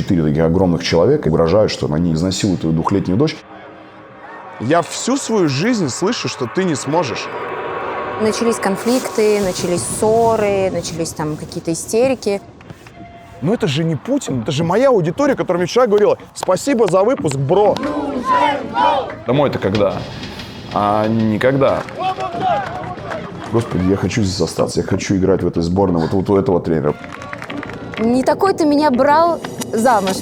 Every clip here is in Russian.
4 таких огромных человека угрожают, что они изнасилуют твою 2-летнюю дочь. Я всю свою жизнь слышу, что ты не сможешь. Начались конфликты, начались ссоры, начались там какие-то истерики. Но это же не Путин, это же моя аудитория, которая мне вчера говорила: спасибо за выпуск, бро. Домой-то когда? А никогда. Господи, я хочу здесь остаться, я хочу играть в этой сборной вот у этого тренера. Не такой ты меня брал замуж.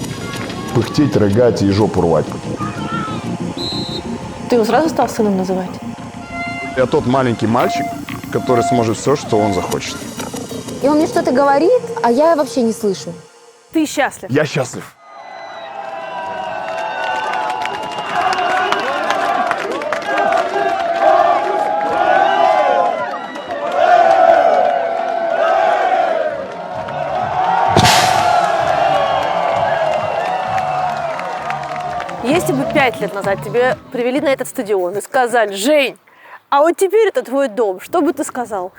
Пыхтеть, рыгать и жопу рвать. Ты его сразу стал сыном называть? Я тот маленький мальчик, который сможет все, что он захочет. И он мне что-то говорит, а я вообще не слышу. Ты счастлив? Я счастлив. Если бы 5 лет назад тебе привели на этот стадион и сказали: Жень, а вот теперь это твой дом, что бы ты сказал?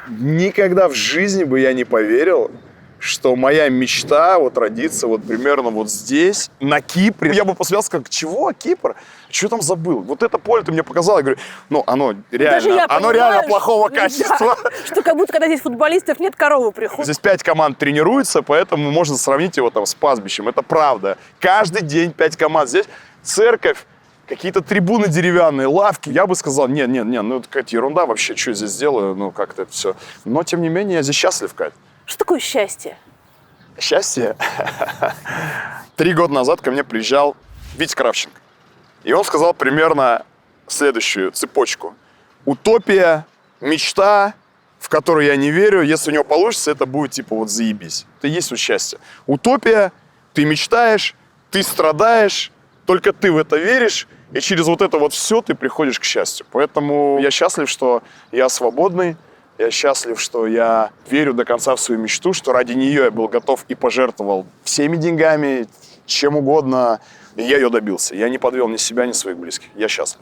Никогда в жизни бы я не поверил, что моя мечта вот родиться вот примерно вот здесь, на Кипре. Я бы посмеялся, как: чего, Кипр? Что там забыл? Вот это поле ты мне показал. Я говорю, ну, оно реально плохого качества. Да, что как будто, когда здесь футболистов нет, коровы приходят. Здесь 5 команд тренируются, поэтому можно сравнить его там с пастбищем. Это правда. Каждый день 5 команд. Здесь церковь, какие-то трибуны деревянные, лавки. Я бы сказал: не, ну это какая-то ерунда вообще, что я здесь делаю, ну как-то это все. Но, тем не менее, я здесь счастлив, Кать. Что такое счастье? Счастье? 3 года назад ко мне приезжал Витя Кравченко. И он сказал примерно следующую цепочку. Утопия, мечта, в которую я не верю, если у него получится, это будет типа вот заебись. Это и есть вот счастье. Утопия, ты мечтаешь, ты страдаешь, только ты в это веришь, и через вот это вот все ты приходишь к счастью. Поэтому я счастлив, что я свободный, я счастлив, что я верю до конца в свою мечту, что ради нее я был готов и пожертвовал всеми деньгами, чем угодно, и я ее добился. Я не подвел ни себя, ни своих близких. Я счастлив.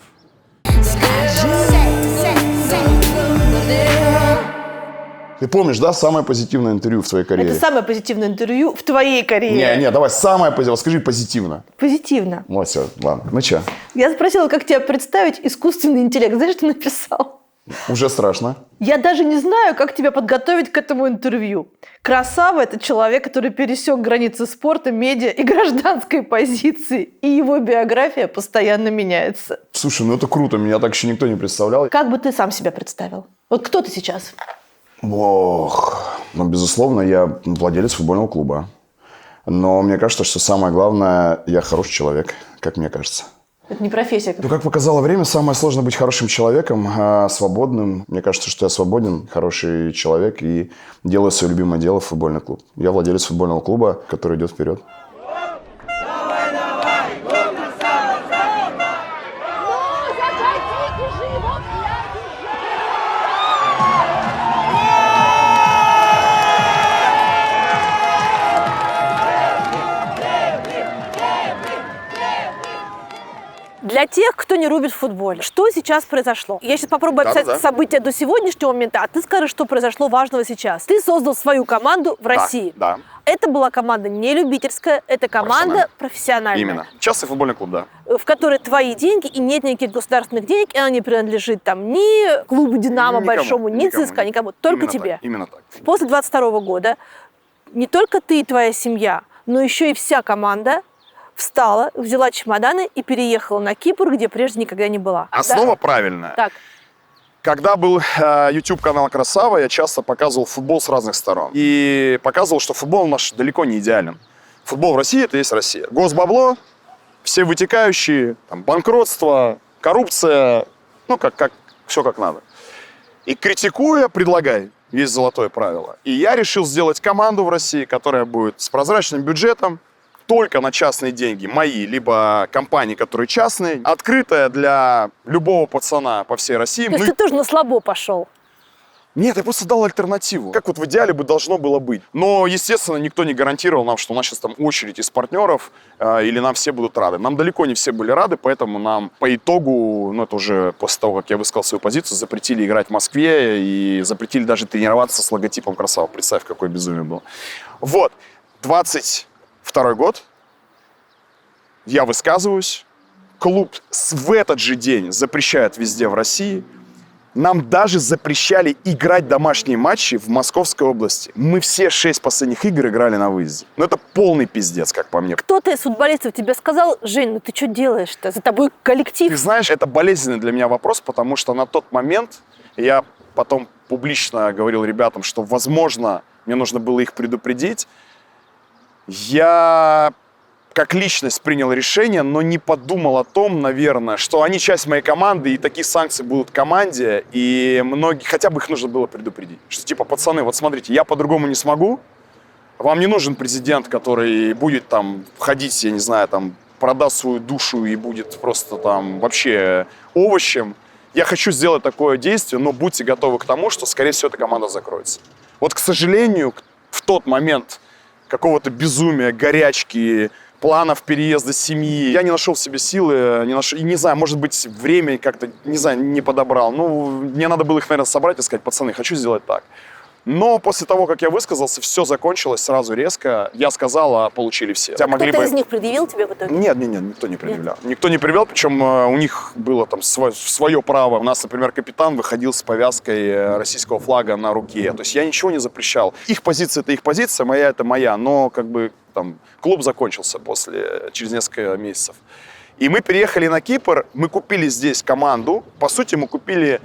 Ты помнишь, да, самое позитивное интервью в твоей карьере? Это самое позитивное интервью в твоей карьере. Не, давай самое позитивное. Скажи позитивно. Позитивно. Вот все, ладно. Ну что? Я спросила, как тебя представить искусственный интеллект. Знаешь, что написал? Уже страшно. Я даже не знаю, как тебя подготовить к этому интервью. Красава – это человек, который пересек границы спорта, медиа и гражданской позиции. И его биография постоянно меняется. Слушай, ну это круто. Меня так еще никто не представлял. Как бы ты сам себя представил? Вот кто ты сейчас? Ох, ну, безусловно, я владелец футбольного клуба. Но мне кажется, что самое главное, я хороший человек, как мне кажется. Это не профессия. Ну, как показало время, самое сложное быть хорошим человеком, свободным. Мне кажется, что я свободен, хороший человек и делаю свое любимое дело в футбольный клуб. Я владелец футбольного клуба, который идет вперед. Для тех, кто не рубит в футболе, что сейчас произошло? Я сейчас попробую описать события до сегодняшнего момента, а ты скажешь, что произошло важного сейчас. Ты создал свою команду в России. Да. Это была команда не любительская, это команда профессиональная. Именно. Частный футбольный клуб, да. В которой твои деньги и нет никаких государственных денег, и она не принадлежит там ни клубу «Динамо» Никому, большому, ни ЦСКА, никому, только именно тебе. Так, именно так. После 22 года не только ты и твоя семья, но еще и вся команда встала, взяла чемоданы и переехала на Кипр, где прежде никогда не была. Основа правильная. Так. Когда был YouTube-канал «Красава», я часто показывал футбол с разных сторон. И показывал, что футбол наш далеко не идеален. Футбол в России – это есть Россия. Госбабло, все вытекающие, там, банкротство, коррупция, ну, все как надо. И критикуя, предлагай. Есть золотое правило. И я решил сделать команду в России, которая будет с прозрачным бюджетом, только на частные деньги, мои, либо компании, которые частные, открытая для любого пацана по всей России. То есть ты тоже на слабо пошел? Нет, я просто дал альтернативу. Как вот в идеале бы должно было быть. Но, естественно, никто не гарантировал нам, что у нас сейчас там очередь из партнеров, или нам все будут рады. Нам далеко не все были рады, поэтому нам по итогу, ну это уже после того, как я высказал свою позицию, запретили играть в Москве и запретили даже тренироваться с логотипом «Красава». Представь, какое безумие было. Вот, 22 год, я высказываюсь, клуб в этот же день запрещает везде в России. Нам даже запрещали играть домашние матчи в Московской области. Мы все 6 последних игр играли на выезде. Ну, это полный пиздец, как по мне. Кто-то из футболистов тебе сказал: Жень, ну ты что делаешь-то? За тобой коллектив. Ты знаешь, это болезненный для меня вопрос, потому что на тот момент я потом публично говорил ребятам, что, возможно, мне нужно было их предупредить. Я как личность принял решение, но не подумал о том, наверное, что они часть моей команды, и такие санкции будут в команде, и многие, хотя бы их нужно было предупредить. Что типа, пацаны, вот смотрите, я по-другому не смогу, вам не нужен президент, который будет там ходить, я не знаю, там, продаст свою душу и будет просто там вообще овощем. Я хочу сделать такое действие, но будьте готовы к тому, что, скорее всего, эта команда закроется. Вот, к сожалению, в тот момент какого-то безумия, горячки, планов переезда семьи. Я не нашел в себе силы, не знаю, может быть, время как-то, не знаю, не подобрал. Ну, мне надо было их, наверное, собрать и сказать: пацаны, хочу сделать так. Но после того, как я высказался, все закончилось сразу резко. Я сказал, а получили все. Кто-то из них предъявил тебе в итоге? Нет, никто не предъявлял. Никто не предъявлял, причем у них было там свое право. У нас, например, капитан выходил с повязкой российского флага на руке. То есть я ничего не запрещал. Их позиция — это их позиция, моя — это моя. Но как бы там клуб закончился через несколько месяцев. И мы переехали на Кипр, мы купили здесь команду. По сути, мы купили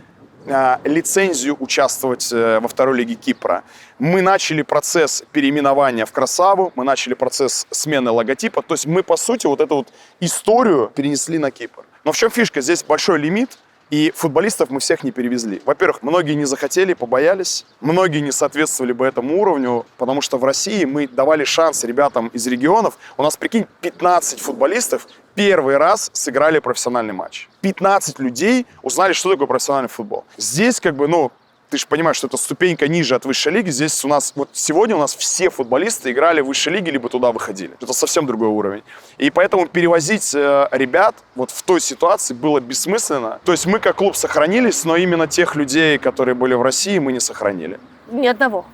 лицензию участвовать во второй лиге Кипра. Мы начали процесс переименования в Красаву, мы начали процесс смены логотипа. То есть мы, по сути, вот эту вот историю перенесли на Кипр. Но в чем фишка? Здесь большой лимит, и футболистов мы всех не перевезли. Во-первых, многие не захотели, побоялись. Многие не соответствовали бы этому уровню, потому что в России мы давали шанс ребятам из регионов. У нас, прикинь, 15 футболистов первый раз сыграли профессиональный матч. 15 людей узнали, что такое профессиональный футбол. Здесь как бы, ну, ты же понимаешь, что это ступенька ниже от высшей лиги. Здесь у нас, вот сегодня у нас все футболисты играли в высшей лиге, либо туда выходили. Это совсем другой уровень. И поэтому перевозить ребят вот в той ситуации было бессмысленно. То есть мы как клуб сохранились, но именно тех людей, которые были в России, мы не сохранили. Ни одного.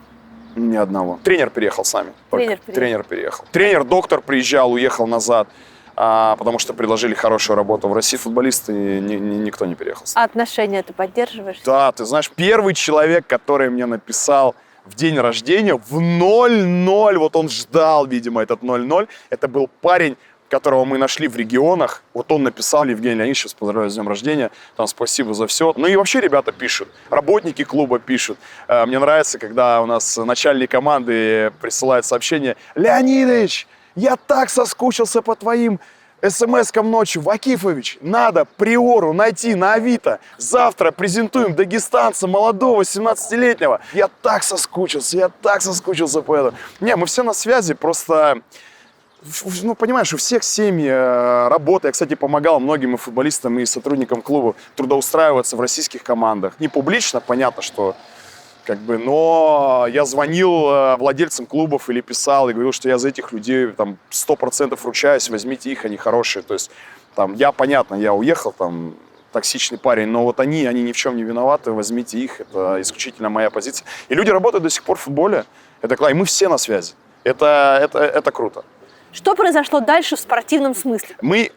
Ни одного. Тренер переехал с нами. Тренер переехал. Тренер-доктор приезжал, уехал назад. Потому что предложили хорошую работу в России. Футболисты, никто не переехал. А отношения ты поддерживаешь? Да, ты знаешь, первый человек, который мне написал в день рождения в 00, вот он ждал, видимо, этот 00, это был парень, которого мы нашли в регионах. Вот он написал: Евгений Леонидович, вас поздравляю с днем рождения, там, спасибо за все. Ну и вообще ребята пишут, работники клуба пишут. Мне нравится, когда у нас начальник команды присылает сообщение: Леонидович, я так соскучился по твоим смс-кам ночью. Вакифович, надо Приору найти на Авито. Завтра презентуем дагестанца молодого, 17-летнего. Я так соскучился по этому. Не, мы все на связи, просто... Ну, понимаешь, у всех семьи, работа. Я, кстати, помогал многим и футболистам, и сотрудникам клуба трудоустраиваться в российских командах. Не публично, понятно, что... но я звонил владельцам клубов или писал и говорил, что я за этих людей там 100% ручаюсь, возьмите их, они хорошие. То есть там я уехал, там токсичный парень, но вот они ни в чем не виноваты, возьмите их, это исключительно моя позиция. И люди работают до сих пор в футболе, это классно, и мы все на связи, это круто. Что произошло дальше в спортивном смысле? Мы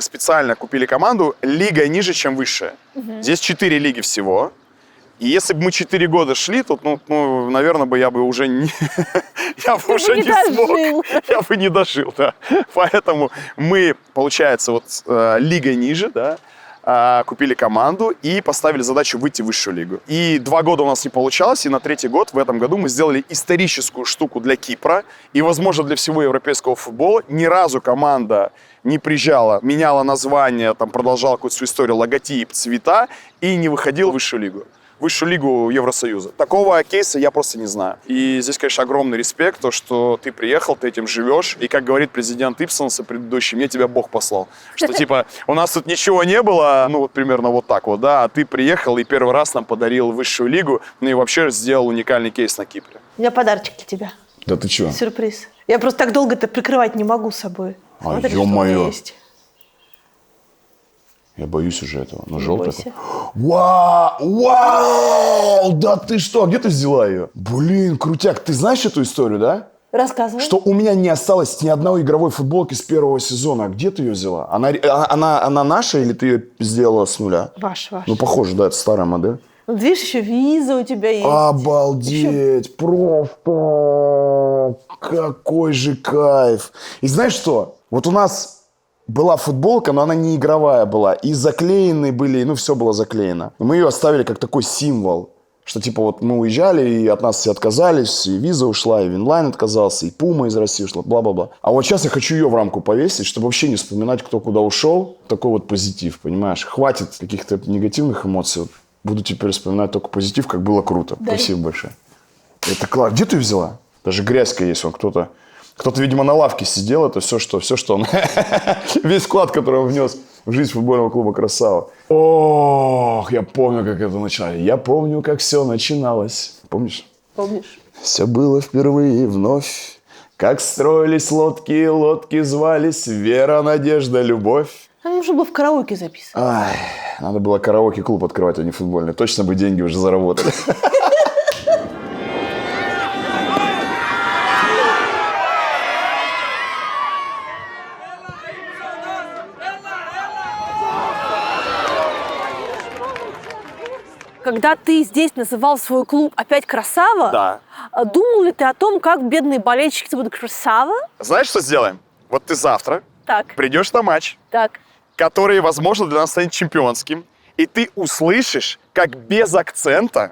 специально купили команду лигой ниже, чем высшая. Здесь 4 лиги всего. И если бы мы 4 года шли, то, наверное, я бы уже не смог. Я бы не дожил, да. Поэтому мы, получается, вот лигой ниже, да, купили команду и поставили задачу выйти в высшую лигу. И 2 года у нас не получалось, и на 3-й год, в этом году, мы сделали историческую штуку для Кипра и, возможно, для всего европейского футбола. Ни разу команда не приезжала, меняла название, там, продолжала какую-то свою историю, логотип, цвета и не выходила в высшую лигу. Высшую лигу Евросоюза. Такого кейса я просто не знаю. И здесь, конечно, огромный респект, то, что ты приехал, ты этим живешь. И, как говорит президент Ипсонса предыдущий, мне тебя Бог послал. Что, типа, у нас тут ничего не было, вот примерно вот так вот, да, а ты приехал и первый раз нам подарил высшую лигу, и вообще сделал уникальный кейс на Кипре. У меня подарочек для тебя. Да ты чё? Сюрприз. Я просто так долго это прикрывать не могу собой. Смотри, что у меня есть. Я боюсь уже этого. Но желтый. Вау! Да ты что? Где ты взяла ее? Блин, крутяк. Ты знаешь эту историю, да? Рассказывай. Что у меня не осталось ни одной игровой футболки с первого сезона. А где ты ее взяла? Она наша или ты ее сделала с нуля? Ваш. Ну, похоже, да, это старая модель. Ну, видишь, еще виза у тебя есть. Обалдеть! Просто какой же кайф! И знаешь что? Вот у нас была футболка, но она не игровая была. И заклеены были, ну, все было заклеено. Мы ее оставили как такой символ. Что типа вот мы уезжали, и от нас все отказались, и Виза ушла, и Винлайн отказался, и Пума из России ушла, бла-бла-бла. А вот сейчас я хочу ее в рамку повесить, чтобы вообще не вспоминать, кто куда ушел. Такой вот позитив, понимаешь? Хватит каких-то негативных эмоций. Вот буду теперь вспоминать только позитив, как было круто. Да. Спасибо большое. Это класс. Где ты взяла? Даже грязька есть. Вон кто-то, видимо, на лавке сидел. Это все, что он... Весь вклад, который он внес в жизнь футбольного клуба «Красава». Ох, я помню, как это началось. Я помню, как все начиналось. Помнишь? Помнишь? Все было впервые вновь. Как строились лодки, лодки звались Вера, надежда, любовь. Нам нужно было в караоке записывать. Ай, надо было караоке-клуб открывать, а не футбольный. Точно бы деньги уже заработали. Когда ты здесь называл свой клуб опять «Красава», Да. думал ли ты о том, как бедные болельщики будут «Красава»? Знаешь, что сделаем? Вот ты завтра Так, придешь на матч, так. который, возможно, для нас станет чемпионским, и ты услышишь, как без акцента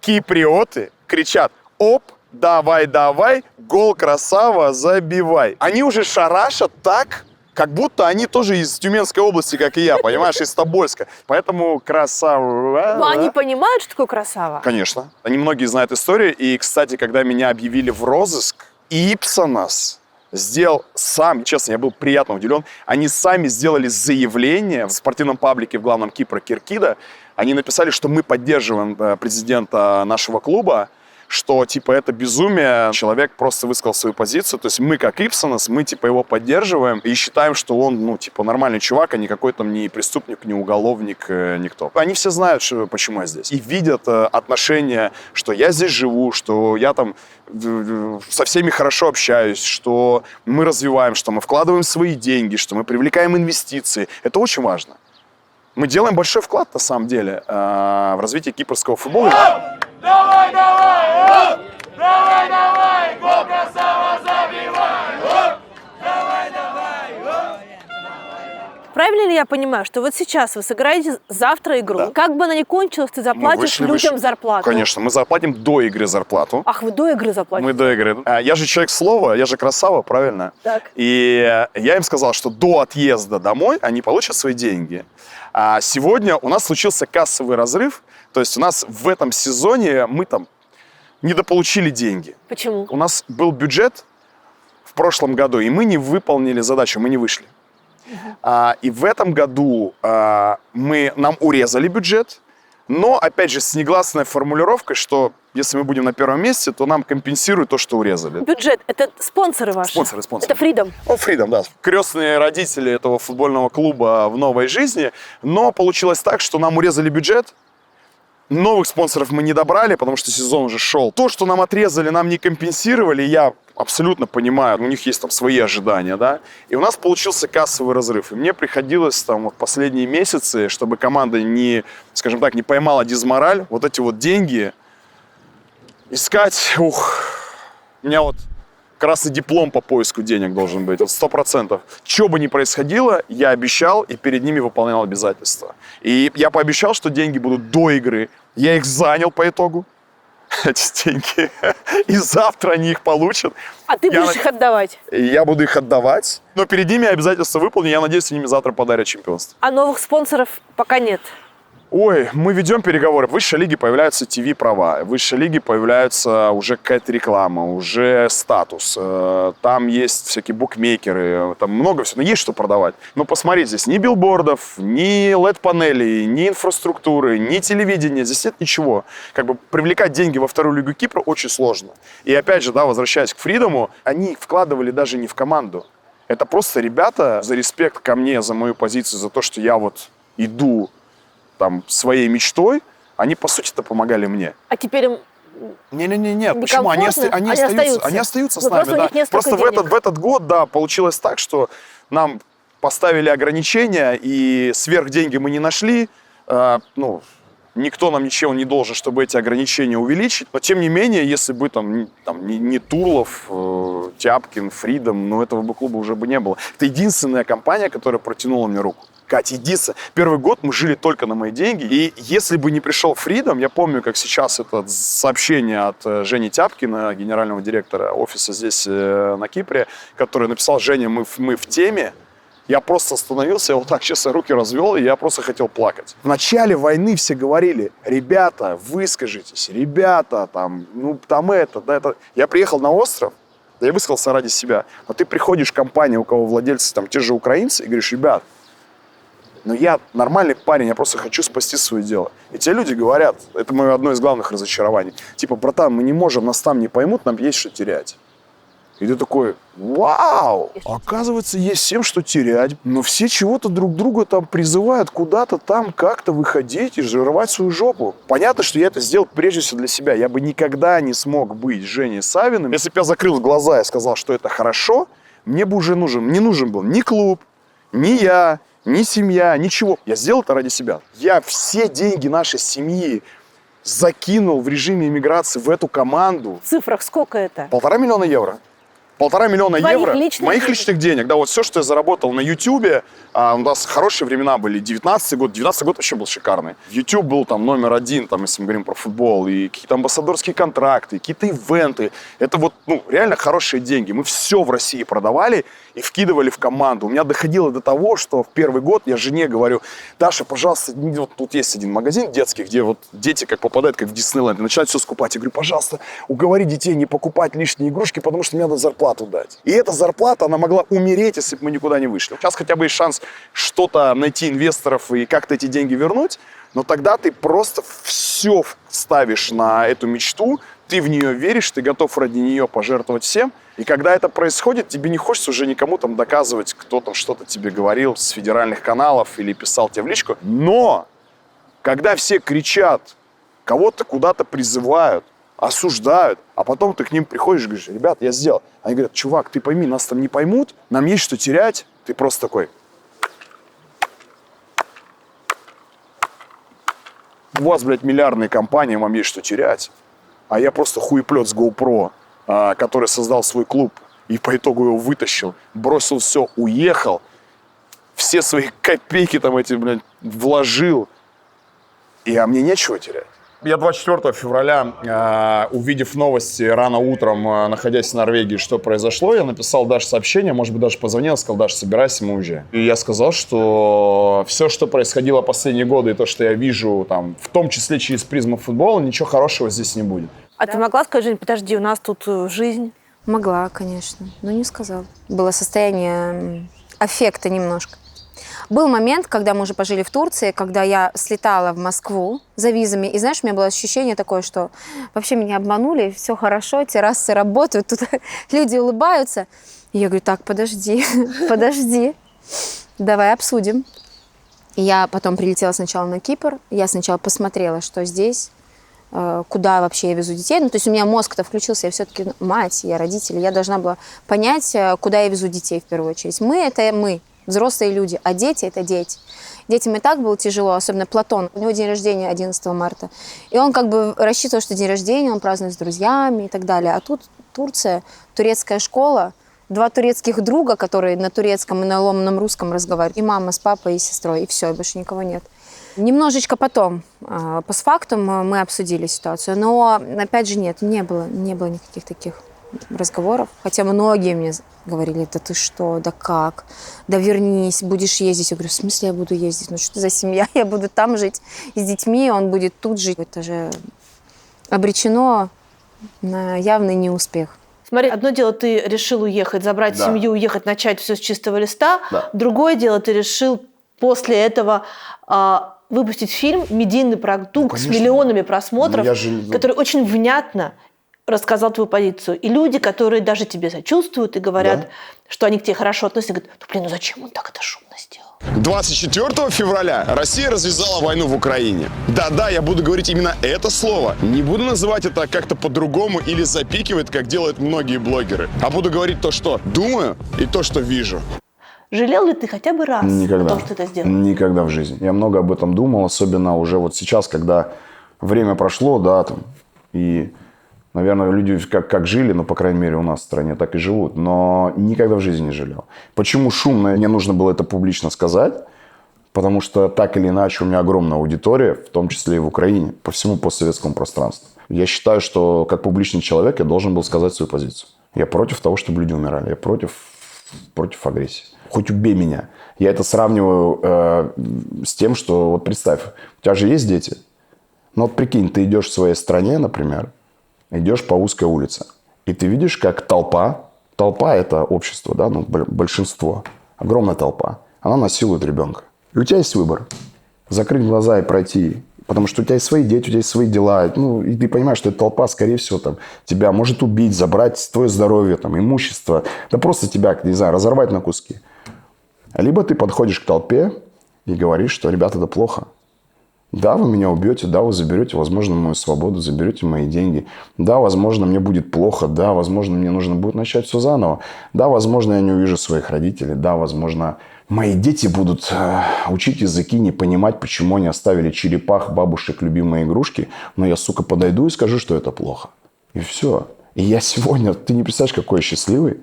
киприоты кричат: «Оп, давай, давай, гол «Красава», забивай». Они уже шарашат так, как будто они тоже из Тюменской области, как и я, понимаешь, из Тобольска. Поэтому «Красава». Но они понимают, что такое «Красава»? Конечно. Они многие знают историю. И, кстати, когда меня объявили в розыск, Ипсонос сделал сам, честно, я был приятно удивлен, они сами сделали заявление в спортивном паблике в главном Кипра Киркида. Они написали, что мы поддерживаем президента нашего клуба, что, типа, это безумие, человек просто высказал свою позицию, то есть мы, как Ипсонос, мы, типа, его поддерживаем и считаем, что он, ну, типа, нормальный чувак, а не какой-то не преступник, не уголовник, никто. Они все знают, почему я здесь, и видят отношения, что я здесь живу, что я там со всеми хорошо общаюсь, что мы развиваем, что мы вкладываем свои деньги, что мы привлекаем инвестиции. Это очень важно. Мы делаем большой вклад, на самом деле, в развитие кипрского футбола. Давай, давай! Оп! Давай, давай! Гол «Красава» забивай! Оп! Давай, давай! Оп! Правильно ли я понимаю, что вот сейчас вы сыграете завтра игру? Да. Как бы она ни кончилась, ты заплатишь людям зарплату? Конечно, мы заплатим до игры зарплату. Ах, вы до игры заплатите? Мы до игры. Я же человек слова, я же красава, правильно? Так. И я им сказал, что до отъезда домой они получат свои деньги. А сегодня у нас случился кассовый разрыв. То есть у нас в этом сезоне мы там недополучили деньги. Почему? У нас был бюджет в прошлом году, и мы не выполнили задачу, мы не вышли. И в этом году нам урезали бюджет, но, опять же, с негласной формулировкой, что если мы будем на первом месте, то нам компенсируют то, что урезали. Бюджет – это спонсоры ваши? Спонсоры. Это Freedom? Freedom, да. Крестные родители этого футбольного клуба в новой жизни, но получилось так, что нам урезали бюджет. Новых спонсоров мы не добрали, потому что сезон уже шел. То, что нам отрезали, нам не компенсировали, я абсолютно понимаю, у них есть там свои ожидания, да. И у нас получился кассовый разрыв. И мне приходилось там вот последние месяцы, чтобы команда не, скажем так, не поймала дизмораль, вот эти вот деньги искать. У меня вот красный диплом по поиску денег должен быть, 100%. Что бы ни происходило, я обещал и перед ними выполнял обязательства. И я пообещал, что деньги будут до игры. Я их занял по итогу, эти деньги. И завтра они их получат. А ты будешь их отдавать? Я буду их отдавать. Но перед ними обязательства выполню. Я надеюсь, они мне завтра подарят чемпионство. А новых спонсоров пока нет? Ой, мы ведем переговоры. В высшей лиге появляются ТВ-права, в высшей лиге появляется уже какая-то реклама, уже статус. Там есть всякие букмекеры, там много всего. Но есть что продавать. Но посмотрите, здесь ни билбордов, ни LED-панелей, ни инфраструктуры, ни телевидения. Здесь нет ничего. Как бы привлекать деньги во вторую лигу Кипра очень сложно. И опять же, да, возвращаясь к Фридому, они вкладывали даже не в команду. Это просто ребята за респект ко мне, за мою позицию, за то, что я вот иду там своей мечтой, они, по сути-то, помогали мне. А теперь им Не-не-не, почему? Они остаются с Ну, нами, просто у да. них несколько Просто денег. в этот год, да, получилось так, что нам поставили ограничения, и сверх деньги мы не нашли. Никто нам ничего не должен, чтобы эти ограничения увеличить. Но, тем не менее, если бы не Турлов, Тяпкин, Фридом, этого бы клуба уже бы не было. Это единственная компания, которая протянула мне руку. Катя, единственное. Первый год мы жили только на мои деньги. И если бы не пришел Фридом, я помню, как сейчас это сообщение от Жени Тяпкина, генерального директора офиса здесь, на Кипре, который написал: Женя, мы в теме. Я просто остановился, я вот так честно руки развел, и я просто хотел плакать. В начале войны все говорили: ребята, выскажитесь, ребята, это. Я приехал на остров, я высказался ради себя. Но ты приходишь в компанию, у кого владельцы те же украинцы, и говоришь: ребят, я нормальный парень, я просто хочу спасти свое дело. И те люди говорят, это мое одно из главных разочарований, братан, мы не можем, нас там не поймут, нам есть что терять. И ты такой: вау! Оказывается, есть всем что терять. Но все чего-то друг друга призывают куда-то там как-то выходить и рвать свою жопу. Понятно, что я это сделал прежде всего для себя. Я бы никогда не смог быть Женей Савиным. Если бы я закрыл глаза и сказал, что это хорошо, мне бы уже не нужен был ни клуб, ни я, ни семья, ничего. Я сделал это ради себя. Я все деньги нашей семьи закинул в режиме иммиграции в эту команду. В цифрах сколько это? 1,5 миллиона евро. 1,5 миллиона Твоих евро личных моих денег? личных денег. Да, вот все, что я заработал на Ютубе, у нас хорошие времена были. 19 год вообще был шикарный. YouTube был номер один, если мы говорим про футбол, и какие-то амбассадорские контракты, какие-то ивенты. Это реально хорошие деньги. Мы все в России продавали и вкидывали в команду. У меня доходило до того, что в первый год я жене говорю: Даша, пожалуйста, тут есть один магазин детский, где дети попадают как в Диснейленд и начинают все скупать. Я говорю: пожалуйста, уговори детей не покупать лишние игрушки, потому что мне надо зарплату дать. И эта зарплата, она могла умереть, если бы мы никуда не вышли. Сейчас хотя бы есть шанс что-то найти инвесторов и как-то эти деньги вернуть, но тогда ты просто все ставишь на эту мечту, ты в нее веришь, ты готов ради нее пожертвовать всем. И когда это происходит, тебе не хочется уже никому доказывать, кто что-то тебе говорил с федеральных каналов или писал тебе в личку. Но когда все кричат, кого-то куда-то призывают, осуждают, а потом ты к ним приходишь и говоришь: ребят, я сделал. Они говорят: чувак, ты пойми, нас там не поймут, нам есть что терять. Ты просто такой: у вас, миллиардные компании, вам есть что терять. А я просто хуеплет с GoPro, который создал свой клуб и по итогу его вытащил, бросил все, уехал, все свои копейки вложил, а мне нечего терять. Я 24 февраля, увидев новости рано утром, находясь в Норвегии, что произошло, я написал Даше сообщение, может быть, даже позвонил, сказал: Даша, собирайся, мы уезжаем. И я сказал, что все, что происходило последние годы, и то, что я вижу, в том числе через призму футбола, ничего хорошего здесь не будет. А ты могла сказать: Жень, подожди, у нас тут жизнь? Могла, конечно, но не сказала. Было состояние аффекта немножко. Был момент, когда мы уже пожили в Турции, когда я слетала в Москву за визами. И знаешь, у меня было ощущение такое, что вообще меня обманули, все хорошо, террасы работают, тут люди улыбаются. И я говорю: так, подожди, давай обсудим. И я потом прилетела сначала на Кипр, я сначала посмотрела, что здесь, куда вообще я везу детей. То есть у меня мозг-то включился, я все-таки мать, я родитель, я должна была понять, куда я везу детей в первую очередь. Мы — это мы. Взрослые люди, а дети — это дети. Детям и так было тяжело, особенно Платон. У него день рождения 11 марта. И он рассчитывал, что день рождения он празднует с друзьями и так далее. А тут Турция, турецкая школа, 2 турецких друга, которые на турецком и на ломаном русском разговаривают. И мама с папой, и сестрой, и все, и больше никого нет. Немножечко потом, постфактум, мы обсудили ситуацию. Но, опять же, не было никаких таких разговоров. Хотя многие мне говорили: да ты что, да как, да вернись, будешь ездить. Я говорю: в смысле я буду ездить? Ну что за семья? Я буду там жить с детьми, он будет тут жить. Это же обречено на явный неуспех. Смотри, одно дело, ты решил уехать, забрать семью, уехать, начать все с чистого листа. Да. Другое дело, ты решил после этого выпустить фильм, медийный продукт с миллионами просмотров, который очень внятно рассказал твою позицию. И люди, которые даже тебе сочувствуют и говорят, что они к тебе хорошо относятся, говорят: ну зачем он так это шумно сделал? 24 февраля Россия развязала войну в Украине. Да-да, я буду говорить именно это слово. Не буду называть это как-то по-другому или запикивать, как делают многие блогеры. А буду говорить то, что думаю, и то, что вижу. Жалел ли ты хотя бы раз Никогда. о том, что это сделал? Никогда в жизни. Я много об этом думал, особенно уже вот сейчас, когда время прошло, да, там, и, наверное, люди как жили, ну, по крайней мере, у нас в стране так и живут, но никогда в жизни не жалел. Почему шумно? Мне нужно было это публично сказать, потому что так или иначе у меня огромная аудитория, в том числе и в Украине, по всему постсоветскому пространству. Я считаю, что как публичный человек я должен был сказать свою позицию. Я против того, чтобы люди умирали, я против агрессии. Хоть убей меня. Я это сравниваю с тем, что, вот представь, у тебя же есть дети. Ну вот прикинь, ты идешь в своей стране, например, идешь по узкой улице, и ты видишь, как толпа это общество, да, ну большинство, огромная толпа, она насилует ребенка. И у тебя есть выбор. Закрыть глаза и пройти. Потому что у тебя есть свои дети, у тебя есть свои дела. Ну, и ты понимаешь, что эта толпа, скорее всего, там, тебя может убить, забрать твое здоровье, там, имущество. Да просто тебя, не знаю, разорвать на куски. Либо ты подходишь к толпе и говоришь, что, ребята, это плохо. Да, вы меня убьете, да, вы заберете, возможно, мою свободу, заберете мои деньги. Да, возможно, мне будет плохо, да, возможно, мне нужно будет начать все заново. Да, возможно, я не увижу своих родителей, да, возможно, мои дети будут учить языки, не понимать, почему они оставили черепах, бабушек, любимые игрушки, но я, сука, подойду и скажу, что это плохо. И все. И я сегодня, ты не представляешь, какой я счастливый,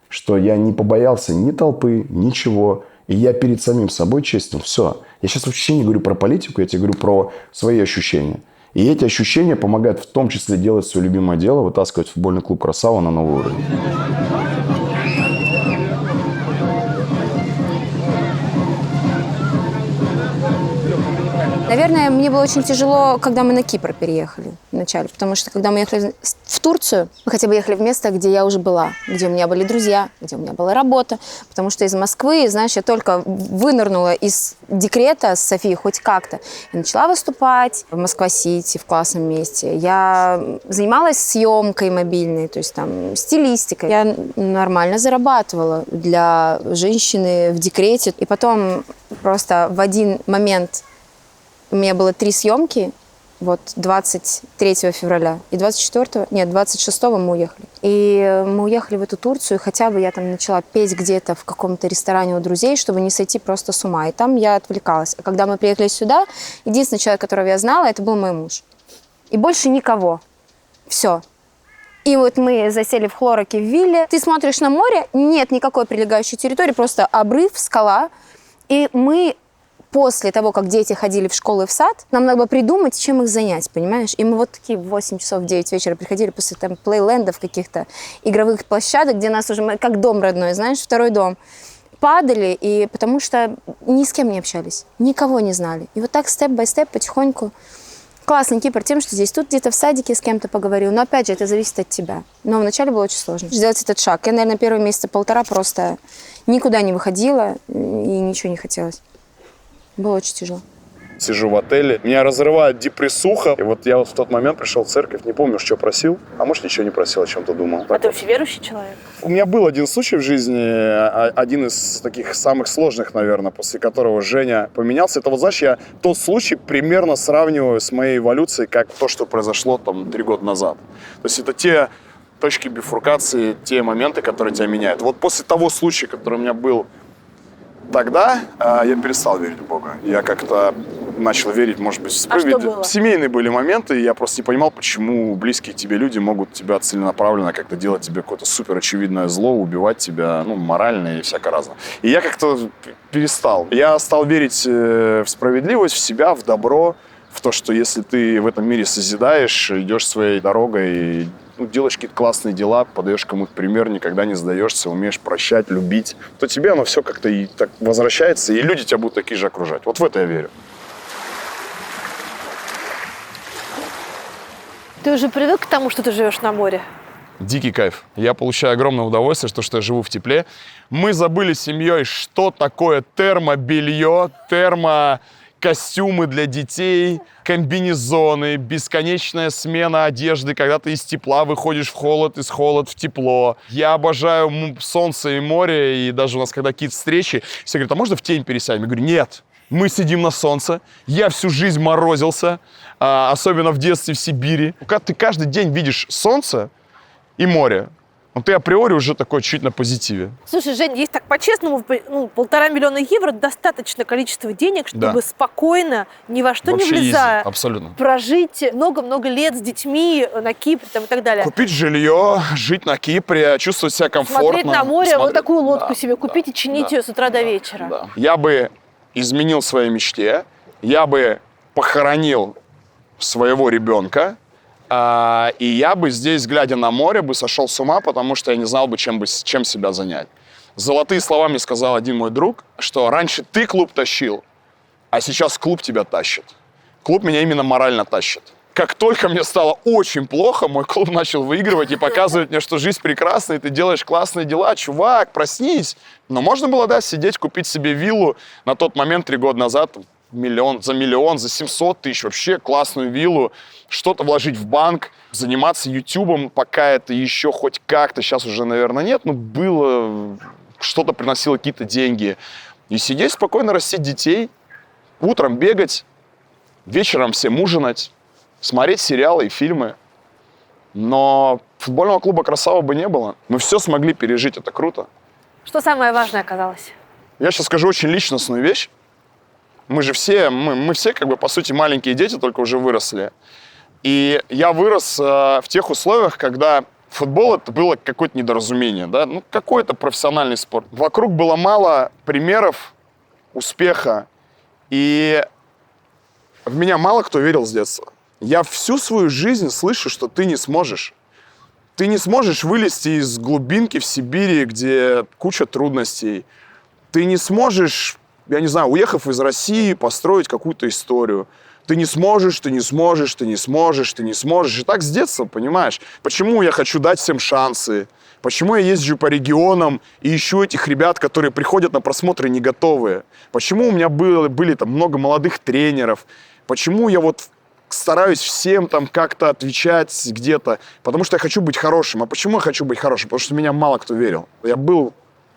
что я не побоялся ни толпы, ничего. И я перед самим собой честен. Все. Я сейчас вообще не говорю про политику, я тебе говорю про свои ощущения. И эти ощущения помогают в том числе делать свое любимое дело, вытаскивать футбольный клуб «Красава» на новый уровень. Наверное, мне было очень тяжело, когда мы на Кипр переехали вначале, потому что когда мы ехали в Турцию, мы хотя бы ехали в место, где я уже была, где у меня были друзья, где у меня была работа, потому что из Москвы, знаешь, я только вынырнула из декрета с Софией хоть как-то. Я начала выступать в Москва-Сити, в классном месте. Я занималась съемкой мобильной, то есть там стилистикой. Я нормально зарабатывала для женщины в декрете. И потом просто в один момент у меня было 3 съемки, вот 23 февраля и 26-го мы уехали. И мы уехали в эту Турцию, и хотя бы я там начала петь где-то в каком-то ресторане у друзей, чтобы не сойти просто с ума. И там я отвлекалась. А когда мы приехали сюда, единственный человек, которого я знала, это был мой муж. И больше никого. Все. И вот мы засели в Хлороке в вилле. Ты смотришь на море, нет никакой прилегающей территории, просто обрыв, скала. И мы после того, как дети ходили в школу и в сад, нам надо было придумать, чем их занять, понимаешь? И мы вот такие в 8 часов, в 9 вечера приходили после там плейлендов, каких-то игровых площадок, где нас уже, как дом родной, знаешь, второй дом. Падали, и потому что ни с кем не общались, никого не знали. И вот так степ-бай-степ потихоньку. Классный Кипр тем, что здесь тут где-то в садике с кем-то поговорил. Но опять же, это зависит от тебя. Но вначале было очень сложно сделать этот шаг. Я, наверное, первые месяца 1,5 просто никуда не выходила и ничего не хотелось. Было очень тяжело. Сижу в отеле, меня разрывает депрессуха. И вот я вот в тот момент пришел в церковь, не помню, что просил. А может, ничего не просил, о чем-то думал. А ты вообще верующий человек? У меня был один случай в жизни, один из таких самых сложных, наверное, после которого Женя поменялся. Это вот, знаешь, я тот случай примерно сравниваю с моей эволюцией, как то, что произошло там 3 года назад. То есть это те точки бифуркации, те моменты, которые тебя меняют. Вот после того случая, который у меня был тогда, я перестал верить в Бога. Я как-то начал верить, может быть, в справедливость. Что было? Семейные были моменты, и я просто не понимал, почему близкие к тебе люди могут тебя целенаправленно как-то делать тебе какое-то супер очевидное зло, убивать тебя, ну, морально и всякое разное. И я как-то перестал. Я стал верить в справедливость, в себя, в добро, в то, что если ты в этом мире созидаешь, идешь своей дорогой и делаешь какие-то классные дела, подаешь кому-то пример, никогда не сдаешься, умеешь прощать, любить, то тебе оно все как-то и так возвращается, и люди тебя будут такие же окружать. Вот в это я верю. Ты уже привык к тому, что ты живешь на море? Дикий кайф. Я получаю огромное удовольствие, что я живу в тепле. Мы забыли с семьей, что такое термобелье, костюмы для детей, комбинезоны, бесконечная смена одежды, когда ты из тепла выходишь в холод, из холода в тепло. Я обожаю солнце и море, и даже у нас, когда какие-то встречи, все говорят, а можно в тень пересядем? Я говорю, нет, мы сидим на солнце, я всю жизнь морозился, особенно в детстве в Сибири. Когда ты каждый день видишь солнце и море, ты априори уже такой чуть на позитиве. Слушай, Жень, есть так по-честному, 1,5 миллиона евро достаточно количество денег, чтобы спокойно, ни во что Вообще не влезая, абсолютно. прожить много-много лет с детьми на Кипре и так далее. Купить жилье, жить на Кипре, чувствовать себя комфортно. Смотреть на море, вот такую лодку себе купить и чинить ее с утра до вечера. Да. Я бы изменил своей мечте, я бы похоронил своего ребенка, и я бы здесь, глядя на море, бы сошел с ума, потому что я не знал бы, чем себя занять. Золотые слова мне сказал один мой друг, что раньше ты клуб тащил, а сейчас клуб тебя тащит. Клуб меня именно морально тащит. Как только мне стало очень плохо, мой клуб начал выигрывать и показывать мне, что жизнь прекрасна, и ты делаешь классные дела. Чувак, проснись. Но можно было, да, сидеть, купить себе виллу. На тот момент, 3 года назад, миллион, за 700 тысяч, вообще классную виллу, что-то вложить в банк, заниматься ютубом, пока это еще хоть как-то, сейчас уже, наверное, нет, но было, что-то приносило какие-то деньги. И сидеть спокойно, растить детей, утром бегать, вечером всем ужинать, смотреть сериалы и фильмы. Но футбольного клуба «Красава» бы не было. Мы все смогли пережить, это круто. Что самое важное оказалось? Я сейчас скажу очень личностную вещь. Мы же все, мы все как бы, по сути, маленькие дети, только уже выросли. И я вырос в тех условиях, когда футбол это было какое-то недоразумение, да? Ну, какой-то профессиональный спорт. Вокруг было мало примеров успеха, и в меня мало кто верил с детства. Я всю свою жизнь слышу, что ты не сможешь. Ты не сможешь вылезти из глубинки в Сибири, где куча трудностей. Ты не сможешь, я не знаю, уехав из России, построить какую-то историю. Ты не сможешь, ты не сможешь, ты не сможешь, ты не сможешь. И так с детства, понимаешь? Почему я хочу дать всем шансы? Почему я езжу по регионам и ищу этих ребят, которые приходят на просмотры не готовые? Почему у меня были там много молодых тренеров? Почему я вот стараюсь всем там как-то отвечать где-то? Потому что я хочу быть хорошим. А почему я хочу быть хорошим? Потому что в меня мало кто верил. Я был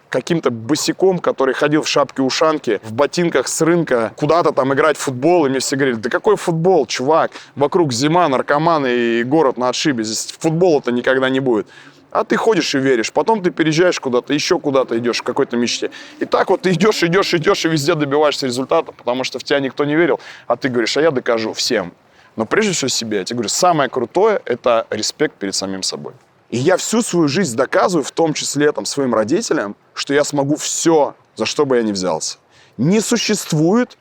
каким-то босиком, который ходил в шапке-ушанке, в ботинках с рынка, куда-то там играть в футбол, и мне все говорили, да какой футбол, чувак, вокруг зима, наркоманы и город на отшибе, здесь футбола-то никогда не будет. А ты ходишь и веришь, потом ты переезжаешь куда-то, еще куда-то идешь в какой-то мечте. И так вот ты идешь, и везде добиваешься результата, потому что в тебя никто не верил, а ты говоришь, а я докажу всем. Но прежде всего себе, я тебе говорю, самое крутое – это респект перед самим собой. И я всю свою жизнь доказываю, в том числе там, своим родителям, что я смогу все, за что бы я ни взялся. Не существует,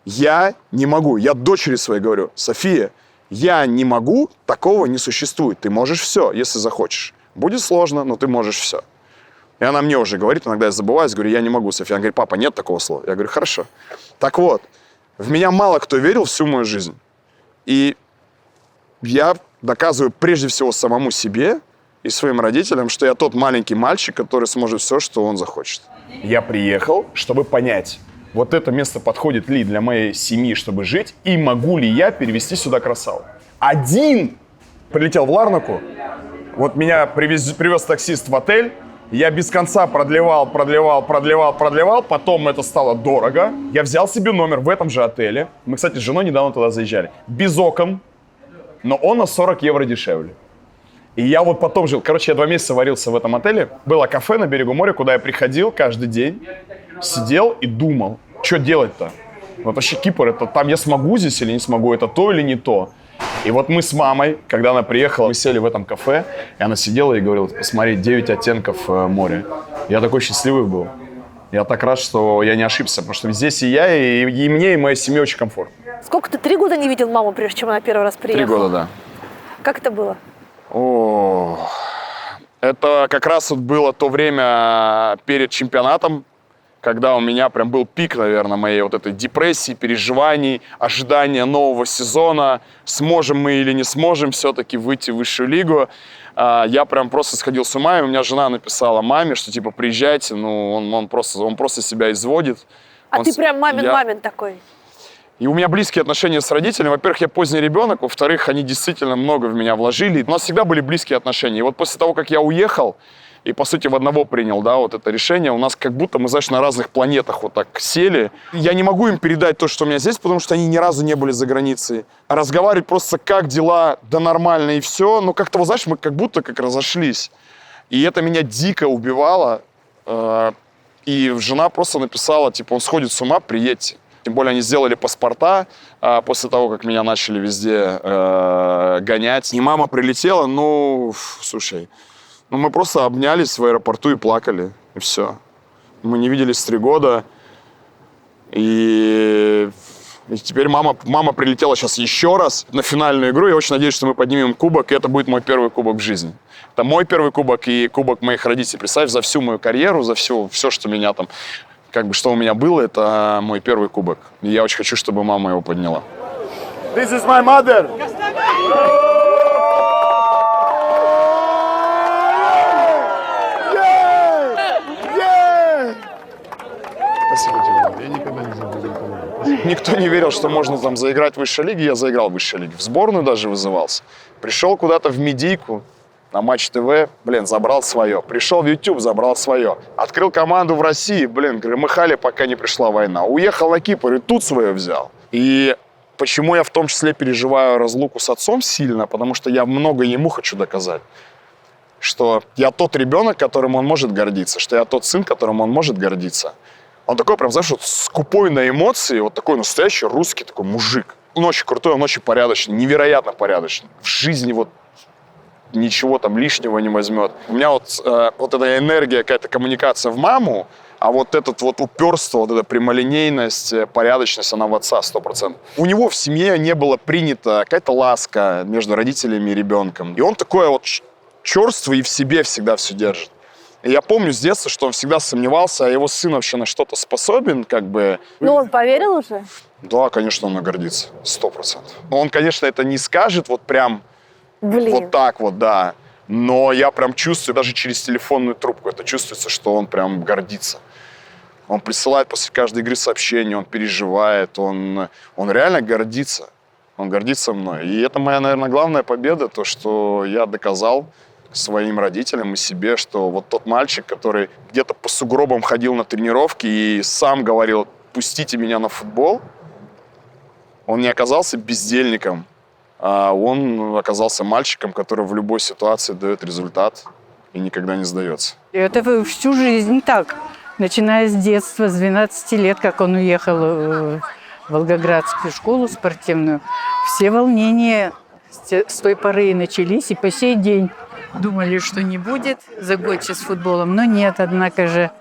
я не могу. Я дочери своей говорю, София, я не могу, такого не существует. Ты можешь все, если захочешь. Будет сложно, но ты можешь все. И она мне уже говорит, иногда я забываюсь, говорю, я не могу, София. Она говорит, папа, нет такого слова. Я говорю, хорошо. Так вот, в меня мало кто верил всю мою жизнь. И я доказываю прежде всего самому себе и своим родителям, что я тот маленький мальчик, который сможет все, что он захочет. Я приехал, чтобы понять, вот это место подходит ли для моей семьи, чтобы жить, и могу ли я перевести сюда Красаву. Один прилетел в Ларнаку, вот меня привез таксист в отель, я без конца продлевал, потом это стало дорого. Я взял себе номер в этом же отеле. Мы, кстати, с женой недавно туда заезжали. Без окон, но он на 40 евро дешевле. И я вот потом жил. Короче, я 2 месяца варился в этом отеле. Было кафе на берегу моря, куда я приходил каждый день, сидел и думал, что делать-то? Вот вообще Кипр, это там я смогу здесь или не смогу, это то или не то. И вот мы с мамой, когда она приехала, мы сели в этом кафе, и она сидела и говорила, посмотри, 9 оттенков моря. Я такой счастливый был. Я так рад, что я не ошибся, потому что здесь и я, и мне, и моей семье очень комфортно. Сколько ты, 3 года не видел маму, прежде чем она первый раз приехала? 3 года, да. Как это было? О, это как раз вот было то время перед чемпионатом, когда у меня прям был пик, наверное, моей вот этой депрессии, переживаний, ожидания нового сезона, сможем мы или не сможем все-таки выйти в высшую лигу. Я прям просто сходил с ума, и у меня жена написала маме, что типа приезжайте, ну он просто себя изводит. А ты прям мамин такой? И у меня близкие отношения с родителями. Во-первых, я поздний ребенок, во-вторых, они действительно много в меня вложили. У нас всегда были близкие отношения. И вот после того, как я уехал, и, по сути, в одного принял, да, вот это решение, у нас как будто мы, знаешь, на разных планетах вот так сели. Я не могу им передать то, что у меня здесь, потому что они ни разу не были за границей. А разговаривать просто как дела, да нормально и все. Но как-то, вот, знаешь, мы как будто как разошлись. И это меня дико убивало. И жена просто написала, типа, он сходит с ума, приедьте. Тем более они сделали паспорта после того, как меня начали везде гонять. И мама прилетела, ну, слушай, ну, мы просто обнялись в аэропорту и плакали, и все. Мы не виделись 3 года, и теперь мама прилетела сейчас еще раз на финальную игру. Я очень надеюсь, что мы поднимем кубок, и это будет мой первый кубок в жизни. Это мой первый кубок и кубок моих родителей. Представь, за всю мою карьеру, за все, что меня там, как бы, что у меня было, это мой первый кубок. И я очень хочу, чтобы мама его подняла. This is my mother. Спасибо тебе. Я никогда не забуду. Никто не верил, что можно там заиграть в высшей лиге. Я заиграл в высшей лиге. В сборную даже вызывался. Пришел куда-то в медийку на Матч ТВ, забрал свое. Пришел в YouTube, забрал свое. Открыл команду в России, громыхали, пока не пришла война. Уехал на Кипр и тут свое взял. И почему я в том числе переживаю разлуку с отцом сильно? Потому что я много ему хочу доказать. Что я тот ребенок, которым он может гордиться. Что я тот сын, которым он может гордиться. Он такой, прям, знаешь, вот скупой на эмоции, вот такой настоящий русский такой мужик. Он очень крутой, он очень порядочный, невероятно порядочный. В жизни вот ничего там лишнего не возьмет. У меня вот эта энергия, какая-то коммуникация в маму, а вот этот вот упорство, вот эта прямолинейность, порядочность, она в отца 100%. У него в семье не было принято какая-то ласка между родителями и ребенком. И он такой вот черствый и в себе всегда все держит. И я помню с детства, что он всегда сомневался, а его сын вообще на что-то способен, как бы. Ну, он поверил уже? Да, конечно, он гордится, 100%. Но он, конечно, это не скажет вот прям вот так вот, да. Но я прям чувствую, даже через телефонную трубку, это чувствуется, что он прям гордится. Он присылает после каждой игры сообщения, он переживает, он реально гордится. Он гордится мной. И это моя, наверное, главная победа, то, что я доказал своим родителям и себе, что вот тот мальчик, который где-то по сугробам ходил на тренировки и сам говорил, пустите меня на футбол, он не оказался бездельником, а он оказался мальчиком, который в любой ситуации дает результат и никогда не сдается. Это всю жизнь так, начиная с детства, с 12 лет, как он уехал в Волгоградскую школу спортивную. Все волнения с той поры и начались, и по сей день думали, что не будет загончик с футболом, но нет, однако же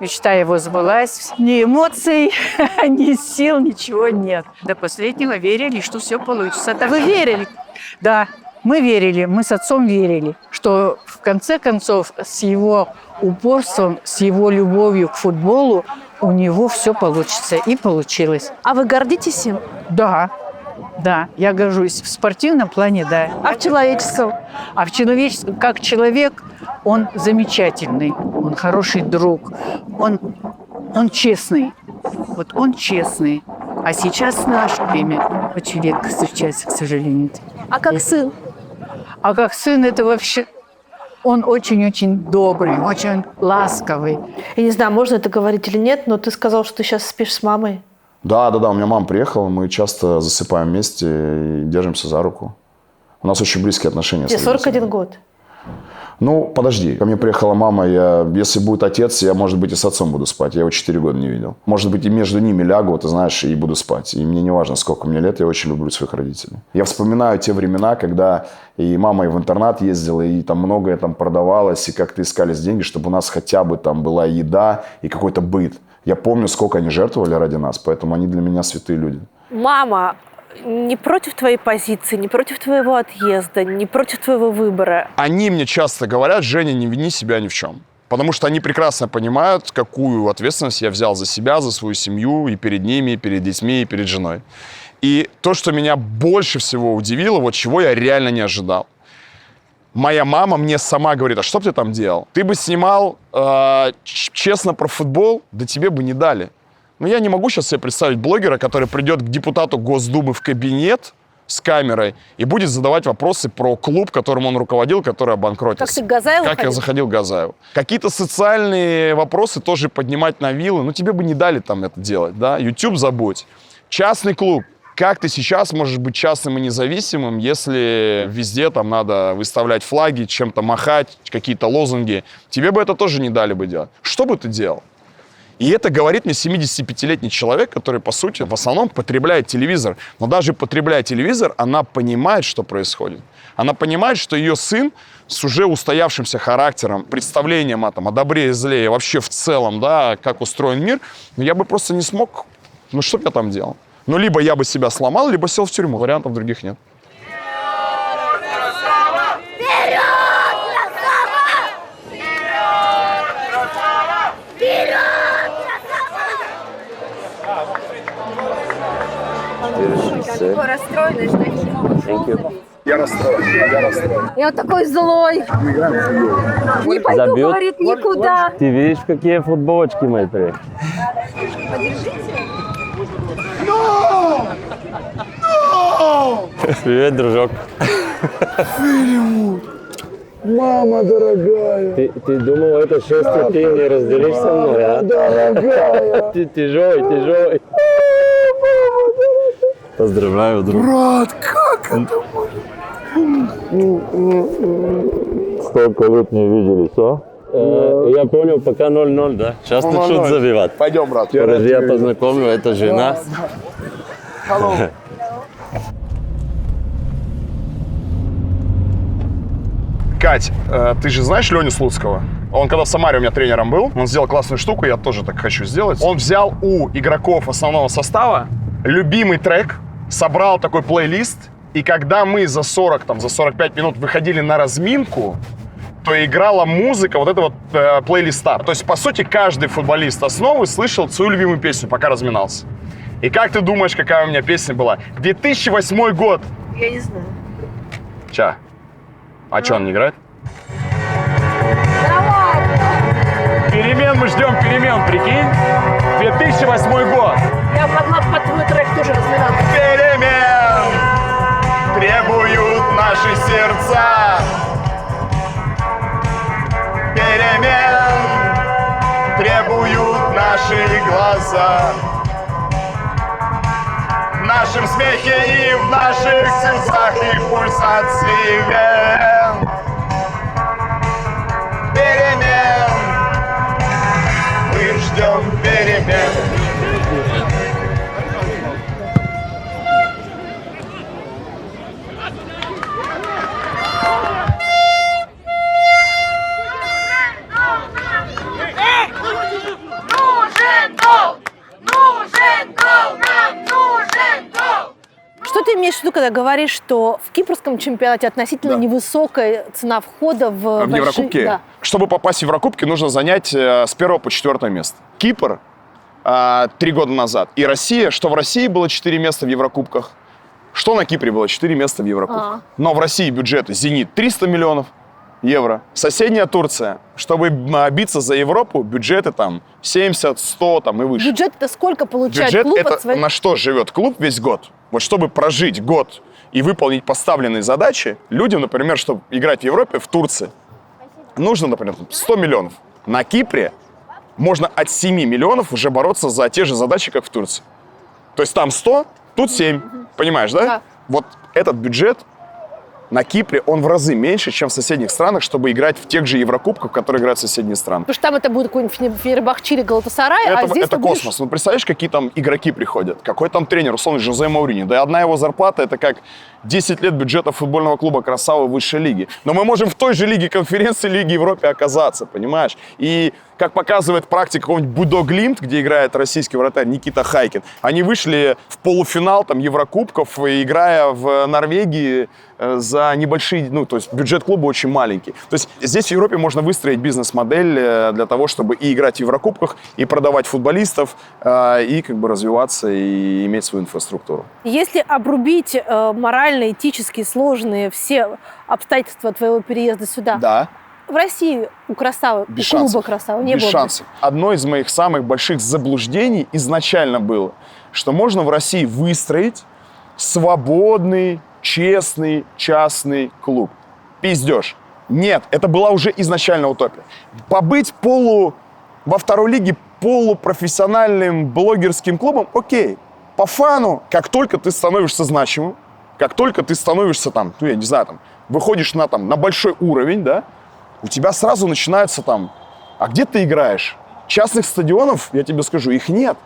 мечта его сбылась. Ни эмоций, ни сил, ничего нет. До последнего верили, что все получится. Так вы верили? Да, мы верили, мы с отцом верили, что в конце концов с его упорством, с его любовью к футболу у него все получится. И получилось. А вы гордитесь им? Да. Да, я горжусь. В спортивном плане, да. А в человеческом? А в человеческом, как человек, он замечательный, он хороший друг, он честный. Вот он честный. А сейчас в наше время очень редко встречается, к сожалению. А как сын? А как сын, это вообще... Он очень-очень добрый, очень ласковый. Я не знаю, можно это говорить или нет, но ты сказал, что ты сейчас спишь с мамой. Да, у меня мама приехала, мы часто засыпаем вместе и держимся за руку. У нас очень близкие отношения. Тебе 41 год. Ну, подожди, ко мне приехала мама, если будет отец, я, может быть, и с отцом буду спать. Я его 4 года не видел. Может быть, и между ними лягу, ты знаешь, и буду спать. И мне не важно, сколько мне лет, я очень люблю своих родителей. Я вспоминаю те времена, когда и мама и в интернат ездила, и там многое там продавалось, и как-то искались деньги, чтобы у нас хотя бы там была еда и какой-то быт. Я помню, сколько они жертвовали ради нас, поэтому они для меня святые люди. Мама не против твоей позиции, не против твоего отъезда, не против твоего выбора. Они мне часто говорят: Женя, не вини себя ни в чем. Потому что они прекрасно понимают, какую ответственность я взял за себя, за свою семью, и перед ними, и перед детьми, и перед женой. И то, что меня больше всего удивило, вот чего я реально не ожидал. Моя мама мне сама говорит: а что бы ты там делал? Ты бы снимал честно про футбол, да тебе бы не дали. Но я не могу сейчас себе представить блогера, который придет к депутату Госдумы в кабинет с камерой и будет задавать вопросы про клуб, которым он руководил, который обанкротился. Как ты к Газаеву Как я заходил к Газаеву. Какие-то социальные вопросы тоже поднимать на вилы. Ну, тебе бы не дали там это делать, да? YouTube забудь. Частный клуб. Как ты сейчас можешь быть частным и независимым, если везде там надо выставлять флаги, чем-то махать, какие-то лозунги? Тебе бы это тоже не дали бы делать. Что бы ты делал? И это говорит мне 75-летний человек, который, по сути, в основном потребляет телевизор. Но даже потребляя телевизор, она понимает, что происходит. Она понимает, что ее сын с уже устоявшимся характером, представлением о добре и зле, и вообще в целом, да, как устроен мир, я бы просто не смог, ну что бы я там делал? Ну, либо я бы себя сломал, либо сел в тюрьму. Вариантов других нет. Такой расстроенный, что не могу забить. Я расстроен. Я вот такой злой. Не пойду, Забьет. говорит, никуда. Ты видишь, какие футболочки мои три? Привет, дружок. Мама дорогая. Ты думал, это счастье ты не разделишь со мной, а? Дорогая. Ты тяжелый. Поздравляю, друг. Брат, как это? Сколько лет не виделись, а? Я понял, пока 0-0, да? Сейчас начнут забивать. Пойдем, брат. Подожди, я познакомлю, это жена. Кать, ты же знаешь Леню Слуцкого? Он когда в Самаре у меня тренером был, он сделал классную штуку, я тоже так хочу сделать. Он взял у игроков основного состава любимый трек, собрал такой плейлист, и когда мы за 45 минут выходили на разминку, то играла музыка вот этого плейлиста. То есть, по сути, каждый футболист основы слышал свою любимую песню, пока разминался. И как ты думаешь, какая у меня песня была? 2008 год. Я не знаю. Ча. А что, он не играет? Перемен мы ждем, прикинь. 2008 год. Я могла под твой трек тоже разминаться. Перемен требуют наши сердца. Перемен требуют наши глаза. В нашем смехе и в наших сердцах и пульсации вен. Перемен, мы ждем перемен. Что ты имеешь в виду, когда говоришь, что в кипрском чемпионате относительно невысокая цена входа в Еврокубки? Да. Чтобы попасть в Еврокубки, нужно занять с 1 по 4 место. Кипр 3 года назад. И Россия, что в России было 4 места в Еврокубках, что на Кипре было 4 места в Еврокубках. Но в России бюджеты «Зенит» 300 миллионов евро. Соседняя Турция, чтобы биться за Европу, бюджеты там 70, 100 там, и выше. Бюджет это сколько получает Бюджет клуб это от своих... на что живет клуб весь год. Вот чтобы прожить год и выполнить поставленные задачи, людям, например, чтобы играть в Европе, в Турции, нужно, например, 100 миллионов. На Кипре можно от 7 миллионов уже бороться за те же задачи, как в Турции. То есть там 100, тут 7. Понимаешь, да? Да. Вот этот бюджет на Кипре, он в разы меньше, чем в соседних странах, чтобы играть в тех же Еврокубках, в которые играют соседние страны. Потому что там это будет какой-нибудь Фенербахче или Галатасарай, а здесь это ты будешь... космос. Ну, представляешь, какие там игроки приходят? Какой там тренер, условно, Жозе Мауриньо? Да и одна его зарплата — это как 10 лет бюджета футбольного клуба «Красава» высшей лиги. Но мы можем в той же лиге конференции Лиги Европы оказаться, понимаешь? И, как показывает практика какого-нибудь Будо Глимт, где играет российский вратарь Никита Хайкин, они вышли в полуфинал там Еврокубков, играя в Норвегии за небольшие, ну, то есть бюджет клуба очень маленький. То есть здесь в Европе можно выстроить бизнес-модель для того, чтобы и играть в Еврокубках, и продавать футболистов, и как бы развиваться, и иметь свою инфраструктуру. Если обрубить морально-этически сложные все обстоятельства твоего переезда сюда, Да. в России у Красавы, Без у клуба шансов. Красава не Без было? шансов. Одно из моих самых больших заблуждений изначально было, что можно в России выстроить свободный, честный, частный клуб. Пиздеж. Нет, это была уже изначально утопия. Побыть во второй лиге полупрофессиональным блогерским клубом, окей. По фану, как только ты становишься значимым, как только ты становишься там, ну, я не знаю, там, выходишь на большой уровень, да, у тебя сразу начинается там, а где ты играешь? Частных стадионов, я тебе скажу, их нет.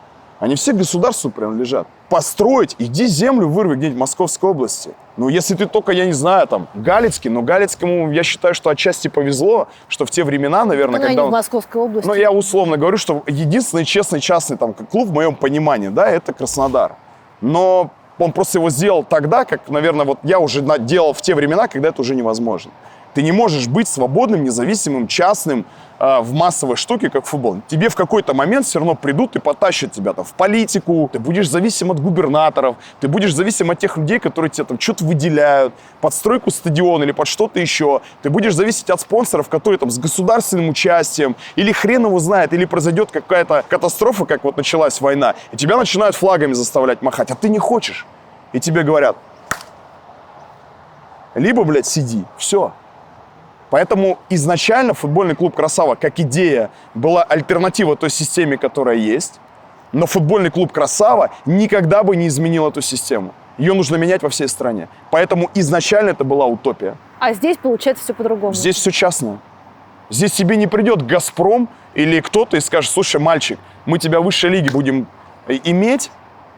Они все государству принадлежат. Построить, иди землю вырви где-нибудь в Московской области. Ну, если ты только, я не знаю, там, Галицкий, но Галицкому, я считаю, что отчасти повезло, что в те времена, наверное, Ну, когда они в Московской области. Ну, я условно говорю, что единственный честный частный там клуб, в моем понимании, да, это Краснодар. Но он просто его сделал тогда, как, наверное, вот я уже делал в те времена, когда это уже невозможно. Ты не можешь быть свободным, независимым, частным в массовой штуке, как футбол. Тебе в какой-то момент все равно придут и потащат тебя там в политику, ты будешь зависим от губернаторов, ты будешь зависим от тех людей, которые тебе там что-то выделяют, под стройку стадиона или под что-то еще. Ты будешь зависеть от спонсоров, которые там с государственным участием, или хрен его знает, или произойдет какая-то катастрофа, как вот началась война, и тебя начинают флагами заставлять махать, а ты не хочешь. И тебе говорят, либо, блядь, сиди, все. Поэтому изначально футбольный клуб «Красава» как идея была альтернатива той системе, которая есть. Но футбольный клуб «Красава» никогда бы не изменил эту систему. Ее нужно менять во всей стране. Поэтому изначально это была утопия. А здесь получается все по-другому. Здесь все частное. Здесь тебе не придет «Газпром» или кто-то и скажет, слушай, мальчик, мы тебя в высшей лиге будем иметь,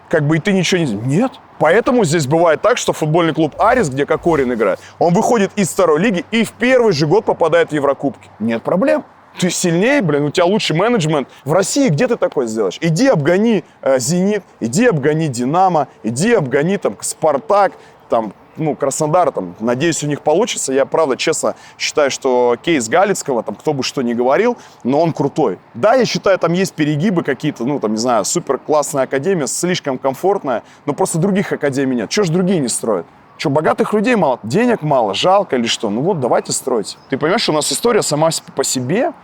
как бы и ты ничего не... Нет. Поэтому здесь бывает так, что футбольный клуб «Арис», где Кокорин играет, он выходит из второй лиги и в первый же год попадает в Еврокубки. Нет проблем. Ты сильнее, блин, у тебя лучший менеджмент. В России где ты такое сделаешь? Иди обгони «Зенит», иди обгони «Динамо», иди обгони там «Спартак», там, ну, Краснодар, там, надеюсь, у них получится. Я, правда, честно считаю, что кейс Галицкого, там, кто бы что ни говорил, но он крутой. Да, я считаю, там есть перегибы какие-то, ну, там, не знаю, супер классная академия, слишком комфортная, но просто других академий нет. Чего ж другие не строят? Что, богатых людей мало? Денег мало? Жалко или что? Ну вот, давайте строить. Ты понимаешь, что у нас история сама по себе,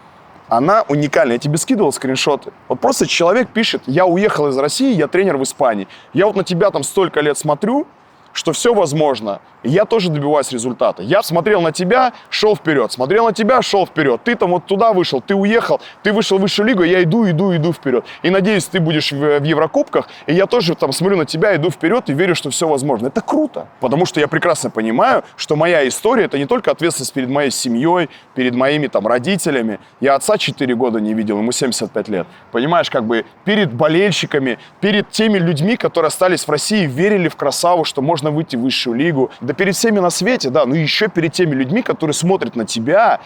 она уникальна. Я тебе скидывал скриншоты. Вот просто человек пишет, я уехал из России, я тренер в Испании. Я вот на тебя там столько лет смотрю, что все возможно. И я тоже добиваюсь результата. Я смотрел на тебя, шел вперед. Смотрел на тебя, шел вперед. Ты там вот туда вышел, ты уехал, ты вышел в высшую лигу, я иду вперед. И надеюсь, ты будешь в Еврокубках, и я тоже там смотрю на тебя, иду вперед и верю, что все возможно. Это круто. Потому что я прекрасно понимаю, что моя история — это не только ответственность перед моей семьей, перед моими там родителями. Я отца 4 года не видел, ему 75 лет. Понимаешь, как бы перед болельщиками, перед теми людьми, которые остались в России, верили в Красаву, что можно выйти в высшую лигу. Да перед всеми на свете, да, но еще перед теми людьми, которые смотрят на тебя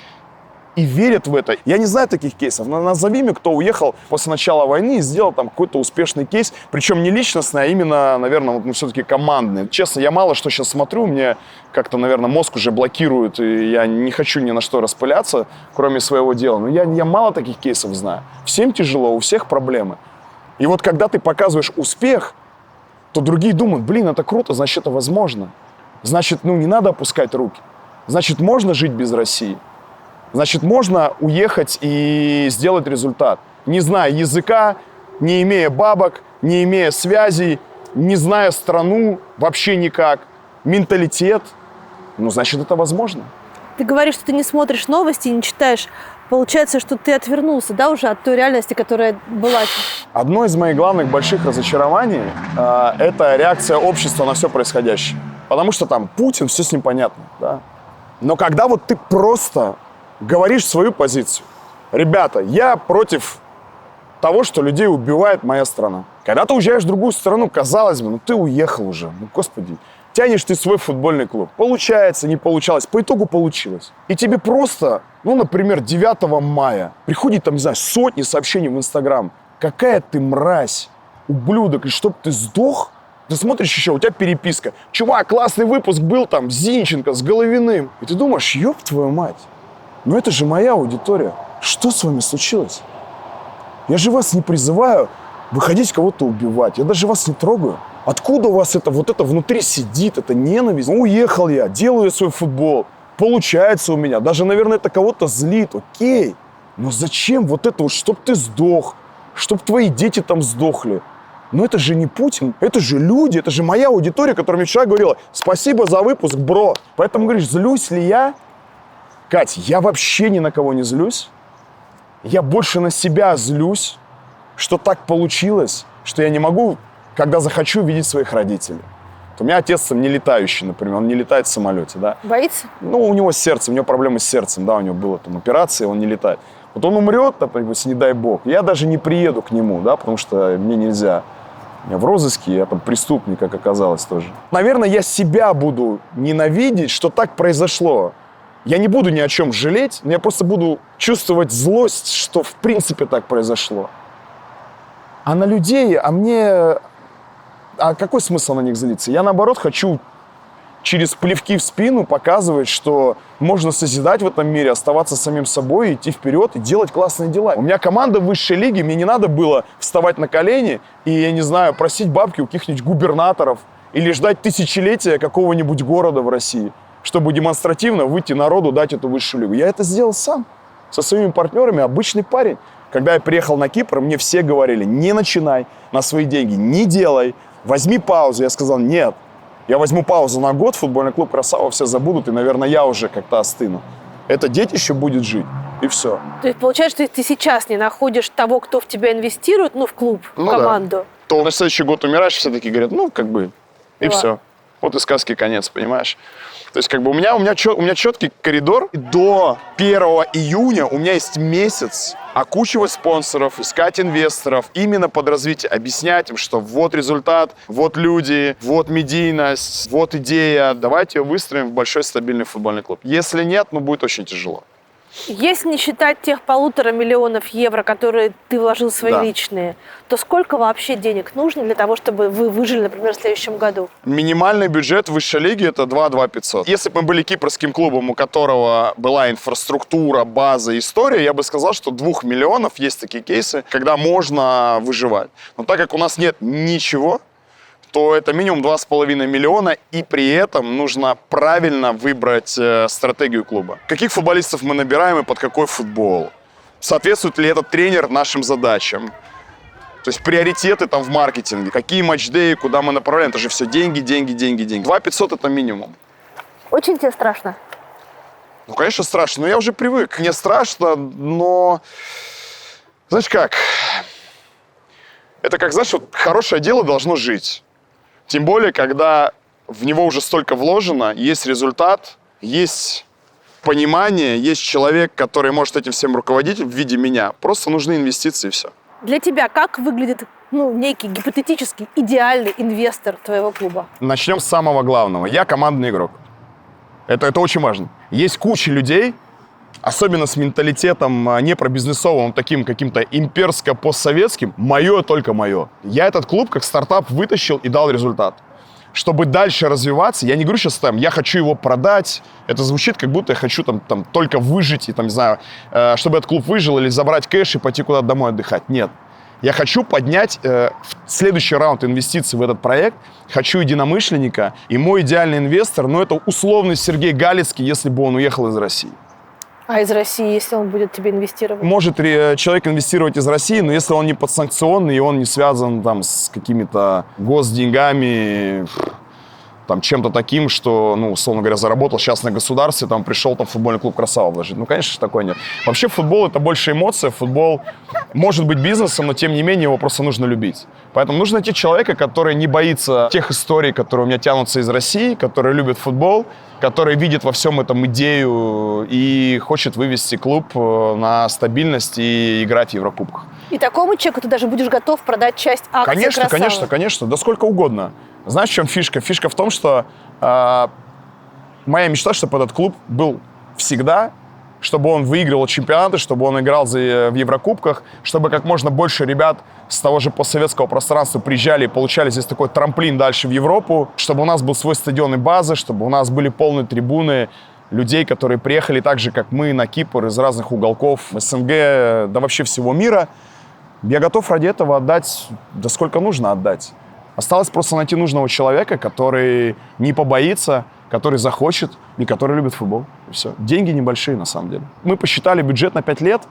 и верят в это. Я не знаю таких кейсов. Назови мне, кто уехал после начала войны и сделал там какой-то успешный кейс, причем не личностный, а именно, наверное, вот, ну, все-таки командный. Честно, я мало что сейчас смотрю, мне как-то, наверное, мозг уже блокирует, и я не хочу ни на что распыляться, кроме своего дела. Но я мало таких кейсов знаю. Всем тяжело, у всех проблемы. И вот когда ты показываешь успех, то другие думают, блин, это круто, значит, это возможно. Значит, ну, не надо опускать руки. Значит, можно жить без России. Значит, можно уехать и сделать результат. Не зная языка, не имея бабок, не имея связей, не зная страну вообще никак, менталитет. Ну, значит, это возможно. Ты говоришь, что ты не смотришь новости, не читаешь. Получается, что ты отвернулся, да, уже от той реальности, которая была. Одно из моих главных больших разочарований это реакция общества на все происходящее. Потому что там Путин, все с ним понятно, да. Но когда вот ты просто говоришь свою позицию, ребята, я против того, что людей убивает моя страна. Когда ты уезжаешь в другую страну, казалось бы, ну ты уехал уже, ну господи, тянешь ты свой футбольный клуб. Получается, не получалось, по итогу получилось. И тебе просто, ну, например, 9 мая приходит там, не знаю, сотни сообщений в Инстаграм. Какая ты мразь, ублюдок, и чтоб ты сдох. Ты смотришь еще, у тебя переписка. Чувак, классный выпуск был там, Зинченко, с Головиным. И ты думаешь, ёб твою мать, ну это же моя аудитория. Что с вами случилось? Я же вас не призываю выходить кого-то убивать. Я даже вас не трогаю. Откуда у вас это вот это внутри сидит, эта ненависть? Ну, уехал я, делаю свой футбол. получается у меня. Даже, наверное, это кого-то злит, окей. Но зачем вот это вот, чтоб ты сдох, чтоб твои дети там сдохли? Но это же не Путин, это же люди, это же моя аудитория, которая мне вчера говорила: спасибо за выпуск, бро. Поэтому, говоришь, злюсь ли я? Кать, я вообще ни на кого не злюсь. Я больше на себя злюсь, что так получилось, что я не могу, когда захочу, видеть своих родителей. У меня отец там не летающий, например, он не летает в самолете, да. Боится? Ну, у него с сердцем, у него проблемы с сердцем, да, у него была там операция, он не летает. Вот он умрет, например, если не дай бог, я даже не приеду к нему, да, потому что мне нельзя. Я в розыске, я там преступник, как оказалось тоже. Наверное, я себя буду ненавидеть, что так произошло. Я не буду ни о чем жалеть, но я просто буду чувствовать злость, что в принципе так произошло. А на людей, а какой смысл на них злиться? Я, наоборот, хочу через плевки в спину показывать, что можно созидать в этом мире, оставаться самим собой, идти вперед и делать классные дела. У меня команда в высшей лиге, мне не надо было вставать на колени и, я не знаю, просить бабки у каких-нибудь губернаторов или ждать тысячелетия какого-нибудь города в России, чтобы демонстративно выйти народу, дать эту высшую лигу. Я это сделал сам, со своими партнерами, обычный парень. Когда я приехал на Кипр, мне все говорили: не начинай на свои деньги, не делай, возьми паузу. Я сказал: нет, я возьму паузу на год, футбольный клуб «Красава» все забудут, и, наверное, я уже как-то остыну. Это детище будет жить, и все. То есть получается, что ты сейчас не находишь того, кто в тебя инвестирует, в клуб, в команду. Да. То на следующий год умираешь, все такие говорят: и все. Вот и сказки конец, понимаешь? То есть у меня четкий коридор. До 1 июня у меня есть месяц окучивать спонсоров, искать инвесторов именно под развитие, объяснять им, что вот результат, вот люди, вот медийность, вот идея. Давайте ее выстроим в большой стабильный футбольный клуб. Если нет, будет очень тяжело. Если не считать тех 1,5 миллиона евро, которые ты вложил в свои личные, то сколько вообще денег нужно для того, чтобы вы выжили, например, в следующем году? Минимальный бюджет высшей лиги – это 2 500. Если бы мы были кипрским клубом, у которого была инфраструктура, база, история, я бы сказал, что 2 миллионов есть такие кейсы, когда можно выживать. Но так как у нас нет ничего, то это минимум 2,5 миллиона, и при этом нужно правильно выбрать стратегию клуба. Каких футболистов мы набираем и под какой футбол? Соответствует ли этот тренер нашим задачам? То есть приоритеты там в маркетинге, какие матчдеи, куда мы направляем, это же все деньги, деньги, деньги, деньги. 2 500 это минимум. Очень тебе страшно? Ну, конечно, страшно, но я уже привык. Мне страшно, но... Знаешь как? Это как, знаешь, вот хорошее дело должно жить. Тем более, когда в него уже столько вложено, есть результат, есть понимание, есть человек, который может этим всем руководить в виде меня. Просто нужны инвестиции, и все. Для тебя как выглядит некий гипотетический идеальный инвестор твоего клуба? Начнем с самого главного. Я командный игрок. Это очень важно. Есть куча людей, особенно с менталитетом не про бизнесовым, таким каким-то имперско-постсоветским, мое только мое. Я этот клуб как стартап вытащил и дал результат. Чтобы дальше развиваться, я не говорю сейчас я хочу его продать. Это звучит, как будто я хочу там только выжить и не знаю, чтобы этот клуб выжил или забрать кэш и пойти куда-то домой отдыхать. Нет. Я хочу поднять следующий раунд инвестиций в этот проект. Хочу единомышленника. И мой идеальный инвестор, это условный Сергей Галицкий, если бы он уехал из России. А из России, если он будет тебе инвестировать? Может человек инвестировать из России, но если он не подсанкционный и он не связан с какими-то госденьгами, чем-то таким, что, условно говоря, заработал сейчас на государстве, пришел в футбольный клуб «Красава» вложить. Конечно, такое нет. Вообще футбол — это больше эмоция. Футбол может быть бизнесом, но тем не менее его просто нужно любить. Поэтому нужно найти человека, который не боится тех историй, которые у меня тянутся из России, который любит футбол, который видит во всем этом идею и хочет вывести клуб на стабильность и играть в Еврокубках. И такому человеку ты даже будешь готов продать часть акций «Красавы»? Конечно. Да сколько угодно. Знаешь, в чем фишка? Фишка в том, что моя мечта, чтобы этот клуб был всегда, чтобы он выигрывал чемпионаты, чтобы он играл в Еврокубках, чтобы как можно больше ребят с того же постсоветского пространства приезжали и получали здесь такой трамплин дальше в Европу, чтобы у нас был свой стадион и база, чтобы у нас были полные трибуны людей, которые приехали так же, как мы, на Кипр из разных уголков СНГ, да вообще всего мира. Я готов ради этого отдать, да сколько нужно отдать. Осталось просто найти нужного человека, который не побоится, который захочет и который любит футбол. И все. Деньги небольшие, на самом деле. Мы посчитали бюджет на 5 лет,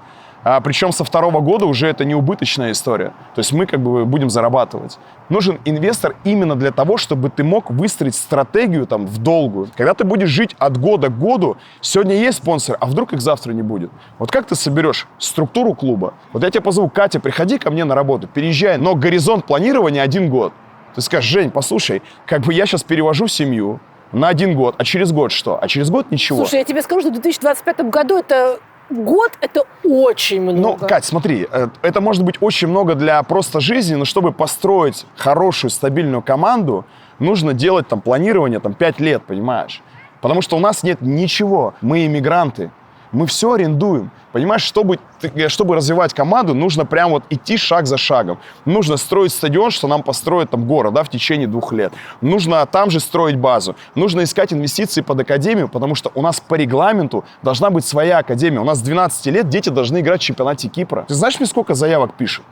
причем со 2-го года уже это не убыточная история. То есть мы как бы будем зарабатывать. Нужен инвестор именно для того, чтобы ты мог выстроить стратегию там в долгую. Когда ты будешь жить от года к году, сегодня есть спонсоры, а вдруг их завтра не будет. Вот как ты соберешь структуру клуба? Вот я тебе позову: Катя, приходи ко мне на работу, переезжай, но горизонт планирования 1 год. Ты скажешь: Жень, послушай, как бы я сейчас перевожу семью на 1 год, а через год что? А через год ничего. Слушай, я тебе скажу, что в 2025 году это год, это очень много. Ну, Кать, смотри, это может быть очень много для просто жизни, но чтобы построить хорошую, стабильную команду, нужно делать там планирование 5 лет, понимаешь? Потому что у нас нет ничего, мы иммигранты. Мы все арендуем. Понимаешь, чтобы развивать команду, нужно прям вот идти шаг за шагом. Нужно строить стадион, что нам построят там город, да, в течение 2 лет. Нужно там же строить базу. Нужно искать инвестиции под академию, потому что у нас по регламенту должна быть своя академия. У нас с 12 лет дети должны играть в чемпионате Кипра. Ты знаешь, мне сколько заявок пишут?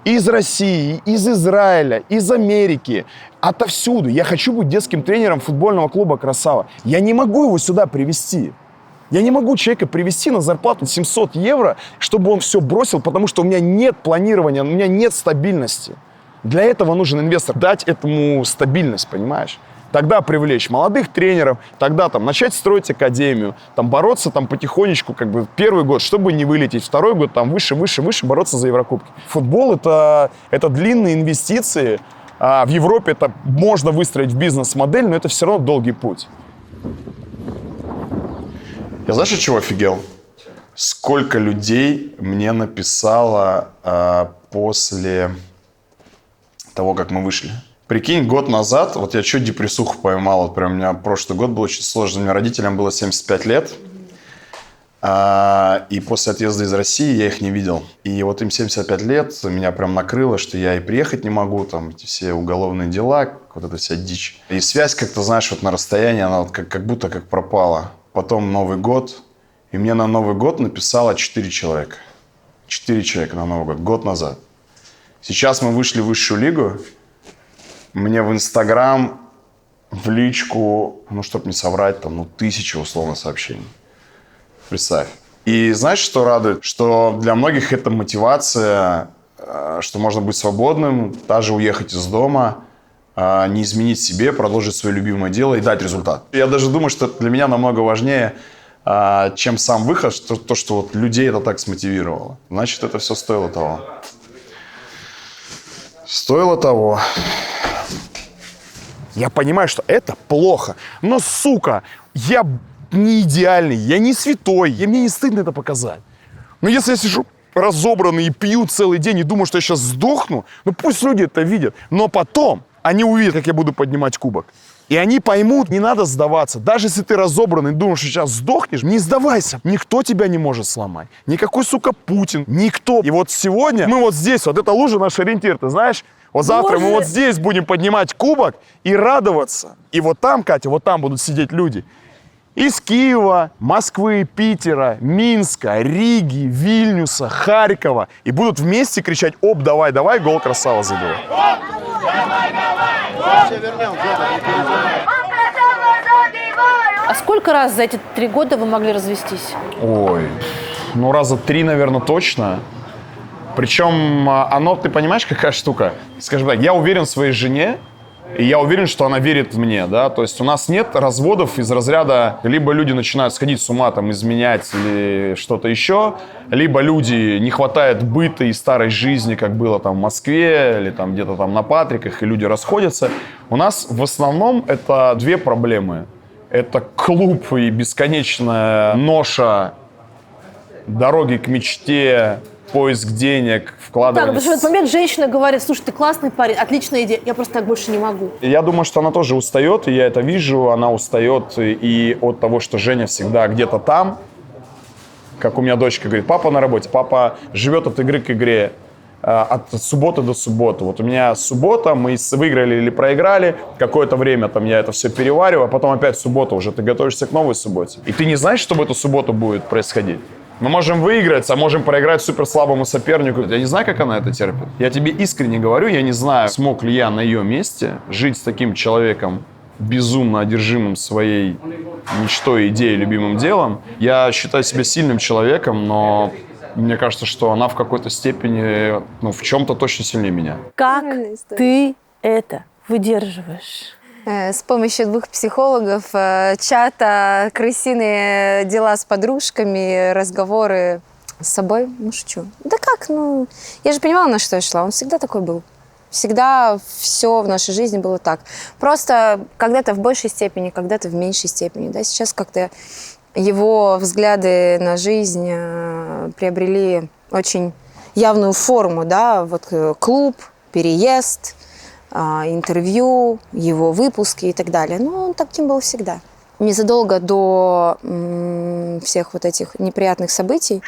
Из России, из Израиля, из Америки, отовсюду. Я хочу быть детским тренером футбольного клуба «Красава». Я не могу его сюда привезти. Я не могу человека привести на зарплату 700 евро, чтобы он все бросил, потому что у меня нет планирования, у меня нет стабильности. Для этого нужен инвестор, дать этому стабильность, понимаешь? Тогда привлечь молодых тренеров, тогда там начать строить академию, там бороться там потихонечку, как бы 1-й год, чтобы не вылететь, 2-й год там выше, бороться за Еврокубки. Футбол это длинные инвестиции. В Европе это можно выстроить в бизнес-модель, но это все равно долгий путь. Я знаешь, от чего офигел? Сколько людей мне написало после того, как мы вышли. Прикинь, год назад, вот я чуть депрессуху поймал, вот прям у меня прошлый год был очень сложный, у меня родителям было 75 лет, и после отъезда из России я их не видел. И вот им 75 лет, меня прям накрыло, что я и приехать не могу, там эти все уголовные дела, вот эта вся дичь. И связь как-то, знаешь, вот на расстоянии, она вот как будто как пропала. Потом Новый год, и мне на Новый год написало 4 человека. 4 человека на Новый год назад. Сейчас мы вышли в высшую лигу, мне в Инстаграм, в личку, ну, чтобы не соврать, там, 1000 условно сообщений. Представь. И знаешь, что радует? Что для многих это мотивация, что можно быть свободным, даже уехать из дома, не изменить себе, продолжить свое любимое дело и дать результат. Я даже думаю, что это для меня намного важнее, чем сам выход, то, что вот людей это так смотивировало. Значит, это все стоило того. Стоило того. Я понимаю, что это плохо, но, сука, я не идеальный, я не святой, и мне не стыдно это показать. Но если я сижу разобранный и пью целый день и думаю, что я сейчас сдохну, ну пусть люди это видят, но потом они увидят, как я буду поднимать кубок. И они поймут, не надо сдаваться. Даже если ты разобранный и думаешь, что сейчас сдохнешь, не сдавайся. Никто тебя не может сломать. Никакой, сука, Путин. Никто. И вот сегодня мы вот здесь, вот эта лужа наш ориентир, ты знаешь? Вот завтра мы вот здесь будем поднимать кубок и радоваться. И вот там, Катя, вот там будут сидеть люди. Из Киева, Москвы, Питера, Минска, Риги, Вильнюса, Харькова. И будут вместе кричать: оп, давай, давай, гол, красава, забивай. А сколько раз за эти 3 года вы могли развестись? Ой, ну раза 3, наверное, точно. Причем ты понимаешь, какая штука? Скажем так, я уверен в своей жене, и я уверен, что она верит в меня, да, то есть у нас нет разводов из разряда, либо люди начинают сходить с ума, там, изменять или что-то еще, либо люди, не хватает быта и старой жизни, как было там в Москве или там где-то там на Патриках, и люди расходятся. У нас в основном это 2 проблемы. Это клуб и бесконечная ноша, дороги к мечте, поиск денег, вкладывание. Да, но в этот момент женщина говорит: слушай, ты классный парень, отличная идея, я просто так больше не могу. Я думаю, что она тоже устает, и я это вижу, она устает и от того, что Женя всегда где-то там. Как у меня дочка говорит: папа на работе, папа живет от игры к игре, от субботы до субботы. Вот у меня суббота, мы выиграли или проиграли, какое-то время там я это все перевариваю, а потом опять суббота, уже ты готовишься к новой субботе. И ты не знаешь, что в эту субботу будет происходить. Мы можем выиграть, а можем проиграть суперслабому сопернику. Я не знаю, как она это терпит. Я тебе искренне говорю, я не знаю, смог ли я на ее месте жить с таким человеком безумно одержимым своей мечтой, идеей, любимым делом. Я считаю себя сильным человеком, но мне кажется, что она в какой-то степени, в чем-то точно сильнее меня. Как ты это выдерживаешь? С помощью 2 психологов, чата, крысиные дела с подружками, разговоры с собой. Шучу. Да как, я же понимала, на что я шла. Он всегда такой был. Всегда все в нашей жизни было так. Просто когда-то в большей степени, когда-то в меньшей степени. Да? Сейчас как-то его взгляды на жизнь приобрели очень явную форму. Да? Вот клуб, переезд, интервью, его выпуски и так далее. Он таким был всегда. Незадолго до всех вот этих неприятных событий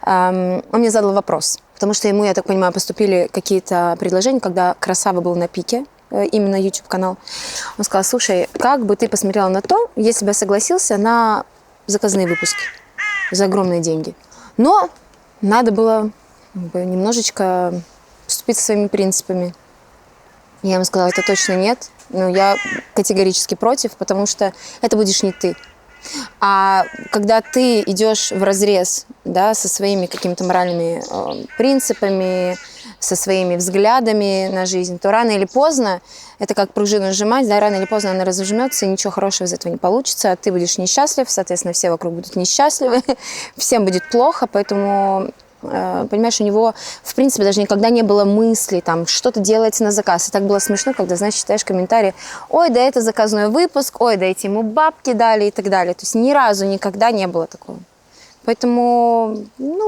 он мне задал вопрос. Потому что ему, я так понимаю, поступили какие-то предложения, когда «Красава» был на пике, именно YouTube-канал. Он сказал: слушай, как бы ты посмотрела на то, если бы я согласился на заказные выпуски за огромные деньги. Но надо было немножечко поступить своими принципами. Я ему сказала: это точно нет. Я категорически против, потому что это будешь не ты. А когда ты идешь вразрез, да, со своими какими-то моральными принципами, со своими взглядами на жизнь, то рано или поздно, это как пружину сжимать, да, рано или поздно она разожмется, и ничего хорошего из этого не получится, а ты будешь несчастлив, соответственно, все вокруг будут несчастливы, всем будет плохо, поэтому... Понимаешь, у него, в принципе, даже никогда не было мысли, там, что-то делается на заказ. И так было смешно, когда, знаешь, читаешь комментарии: ой, да это заказной выпуск, ой, да эти ему бабки дали и так далее. То есть ни разу никогда не было такого. Поэтому,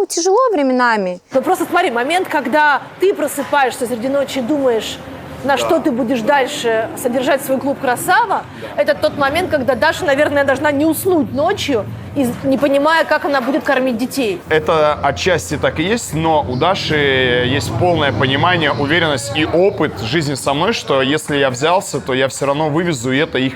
тяжело временами. Просто смотри, момент, когда ты просыпаешься среди ночи и думаешь, на что ты будешь дальше содержать свой клуб «Красава», это тот момент, когда Даша, наверное, должна не уснуть ночью, не понимая, как она будет кормить детей. Это отчасти так и есть, но у Даши есть полное понимание, уверенность и опыт жизни со мной, что если я взялся, то я все равно вывезу, и это их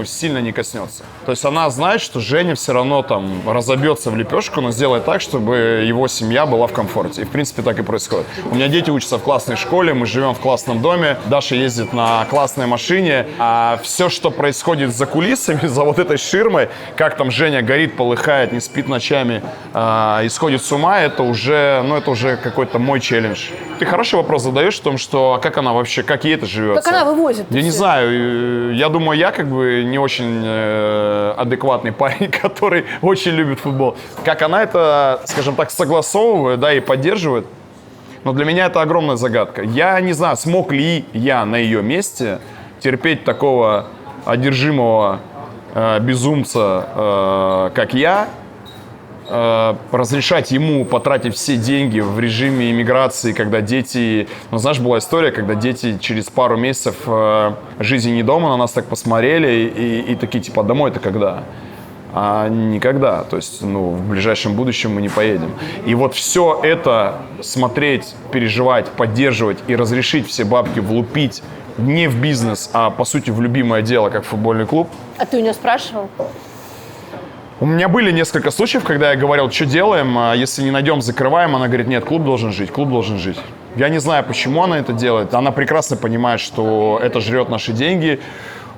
сильно не коснется. То есть она знает, что Женя все равно там разобьется в лепешку, но сделает так, чтобы его семья была в комфорте. И в принципе так и происходит. У меня дети учатся в классной школе, мы живем в классном доме, Даша ездит на классной машине, а все, что происходит за кулисами, за вот этой ширмой, как там Женя горит, полыхает, не спит ночами, исходит с ума, это уже какой-то мой челлендж. Ты хороший вопрос задаешь о том, что как она вообще, как ей это живется. Как она вывозит? Я не знаю, я думаю, я не очень адекватный парень, который очень любит футбол. Как она это, скажем так, согласовывает, да, и поддерживает. Но для меня это огромная загадка. Я не знаю, смог ли я на ее месте терпеть такого одержимого безумца, как я, разрешать ему потратить все деньги в режиме иммиграции, когда дети... знаешь, была история, когда дети через пару месяцев жизни не дома на нас так посмотрели и такие, типа: домой-то когда? А никогда. То есть, в ближайшем будущем мы не поедем. И вот все это смотреть, переживать, поддерживать и разрешить все бабки влупить не в бизнес, а по сути в любимое дело, как футбольный клуб. А ты у нее спрашивал? У меня были несколько случаев, когда я говорил: что делаем, если не найдем, закрываем. Она говорит: нет, клуб должен жить, клуб должен жить. Я не знаю, почему она это делает. Она прекрасно понимает, что это жрет наши деньги.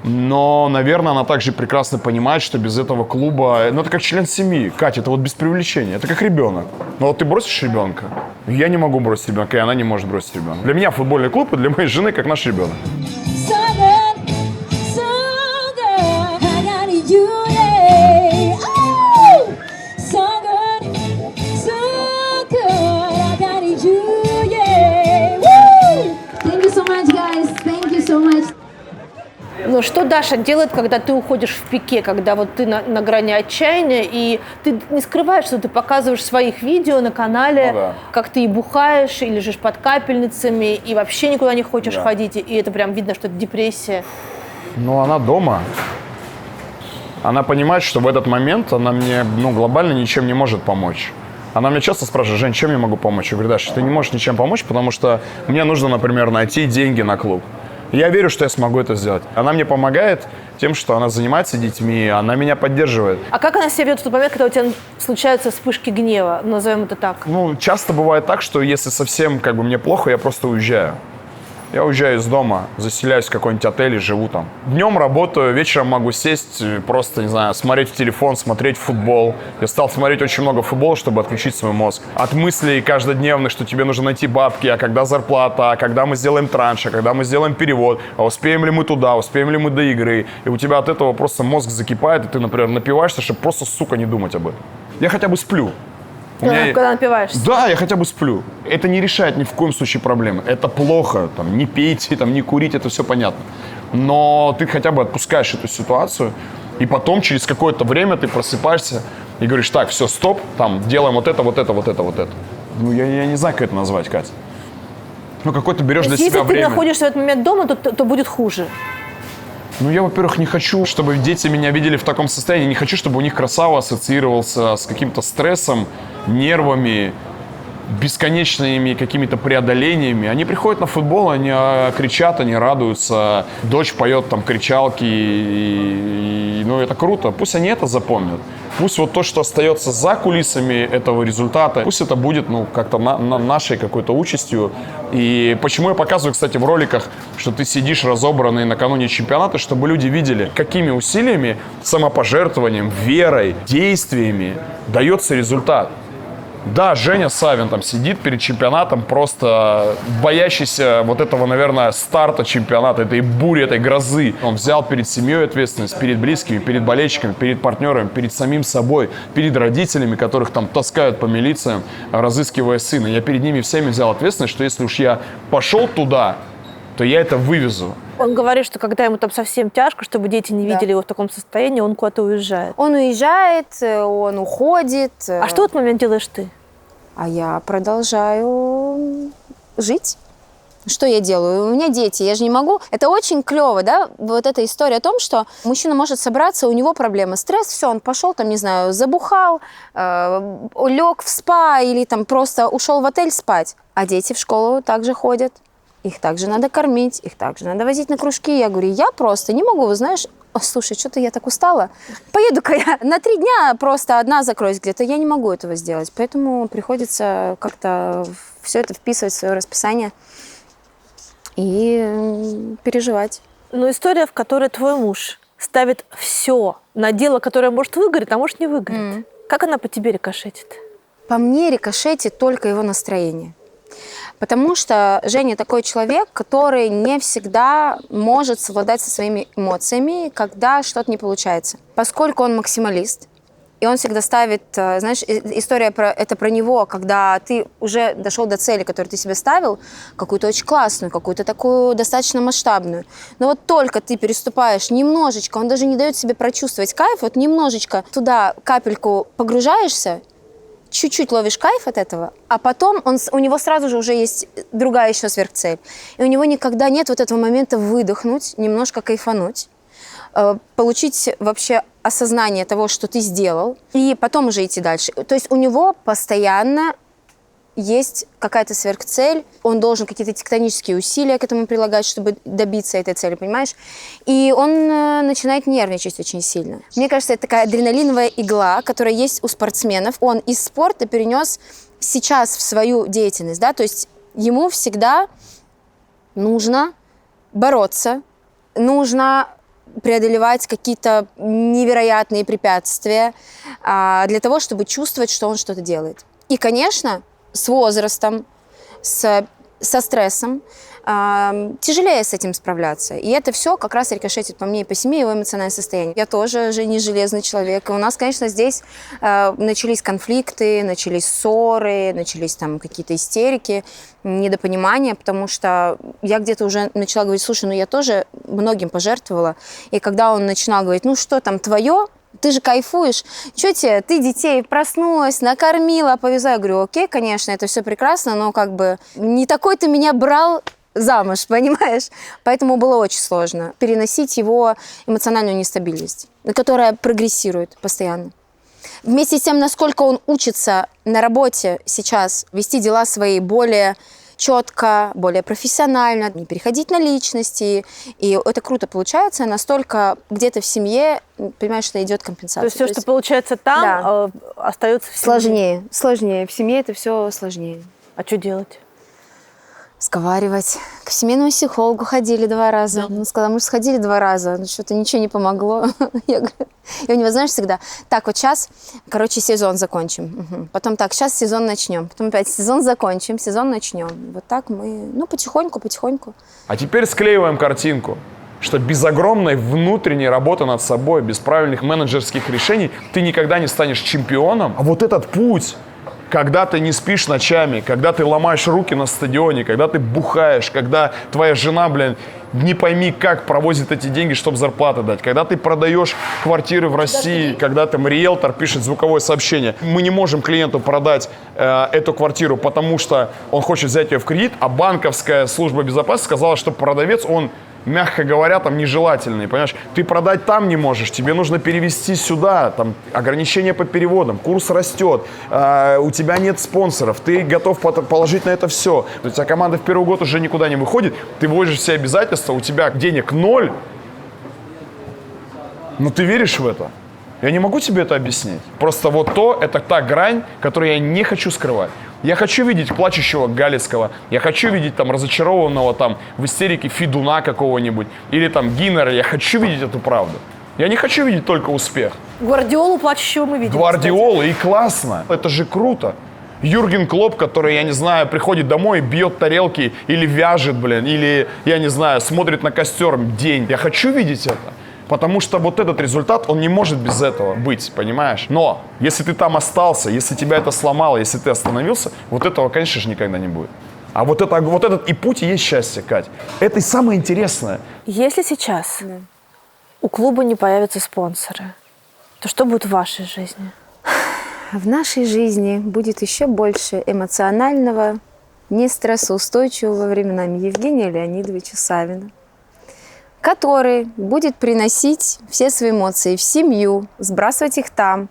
Но, наверное, она также прекрасно понимает, что без этого клуба... это как член семьи. Катя, это без привлечения. Это как ребенок. Но ты бросишь ребенка, я не могу бросить ребенка, и она не может бросить ребенка. Для меня футбольный клуб, и для моей жены как наш ребенок. Но что Даша делает, когда ты уходишь в пике, когда вот ты на грани отчаяния, и ты не скрываешь, что ты показываешь своих видео на канале, как ты и бухаешь, и лежишь под капельницами, и вообще никуда не хочешь ходить, и это прям видно, что это депрессия. Она дома. Она понимает, что в этот момент она мне глобально ничем не может помочь. Она меня часто спрашивает: Жень, чем я могу помочь? Я говорю: Даша, ты не можешь ничем помочь, потому что мне нужно, например, найти деньги на клуб. Я верю, что я смогу это сделать. Она мне помогает тем, что она занимается детьми, она меня поддерживает. А как она себя ведет в тот момент, когда у тебя случаются вспышки гнева, назовем это так? Часто бывает так, что если совсем мне плохо, я просто уезжаю. Я уезжаю из дома, заселяюсь в какой-нибудь отель и живу там. Днем работаю, вечером могу сесть, просто, не знаю, смотреть в телефон, смотреть футбол. Я стал смотреть очень много футбола, чтобы отключить свой мозг. От мыслей каждодневных, что тебе нужно найти бабки, а когда зарплата, а когда мы сделаем транш, а когда мы сделаем перевод, а успеем ли мы туда, успеем ли мы до игры. И у тебя от этого просто мозг закипает, и ты, например, напиваешься, чтобы просто, сука, не думать об этом. Я хотя бы сплю. Когда напиваешься. Да, я хотя бы сплю. Это не решает ни в коем случае проблемы. Это плохо, там, не пейте, там, не курить, это все понятно. Но ты хотя бы отпускаешь эту ситуацию, и потом через какое-то время ты просыпаешься и говоришь, так, все, стоп, там, делаем вот это, вот это, вот это, вот это. Ну, я не знаю, как это назвать, Катя. Ну, какой-то берешь для себя Если время. ты находишься в этот момент дома, то будет хуже. Ну, я, во-первых, не хочу, чтобы дети меня видели в таком состоянии. Не хочу, чтобы у них красава ассоциировался с каким-то стрессом, нервами, бесконечными какими-то преодолениями. Они приходят на футбол, они кричат, они радуются. Дочь поет там кричалки, ну, это круто. Пусть они это запомнят. Пусть вот то, что остается за кулисами этого результата, пусть это будет, ну, как-то нашей какой-то участью. И почему я показываю, кстати, в роликах, что ты сидишь разобранный накануне чемпионата, чтобы люди видели, какими усилиями, самопожертвованием, верой, действиями дается результат. Да, Женя Савин там сидит перед чемпионатом, просто боящийся вот этого, наверное, старта чемпионата, этой бури, этой грозы. Он взял перед семьей ответственность, перед близкими, перед болельщиками, перед партнерами, перед самим собой, перед родителями, которых там таскают по милициям, разыскивая сына. Я перед ними всеми взял ответственность, что если уж я пошел туда, то я это вывезу. Он говорит, что когда ему там совсем тяжко, чтобы дети не видели его в таком состоянии, он куда-то уезжает. Он уезжает, он уходит. А что в этот момент делаешь ты? А я продолжаю жить. Что я делаю? У меня дети, я же не могу. Это очень клево, да, вот эта история о том, что мужчина может собраться, у него проблема, стресс, все, он пошел, там, не знаю, забухал, лег в спа или там просто ушел в отель спать. А дети в школу также ходят. Их также надо кормить, их также надо возить на кружки. Я говорю, я просто не могу, вы знаешь, слушай, что-то я так устала. Поеду-ка я на 3 дня просто одна закроюсь где-то. Я не могу этого сделать. Поэтому приходится как-то все это вписывать в свое расписание и переживать. Но история, в которой твой муж ставит все на дело, которое может выгореть, а может не выгореть. Как она по тебе рикошетит? По мне рикошетит только его настроение. Потому что Женя такой человек, который не всегда может совладать со своими эмоциями, когда что-то не получается. Поскольку он максималист, и он всегда ставит, знаешь, история это про него, когда ты уже дошел до цели, которую ты себе ставил, какую-то очень классную, какую-то такую достаточно масштабную. Но вот только ты переступаешь немножечко, он даже не дает себе прочувствовать кайф, вот немножечко туда капельку погружаешься, чуть-чуть ловишь кайф от этого, а потом у него сразу же уже есть другая еще сверхцель. И у него никогда нет вот этого момента выдохнуть, немножко кайфануть, получить вообще осознание того, что ты сделал, и потом уже идти дальше. То есть у него постоянно есть какая-то сверхцель, он должен какие-то тектонические усилия к этому прилагать, чтобы добиться этой цели, понимаешь? И он начинает нервничать очень сильно. Мне кажется, это такая адреналиновая игла, которая есть у спортсменов. Он из спорта перенес сейчас в свою деятельность, да, то есть ему всегда нужно бороться, нужно преодолевать какие-то невероятные препятствия для того, чтобы чувствовать, что он что-то делает. И, конечно, с возрастом, со стрессом тяжелее с этим справляться. И это все как раз рикошетит по мне и по семье, его эмоциональное состояние. Я тоже же не железный человек. И у нас, конечно, здесь начались конфликты, начались ссоры, начались там какие-то истерики, недопонимания, потому что я где-то уже начала говорить, слушай, ну я тоже многим пожертвовала. И когда он начинал говорить, ну что там твое, ты же кайфуешь. Что тебе? Ты детей проснулась, накормила, повезла. Я говорю, окей, конечно, это все прекрасно, но как бы не такой ты меня брал замуж, понимаешь? Поэтому было очень сложно переносить его эмоциональную нестабильность, которая прогрессирует постоянно. Вместе с тем, насколько он учится на работе сейчас вести дела свои более четко, более профессионально, не переходить на личности. И это круто получается, настолько где-то в семье, понимаешь, что идет компенсация. То есть все, что получается там, остается в семье? Сложнее. В семье это все сложнее. А что делать? сговаривать. К семейному психологу ходили 2 раза. Он сказал, мы же сходили 2 раза, что-то ничего не помогло. Я говорю, и у него, знаешь, всегда, так, вот сейчас, короче, сезон закончим. Угу. Потом так, сейчас сезон начнем. Потом опять сезон закончим, сезон начнем. Вот так мы, потихоньку. А теперь склеиваем картинку, что без огромной внутренней работы над собой, без правильных менеджерских решений ты никогда не станешь чемпионом. А вот этот путь, когда ты не спишь ночами, когда ты ломаешь руки на стадионе, когда ты бухаешь, когда твоя жена, не пойми как провозит эти деньги, чтобы зарплаты дать, когда ты продаешь квартиры в России, когда там риэлтор пишет звуковое сообщение. Мы не можем клиенту продать эту квартиру, потому что он хочет взять ее в кредит, а банковская служба безопасности сказала, что продавец, он, мягко говоря, там нежелательный, понимаешь? Ты продать там не можешь, тебе нужно перевести сюда, там ограничения по переводам, курс растет, у тебя нет спонсоров, ты готов положить на это все. У тебя команда в первый год уже никуда не выходит, ты вводишь все обязательства, у тебя денег 0, но ты веришь в это? Я не могу тебе это объяснить. Просто вот это та грань, которую я не хочу скрывать. Я хочу видеть плачущего Галицкого, я хочу видеть там разочарованного там в истерике Федуна какого-нибудь, или там Гиннера, я хочу видеть эту правду. Я не хочу видеть только успех. Гвардиолу плачущего мы видим. Гвардиолу, и классно, это же круто. Юрген Клопп, который, я не знаю, приходит домой, бьет тарелки или вяжет, или, я не знаю, смотрит на костер день. Я хочу видеть это. Потому что вот этот результат, он не может без этого быть, понимаешь? Но если ты там остался, если тебя это сломало, если ты остановился, вот этого, конечно же, никогда не будет. А вот этот и путь и есть счастье, Кать. Это и самое интересное. Если сейчас у клуба не появятся спонсоры, то что будет в вашей жизни? В нашей жизни будет еще больше эмоционального, нестрессоустойчивого временами Евгения Леонидовича Савина, который будет приносить все свои эмоции в семью, сбрасывать их там.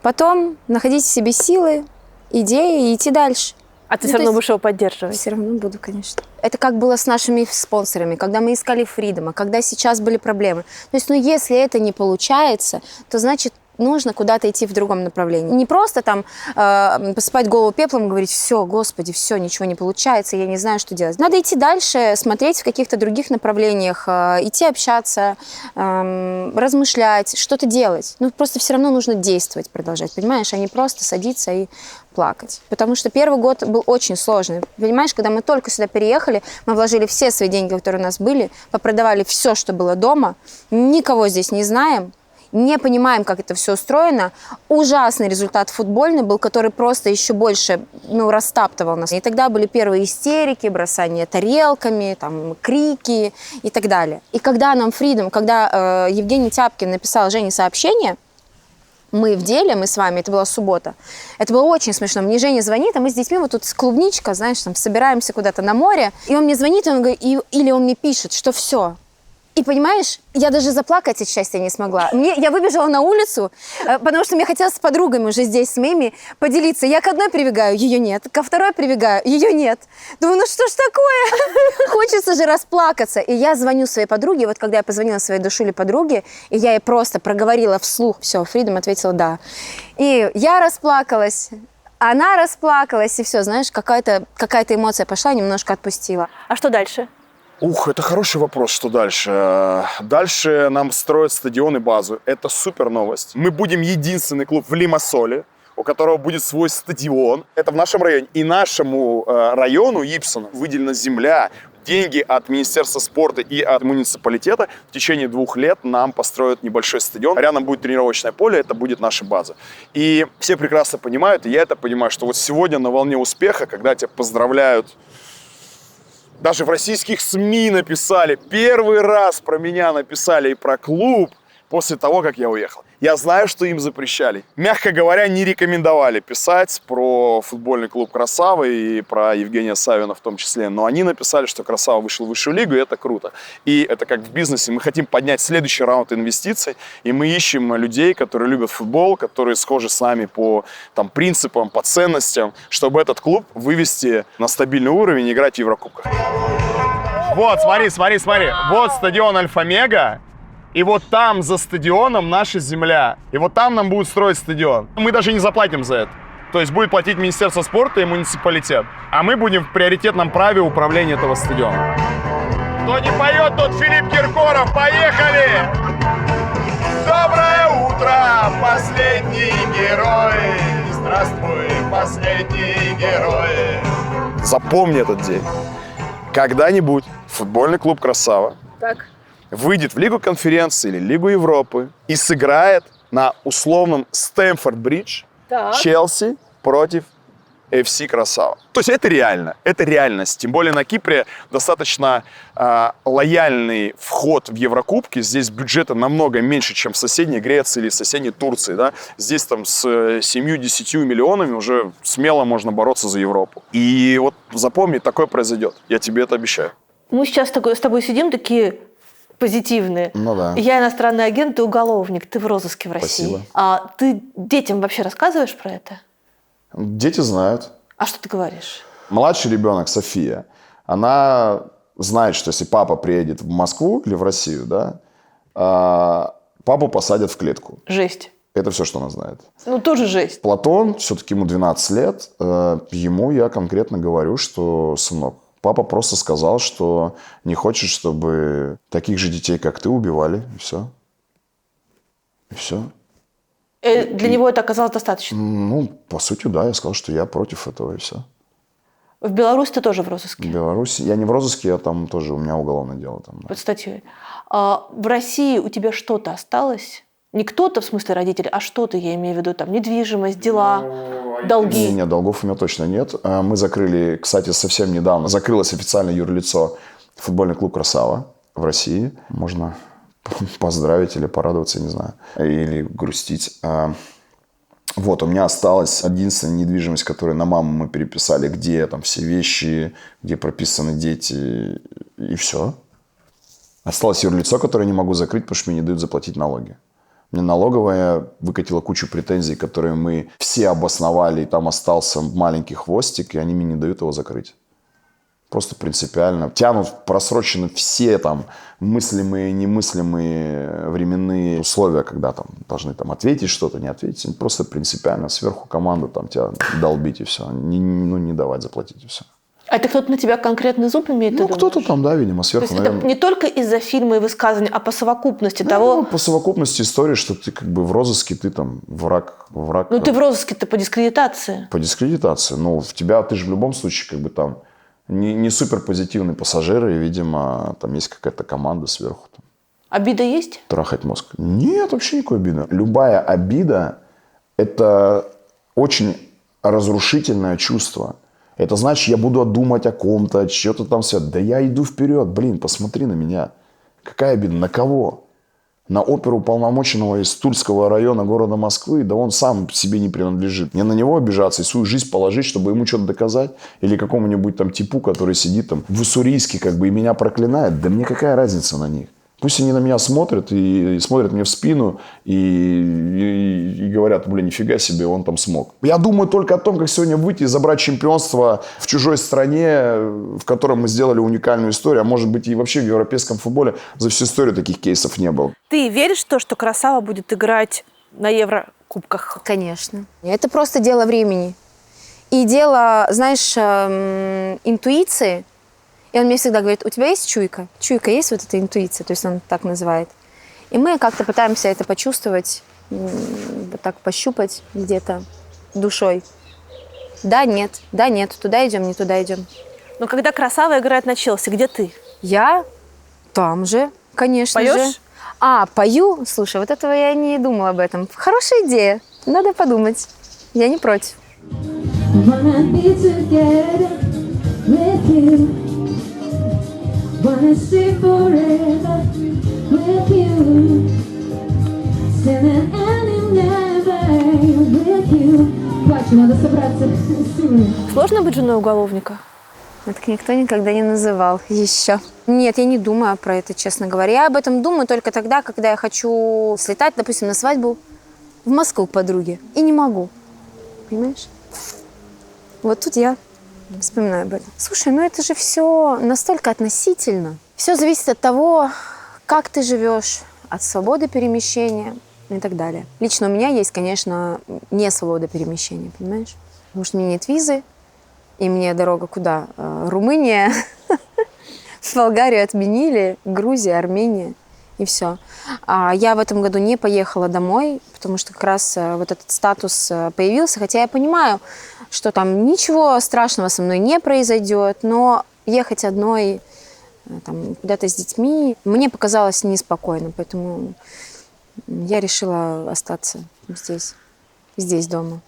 Потом находить в себе силы, идеи и идти дальше. А ты все равно будешь его поддерживать? Все равно буду, конечно. Это как было с нашими спонсорами, когда мы искали Фридома, когда сейчас были проблемы. То есть, если это не получается, то значит, нужно куда-то идти в другом направлении. Не просто там посыпать голову пеплом и говорить, все, Господи, все, ничего не получается, я не знаю, что делать. Надо идти дальше, смотреть в каких-то других направлениях, идти общаться, размышлять, что-то делать. Просто все равно нужно действовать, продолжать, понимаешь, а не просто садиться и плакать. Потому что первый год был очень сложный. Понимаешь, когда мы только сюда переехали, мы вложили все свои деньги, которые у нас были, попродавали все, что было дома, никого здесь не знаем, не понимаем, как это все устроено. Ужасный результат футбольный был, который просто еще больше растаптывал нас. И тогда были первые истерики, бросание тарелками, там, крики и так далее. И когда нам Фридом, когда Евгений Тяпкин написал Жене сообщение, мы в деле, мы с вами, это была суббота. Это было очень смешно. Мне Женя звонит, а мы с детьми вот тут клубничка, знаешь, там собираемся куда-то на море. И он мне звонит, и он говорит, или он мне пишет, что все. И понимаешь, я даже заплакать от счастья не смогла. Я выбежала на улицу, потому что мне хотелось с подругами уже здесь, с моими, поделиться. Я к одной прибегаю, ее нет. Ко второй прибегаю, ее нет. Думаю, что ж такое? Хочется же расплакаться. И я звоню своей подруге. Вот когда я позвонила своей душуле подруге, и я ей просто проговорила вслух. Все, Фридом ответила «да». И я расплакалась. Она расплакалась, и все, знаешь, какая-то эмоция пошла, немножко отпустила. А что дальше? Это хороший вопрос, что дальше. Дальше нам строят стадион и базу. Это супер новость. Мы будем единственный клуб в Лимассоле, у которого будет свой стадион. Это в нашем районе. И нашему району, Ипсону, выделена земля, деньги от Министерства спорта и от муниципалитета. В течение 2 лет нам построят небольшой стадион. Рядом будет тренировочное поле, это будет наша база. И все прекрасно понимают, и я это понимаю, что вот сегодня на волне успеха, когда тебя поздравляют, даже в российских СМИ написали, первый раз про меня написали и про клуб после того, как я уехал. Я знаю, что им запрещали. Мягко говоря, не рекомендовали писать про футбольный клуб «Красава» и про Евгения Савина в том числе. Но они написали, что «Красава» вышел в высшую лигу, и это круто. И это как в бизнесе. Мы хотим поднять следующий раунд инвестиций, и мы ищем людей, которые любят футбол, которые схожи с нами по принципам, по ценностям, чтобы этот клуб вывести на стабильный уровень и играть в Еврокубках. Вот, смотри. Вот стадион «Альфа-Мега». И вот там, за стадионом, наша земля. И вот там нам будут строить стадион. Мы даже не заплатим за это. То есть будет платить Министерство спорта и муниципалитет. А мы будем в приоритетном праве управления этого стадиона. Кто не поет, тот Филипп Киркоров. Поехали! Доброе утро, последние герои! Здравствуй, последние герои! Запомни этот день. Когда-нибудь футбольный клуб «Красава» выйдет в Лигу конференций или Лигу Европы и сыграет на условном Стэмфорд-Бридж Челси против FC Красава. То есть это реально, это реальность. Тем более на Кипре достаточно лояльный вход в Еврокубки. Здесь бюджеты намного меньше, чем в соседней Греции или соседней Турции. Да? Здесь там с 7-10 миллионами уже смело можно бороться за Европу. И вот запомни, такое произойдет. Я тебе это обещаю. Мы сейчас с тобой сидим такие позитивные. Ну да. Я иностранный агент, ты уголовник, ты в розыске в России. Спасибо. А ты детям вообще рассказываешь про это? Дети знают. А что ты говоришь? Младший ребенок, София, она знает, что если папа приедет в Москву или в Россию, да, папу посадят в клетку. Жесть. Это все, что она знает. Ну, тоже жесть. Платон, все-таки ему 12 лет, ему я конкретно говорю, что, сынок, папа просто сказал, что не хочет, чтобы таких же детей, как ты, убивали. И все. И все. Для него это оказалось достаточно? Ну, по сути, да. Я сказал, что я против этого, и все. В Беларуси ты тоже в розыске? В Беларуси. Я не в розыске, я там тоже, у меня уголовное дело. Там, да. Под статьей. А в России у тебя что-то осталось? Не кто-то, в смысле родители, а что-то, я имею в виду, там, недвижимость, дела, долги? Нет, долгов у меня точно нет. Мы закрыли, кстати, совсем недавно, закрылось официальное юрлицо футбольный клуб «Красава» в России. Можно поздравить или порадоваться, не знаю, или грустить. Вот, у меня осталась единственная недвижимость, которую на маму мы переписали, где там все вещи, где прописаны дети, и все. Осталось юрлицо, которое я не могу закрыть, потому что мне не дают заплатить налоги. Мне налоговая выкатила кучу претензий, которые мы все обосновали, и там остался маленький хвостик, и они мне не дают его закрыть. Просто принципиально. Тянут просрочены все там мыслимые и немыслимые временные условия, когда там должны там ответить что-то, не ответить. Просто принципиально сверху команда там тебя долбить и все. Не давать заплатить и все. А это кто-то на тебя конкретный зуб имеет? Ну, кто-то там, да, видимо, То сверху, есть наверное. это не только из-за фильма и высказывания, а по совокупности того... Ну, по совокупности истории, что ты как бы в розыске, ты там враг. Ну, ты в розыске-то по дискредитации. По дискредитации. Ну, в тебя, ты же в любом случае как бы там не супер позитивный пассажир, и, видимо, там есть какая-то команда сверху. Там, Обида есть? трахать мозг. Нет, вообще никакой обиды. Любая обида – это очень разрушительное чувство. Это значит, я буду думать о ком-то, что-то там все. Да я иду вперед, блин, посмотри на меня. Какая обида? На кого? На оперуполномоченного из Тульского района города Москвы? Да он сам себе не принадлежит. Мне на него обижаться и свою жизнь положить, чтобы ему что-то доказать? Или какому-нибудь там типу, который сидит там в Уссурийске как бы и меня проклинает? Да мне какая разница на них? Пусть они на меня смотрят и смотрят мне в спину и говорят, блин, нифига себе, он там смог. Я думаю только о том, как сегодня выйти и забрать чемпионство в чужой стране, в котором мы сделали уникальную историю. А может быть и вообще в европейском футболе за всю историю таких кейсов не было. Ты веришь в то, что «Красава» будет играть на Еврокубках? Конечно. Это просто дело времени. И дело, знаешь, интуиции. И он мне всегда говорит, у тебя есть чуйка? Чуйка есть, вот эта интуиция, то есть он так называет. И мы как-то пытаемся это почувствовать, вот так пощупать где-то душой. Да, нет, туда идем, не туда идем. Но когда «Красава» играет на Челси, где ты? Я там же, конечно Поешь? же. Пою? Слушай, вот этого я не думала об этом. Хорошая идея, надо подумать. Я не против. Wanna stay forever with you, standing and never with you. Плачу, надо собраться с силами. Сложно быть женой уголовника? Так никто никогда не называл еще. Нет, я не думаю про это, честно говоря. Я об этом думаю только тогда, когда я хочу слетать, допустим, на свадьбу в Москву к подруге. И не могу. Понимаешь? Вот тут я вспоминаю об этом. Слушай, это же все настолько относительно. Все зависит от того, как ты живешь, от свободы перемещения. и так далее. Лично у меня есть, конечно, не свобода перемещения, понимаешь? Потому что у меня нет визы, и мне дорога куда? Румыния, Болгарию отменили, Грузия, Армения, и все. А я в этом году не поехала домой, потому что как раз вот этот статус появился, хотя я понимаю, что там ничего страшного со мной не произойдет, но ехать одной там, куда-то с детьми мне показалось неспокойно, поэтому я решила остаться здесь дома.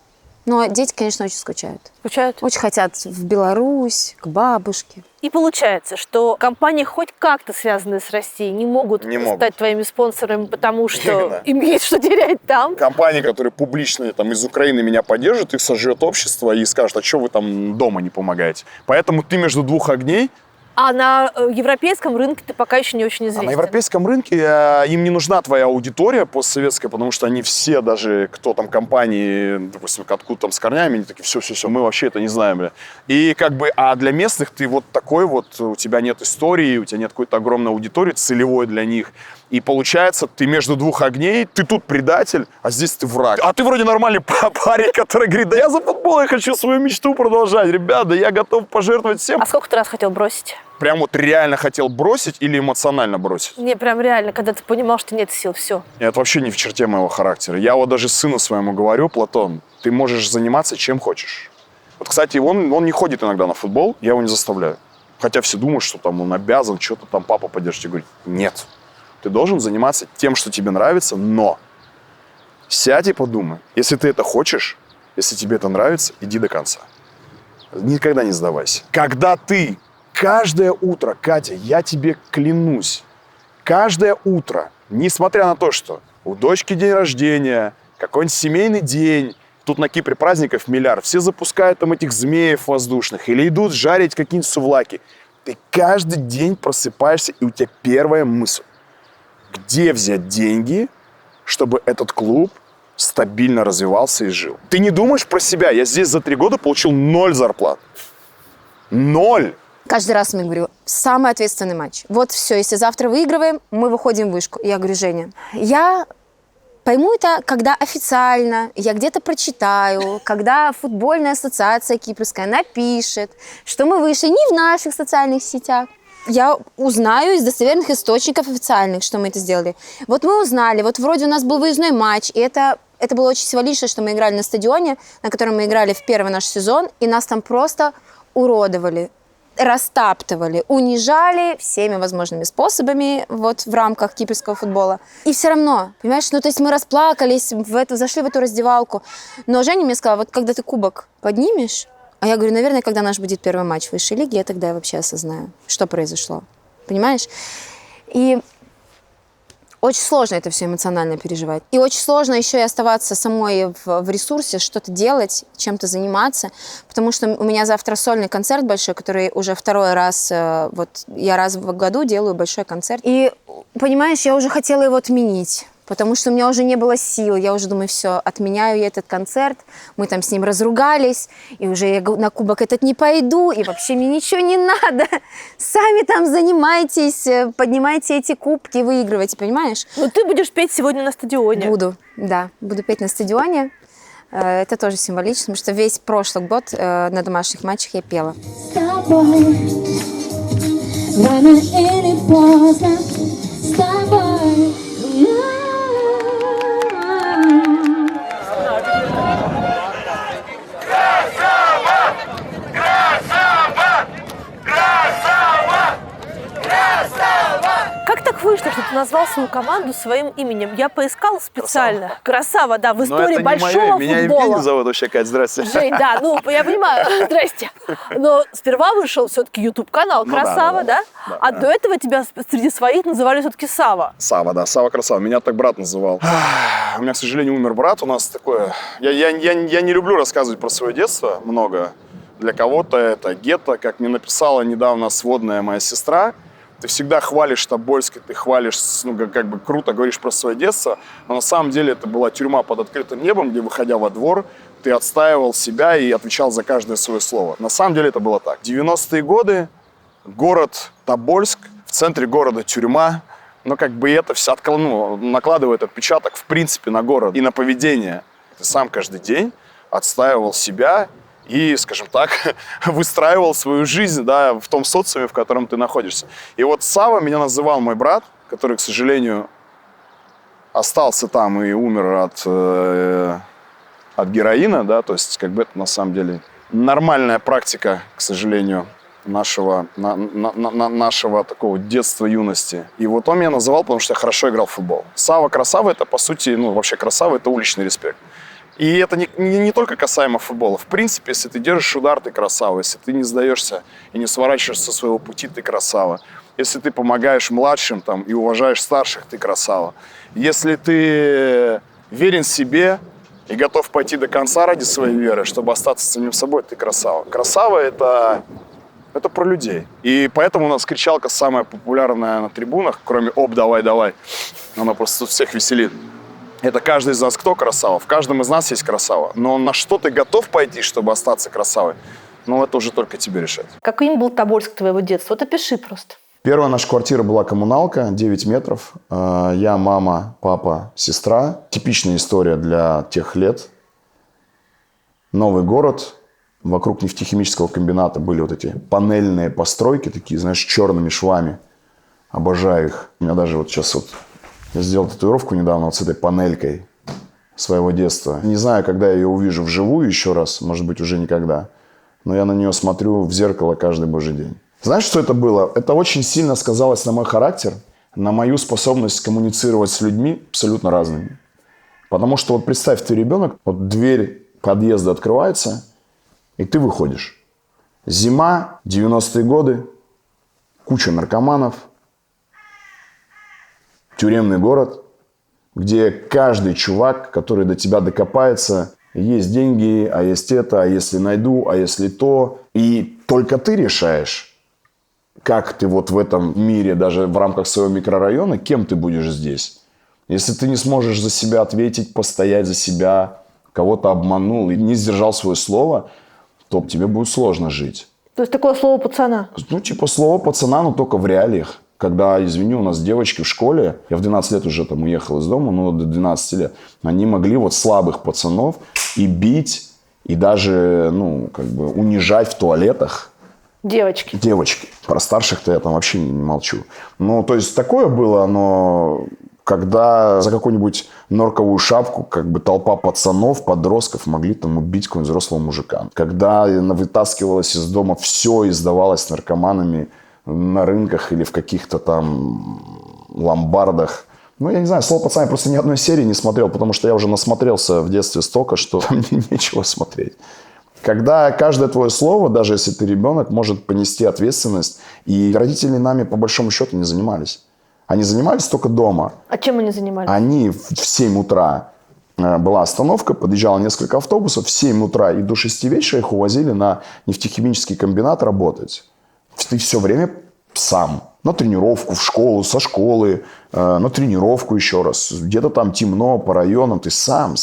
Но дети, конечно, очень скучают. Скучают? Очень хотят в Беларусь, к бабушке. И получается, что компании, хоть как-то связанные с Россией, не могут стать твоими спонсорами, потому что им есть что терять там. Компании, которые публично там, из Украины меня поддержат, их сожрет общество и скажут, а что вы там дома не помогаете. Поэтому ты между двух огней. А на европейском рынке ты пока еще не очень известен. А на европейском рынке им не нужна твоя аудитория постсоветская, потому что они все, даже кто там компании, допустим, откуда там с корнями, они такие, все, мы вообще это не знаем, бля. И как бы, а для местных ты вот такой вот, у тебя нет истории, у тебя нет какой-то огромной аудитории целевой для них. И получается, ты между двух огней, ты тут предатель, а здесь ты враг. А ты вроде нормальный парень, который говорит, да я за футбол, я хочу свою мечту продолжать. Ребята, я готов пожертвовать всем. А сколько ты раз хотел бросить? Прям вот реально хотел бросить или эмоционально бросить? Не, прям реально, когда ты понимал, что нет сил, все. Это вообще не в черте моего характера. Я вот даже сыну своему говорю, Платон, ты можешь заниматься чем хочешь. Вот, кстати, он не ходит иногда на футбол, я его не заставляю. Хотя все думают, что там он обязан, что-то там папа поддержит. Я говорю, нет. Ты должен заниматься тем, что тебе нравится, но сядь и подумай. Если ты это хочешь, если тебе это нравится, иди до конца. Никогда не сдавайся. Когда ты каждое утро, Катя, я тебе клянусь, каждое утро, несмотря на то, что у дочки день рождения, какой-нибудь семейный день, тут на Кипре праздников миллиард, все запускают там этих змеев воздушных или идут жарить какие-нибудь сувлаки. Ты каждый день просыпаешься, и у тебя первая мысль. Где взять деньги, чтобы этот клуб стабильно развивался и жил? Ты не думаешь про себя? Я здесь за 3 года получил 0 зарплат. 0! Каждый раз мне говорю, самый ответственный матч. Вот все, если завтра выигрываем, мы выходим в вышку. Я говорю, Женя, я пойму это, когда официально, я где-то прочитаю, когда футбольная ассоциация кипрская напишет, что мы вышли не в наших социальных сетях. Я узнаю из достоверных источников официальных, что мы это сделали. Вот мы узнали, вот вроде у нас был выездной матч, и это было очень символично, что мы играли на стадионе, на котором мы играли в первый наш сезон, и нас там просто уродовали, растаптывали, унижали всеми возможными способами вот в рамках кипрского футбола. И все равно, понимаешь, ну то есть мы расплакались, зашли в эту раздевалку. Но Женя мне сказала, вот когда ты кубок поднимешь, а я говорю, наверное, когда наш будет первый матч в высшей лиге, я тогда вообще осознаю, что произошло. Понимаешь? И очень сложно это все эмоционально переживать. И очень сложно еще и оставаться самой в ресурсе, что-то делать, чем-то заниматься. Потому что у меня завтра сольный концерт большой, который уже 2-й раз, вот я раз в году делаю большой концерт. И, понимаешь, я уже хотела его отменить. Потому что у меня уже не было сил. Я уже думаю, все, отменяю я этот концерт. Мы там с ним разругались. И уже я на кубок этот не пойду. И вообще мне ничего не надо. Сами там занимайтесь, поднимайте эти кубки, выигрывайте, понимаешь? Но ты будешь петь сегодня на стадионе. Буду, да. Буду петь на стадионе. Это тоже символично, потому что весь прошлый год на домашних матчах я пела. С тобой рано или поздно, с тобой. Как так вышло, что ты назвал свою команду своим именем? Я поискала специально. Красава, да, в истории большого Меня футбола. Евгений зовут вообще, Кать, здрасте. Жень, да, ну, я понимаю, здрасте. Но сперва вышел все-таки YouTube-канал «Красава», да? А до этого тебя среди своих называли все-таки Сава. Сава, да, Сава Красава. Меня так брат называл. У меня, к сожалению, умер брат. У нас такое... Я не люблю рассказывать про свое детство много. Для кого-то это гетто, как мне написала недавно сводная моя сестра. Ты всегда хвалишь Тобольск, ты хвалишь, ну, как бы круто говоришь про свое детство, но на самом деле это была тюрьма под открытым небом, где, выходя во двор, ты отстаивал себя и отвечал за каждое свое слово. На самом деле это было так. 90-е годы, город Тобольск, в центре города тюрьма, Но как бы это все накладывает отпечаток, в принципе, на город и на поведение. Ты сам каждый день отстаивал себя и, скажем так, выстраивал свою жизнь, да, в том социуме, в котором ты находишься. И вот Сава меня называл мой брат, который, к сожалению, остался там и умер от героина, да, то есть как бы это на самом деле нормальная практика, к сожалению, нашего такого детства, юности. И вот он меня называл, потому что я хорошо играл в футбол. Сава Красава — это, по сути, вообще Красава — это уличный респект. И это не только касаемо футбола. В принципе, если ты держишь удар, ты красава. Если ты не сдаешься и не сворачиваешься со своего пути, ты красава. Если ты помогаешь младшим там, и уважаешь старших, ты красава. Если ты верен себе и готов пойти до конца ради своей веры, чтобы остаться самим собой, ты красава. Красава — это про людей. И поэтому у нас кричалка самая популярная на трибунах, кроме «Оп, давай, давай». Она просто тут всех веселит. Это каждый из нас кто красава? В каждом из нас есть красава. Но на что ты готов пойти, чтобы остаться красавой? Это уже только тебе решать. Каким был Тобольск твоего детства? Вот опиши просто. Первая наша квартира была коммуналка, 9 метров. Я, мама, папа, сестра. Типичная история для тех лет. Новый город. Вокруг нефтехимического комбината были вот эти панельные постройки, такие, знаешь, черными швами. Обожаю их. У меня даже вот сейчас я сделал татуировку недавно с этой панелькой своего детства. Не знаю, когда я ее увижу вживую еще раз, может быть, уже никогда. Но я на нее смотрю в зеркало каждый божий день. Знаешь, что это было? Это очень сильно сказалось на мой характер, на мою способность коммуницировать с людьми абсолютно разными. Потому что представь, ты ребенок, дверь подъезда открывается, и ты выходишь. Зима, 90-е годы, куча наркоманов, тюремный город, где каждый чувак, который до тебя докопается, есть деньги, а есть это, а если найду, а если то. И только ты решаешь, как ты в этом мире, даже в рамках своего микрорайона, кем ты будешь здесь. Если ты не сможешь за себя ответить, постоять за себя, кого-то обманул и не сдержал свое слово, то тебе будет сложно жить. То есть такое слово пацана? Слово пацана, но только в реалиях. Когда, извини, у нас девочки в школе, я в 12 лет уже уехал из дома, но до 12 лет, они могли слабых пацанов и бить, и даже, унижать в туалетах. Девочки. Про старших-то я там вообще не молчу. То есть такое было, но когда за какую-нибудь норковую шапку толпа пацанов, подростков могли убить какого-нибудь взрослого мужика. Когда вытаскивалось из дома все и сдавалось наркоманами на рынках или в каких-то там ломбардах. Я не знаю, слово пацан я просто ни одной серии не смотрел, потому что я уже насмотрелся в детстве столько, что там мне нечего смотреть. Когда каждое твое слово, даже если ты ребенок, может понести ответственность, и родители нами по большому счету не занимались. Они занимались только дома. А чем они занимались? Они в 7 утра была остановка, подъезжало несколько автобусов, в 7 утра и до 6 вечера их увозили на нефтехимический комбинат работать. Ты все время сам. На тренировку, в школу, со школы, на тренировку еще раз. Где-то там темно, по районам. Ты сам,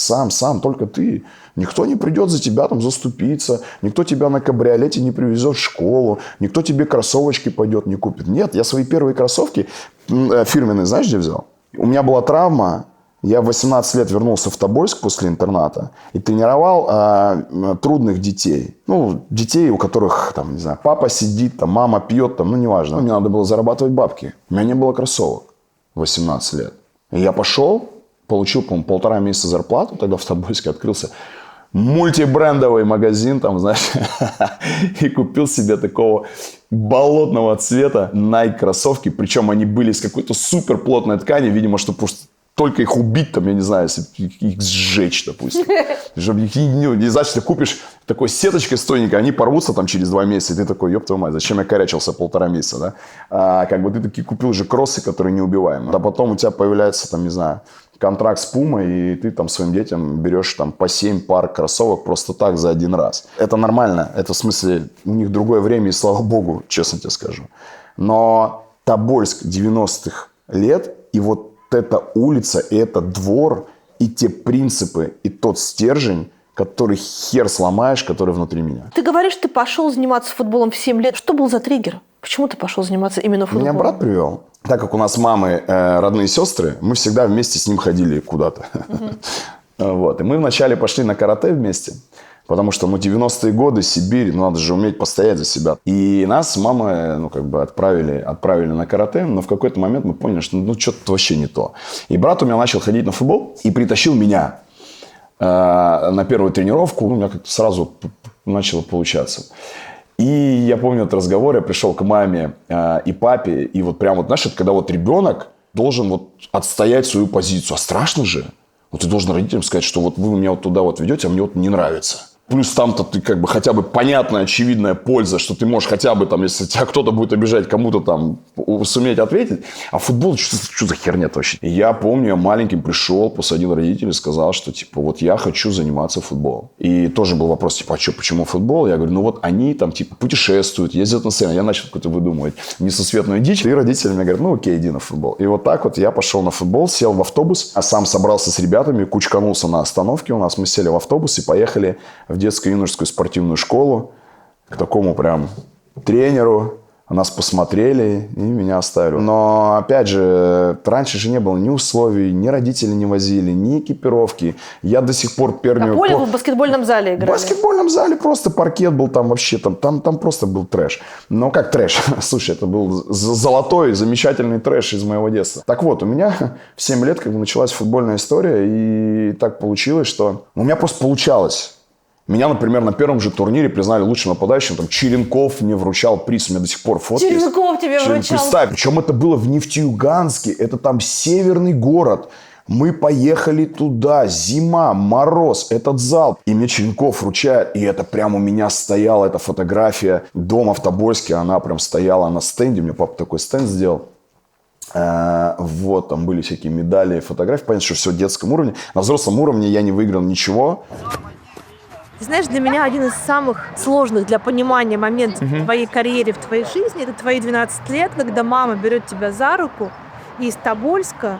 только ты. Никто не придет за тебя заступиться. Никто тебя на кабриолете не привезет в школу. Никто тебе кроссовочки пойдет не купит. Нет, я свои первые кроссовки фирменные, знаешь, где взял? У меня была травма. Я в 18 лет вернулся в Тобольск после интерната и тренировал трудных детей. Детей, у которых, папа сидит, мама пьет, неважно. Мне надо было зарабатывать бабки. У меня не было кроссовок в 18 лет. И я пошел, получил, по-моему, 1,5 месяца зарплату. Тогда в Тобольске открылся мультибрендовый магазин, и купил себе такого болотного цвета Nike кроссовки. Причем они были из какой-то супер плотной ткани, видимо, что просто только их убить, я не знаю, если их сжечь, допустим. Чтобы их не значит, ты купишь такой сеточкой стойненькой, они порвутся через 2 месяца, и ты такой, ёб твою мать, зачем я корячился 1,5 месяца, да? А ты таки купил же кроссы, которые неубиваемые. А потом у тебя появляется, не знаю, контракт с Puma, и ты своим детям берешь по 7 пар кроссовок просто так за один раз. Это нормально, это в смысле, у них другое время, и слава богу, честно тебе скажу. Но Тобольск 90-х лет, и эта улица, и этот двор, и те принципы, и тот стержень, который хер сломаешь, который внутри меня. Ты говоришь, ты пошел заниматься футболом в 7 лет. Что был за триггер? Почему ты пошел заниматься именно футболом? Меня брат привел. Так как у нас мамы родные сестры, мы всегда вместе с ним ходили куда-то. Вот. И мы вначале пошли на карате вместе. Потому что, 90-е годы, Сибирь, надо же уметь постоять за себя. И нас с мамой, отправили на карате, но в какой-то момент мы поняли, что, что-то вообще не то. И брат у меня начал ходить на футбол и притащил меня на первую тренировку. У меня как-то сразу начало получаться. И я помню этот разговор, я пришел к маме и папе, и вот прям знаешь, это когда ребенок должен отстоять свою позицию. А страшно же. Ты должен родителям сказать, что вы меня туда ведете, а мне не нравится. Плюс там-то ты хотя бы понятная, очевидная польза, что ты можешь хотя бы если тебя кто-то будет обижать, кому-то суметь ответить. А футбол, что за херня вообще? И я помню, я маленьким пришел, посадил родителей, сказал, что я хочу заниматься футболом. И тоже был вопрос, почему футбол? Я говорю, они путешествуют, ездят на сцену. Я начал какую-то выдумывать несусветную дичь. И родители мне говорят, окей, иди на футбол. И так я пошел на футбол, сел в автобус, а сам собрался с ребятами, кучканулся на остановке у нас. Мы сели в автобус и поехали в детско-юношескую спортивную школу к такому прям тренеру. Нас посмотрели и меня оставили. Но, опять же, раньше же не было ни условий, ни родители не возили, ни экипировки. Я до сих пор помню... На поле вы в баскетбольном зале играли? В баскетбольном зале просто паркет был там вообще. Там просто был трэш. Но как трэш? Слушай, это был золотой, замечательный трэш из моего детства. Так вот, у меня в 7 лет началась футбольная история. И так получилось, что... У меня просто получалось. Меня, например, на первом же турнире признали лучшим нападающим. Черенков мне вручал приз. У меня до сих пор фотки. Черенков тебе вручал? Представь. Причем это было в Нефтеюганске. Это там северный город. Мы поехали туда. Зима, мороз. Этот зал. И мне Черенков вручает. И это прям у меня стояла эта фотография. Дома в Тобольске. Она прям стояла на стенде. Мне папа такой стенд сделал. Там были всякие медали, фотографии. Понятно, что все в детском уровне. На взрослом уровне я не выиграл ничего. Ты знаешь, для меня один из самых сложных для понимания моментов в твоей карьере, в твоей жизни, это твои 12 лет, когда мама берет тебя за руку и из Тобольска,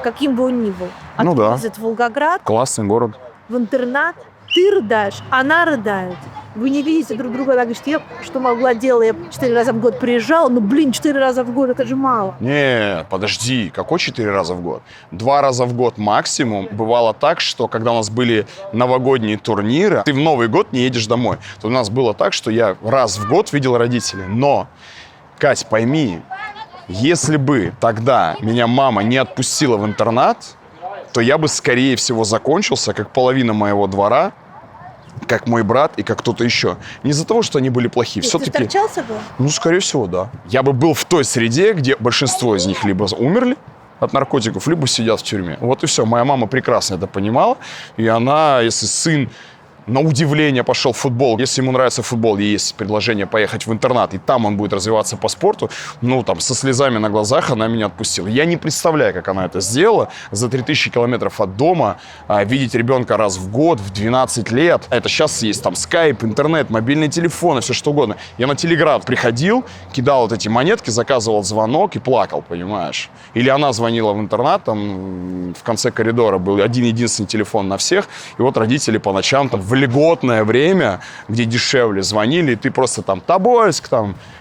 каким бы он ни был, отвозит в Волгоград, Классный город. в интернат, ты рыдаешь, она рыдает. Вы не видите друг друга, она говорит, я что могла делать, я 4 раза в год приезжала, 4 раза в год, это же мало. Нет, подожди, какой 4 раза в год? 2 раза в год максимум. Бывало так, что когда у нас были новогодние турниры, ты в Новый год не едешь домой. То у нас было так, что я раз в год видел родителей. Но, Кать, пойми, если бы тогда меня мама не отпустила в интернат, то я бы, скорее всего, закончился, как половина моего двора, как мой брат и как кто-то еще. Не из-за того, что они были плохие. Все-таки... Ты торчался бы? Скорее всего, да. Я бы был в той среде, где большинство из них либо умерли от наркотиков, либо сидят в тюрьме. Вот и все. Моя мама прекрасно это понимала. И она, если сын на удивление пошел в футбол, если ему нравится футбол, и есть предложение поехать в интернат, и там он будет развиваться по спорту, со слезами на глазах она меня отпустила. Я не представляю, как она это сделала. За 3000 километров от дома видеть ребенка раз в год, в 12 лет. Это сейчас есть скайп, интернет, мобильные телефоны, все что угодно. Я на телеграф приходил, кидал эти монетки, заказывал звонок и плакал, понимаешь. Или она звонила в интернат, там в конце коридора был один-единственный телефон на всех, и родители по ночам в льготное время, где дешевле звонили, и ты просто Тобольск,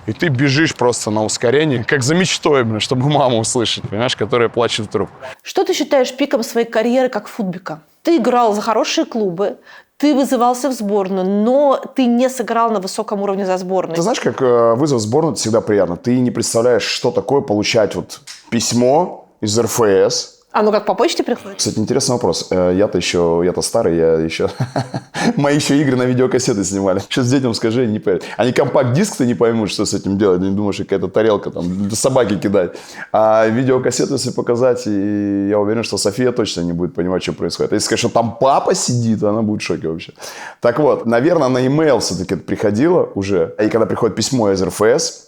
и ты бежишь просто на ускорении, как за мечтой, чтобы маму услышать, понимаешь, которая плачет в трубку. Что ты считаешь пиком своей карьеры как футбика? Ты играл за хорошие клубы, ты вызывался в сборную, но ты не сыграл на высоком уровне за сборную. Ты знаешь, как вызов в сборную, это всегда приятно. Ты не представляешь, что такое получать письмо из РФС. Оно как по почте приходит? Кстати, интересный вопрос. Я-то старый, мои еще игры на видеокассеты снимали. Сейчас детям скажи, они не поверят. Они компакт-диск-то не поймут, что с этим делать. Они думают, что какая-то тарелка, собаки кидать. А видеокассету, если показать, и я уверен, что София точно не будет понимать, что происходит. Если сказать, что там папа сидит, она будет в шоке вообще. Так вот, наверное, на e-mail все-таки это приходило уже. И когда приходит письмо из РФС,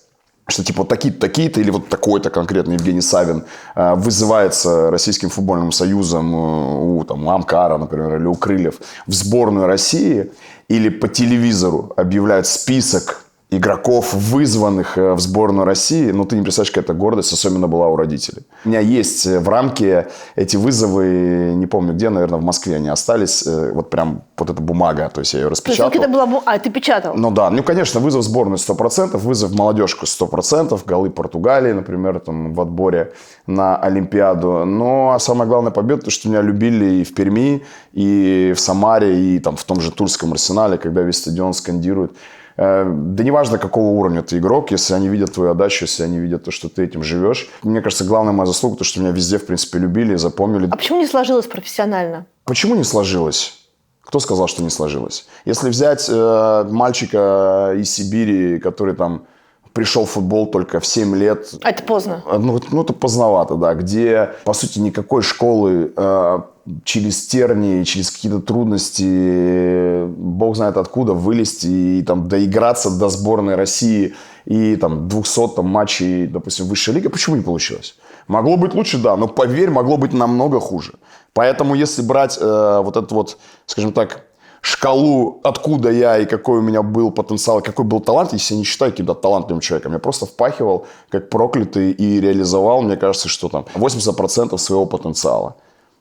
что такие-то или такой-то конкретно Евгений Савин вызывается Российским футбольным союзом у Амкара, например, или у Крыльев в сборную России, или по телевизору объявляют список игроков, вызванных в сборную России, ну, ты не представляешь, какая это гордость, особенно была у родителей. У меня есть в рамке эти вызовы, не помню где, наверное, в Москве они остались, вот прям вот эта бумага, то есть я ее распечатал. То есть это была... А, ты печатал? Ну да, ну, конечно, вызов в сборную 100%, вызов в молодежку 100%, голы Португалии, например, там в отборе на Олимпиаду. Но самая главная победа, то, что меня любили и в Перми, и в Самаре, и там в том же Тульском Арсенале, когда весь стадион скандирует. Да неважно, какого уровня ты игрок, если они видят твою отдачу, если они видят то, что ты этим живешь. Мне кажется, главная моя заслуга, то, что меня везде, в принципе, любили и запомнили. А почему не сложилось профессионально? Почему не сложилось? Кто сказал, что не сложилось? Если взять мальчика из Сибири, который там пришел в футбол только в 7 лет. А это поздно. Ну, это поздновато, да. Где, по сути, никакой школы через тернии, через какие-то трудности, бог знает откуда, вылезти и там доиграться до сборной России и там 200 там, матчей, допустим, высшей лиги. Почему не получилось? Могло быть лучше, да, но поверь, могло быть намного хуже. Поэтому если брать вот этот вот, скажем так, шкалу, откуда я и какой у меня был потенциал, какой был талант, если я не считаю каким-то талантливым человеком, я просто впахивал как проклятый и реализовал, мне кажется, что там 80% своего потенциала.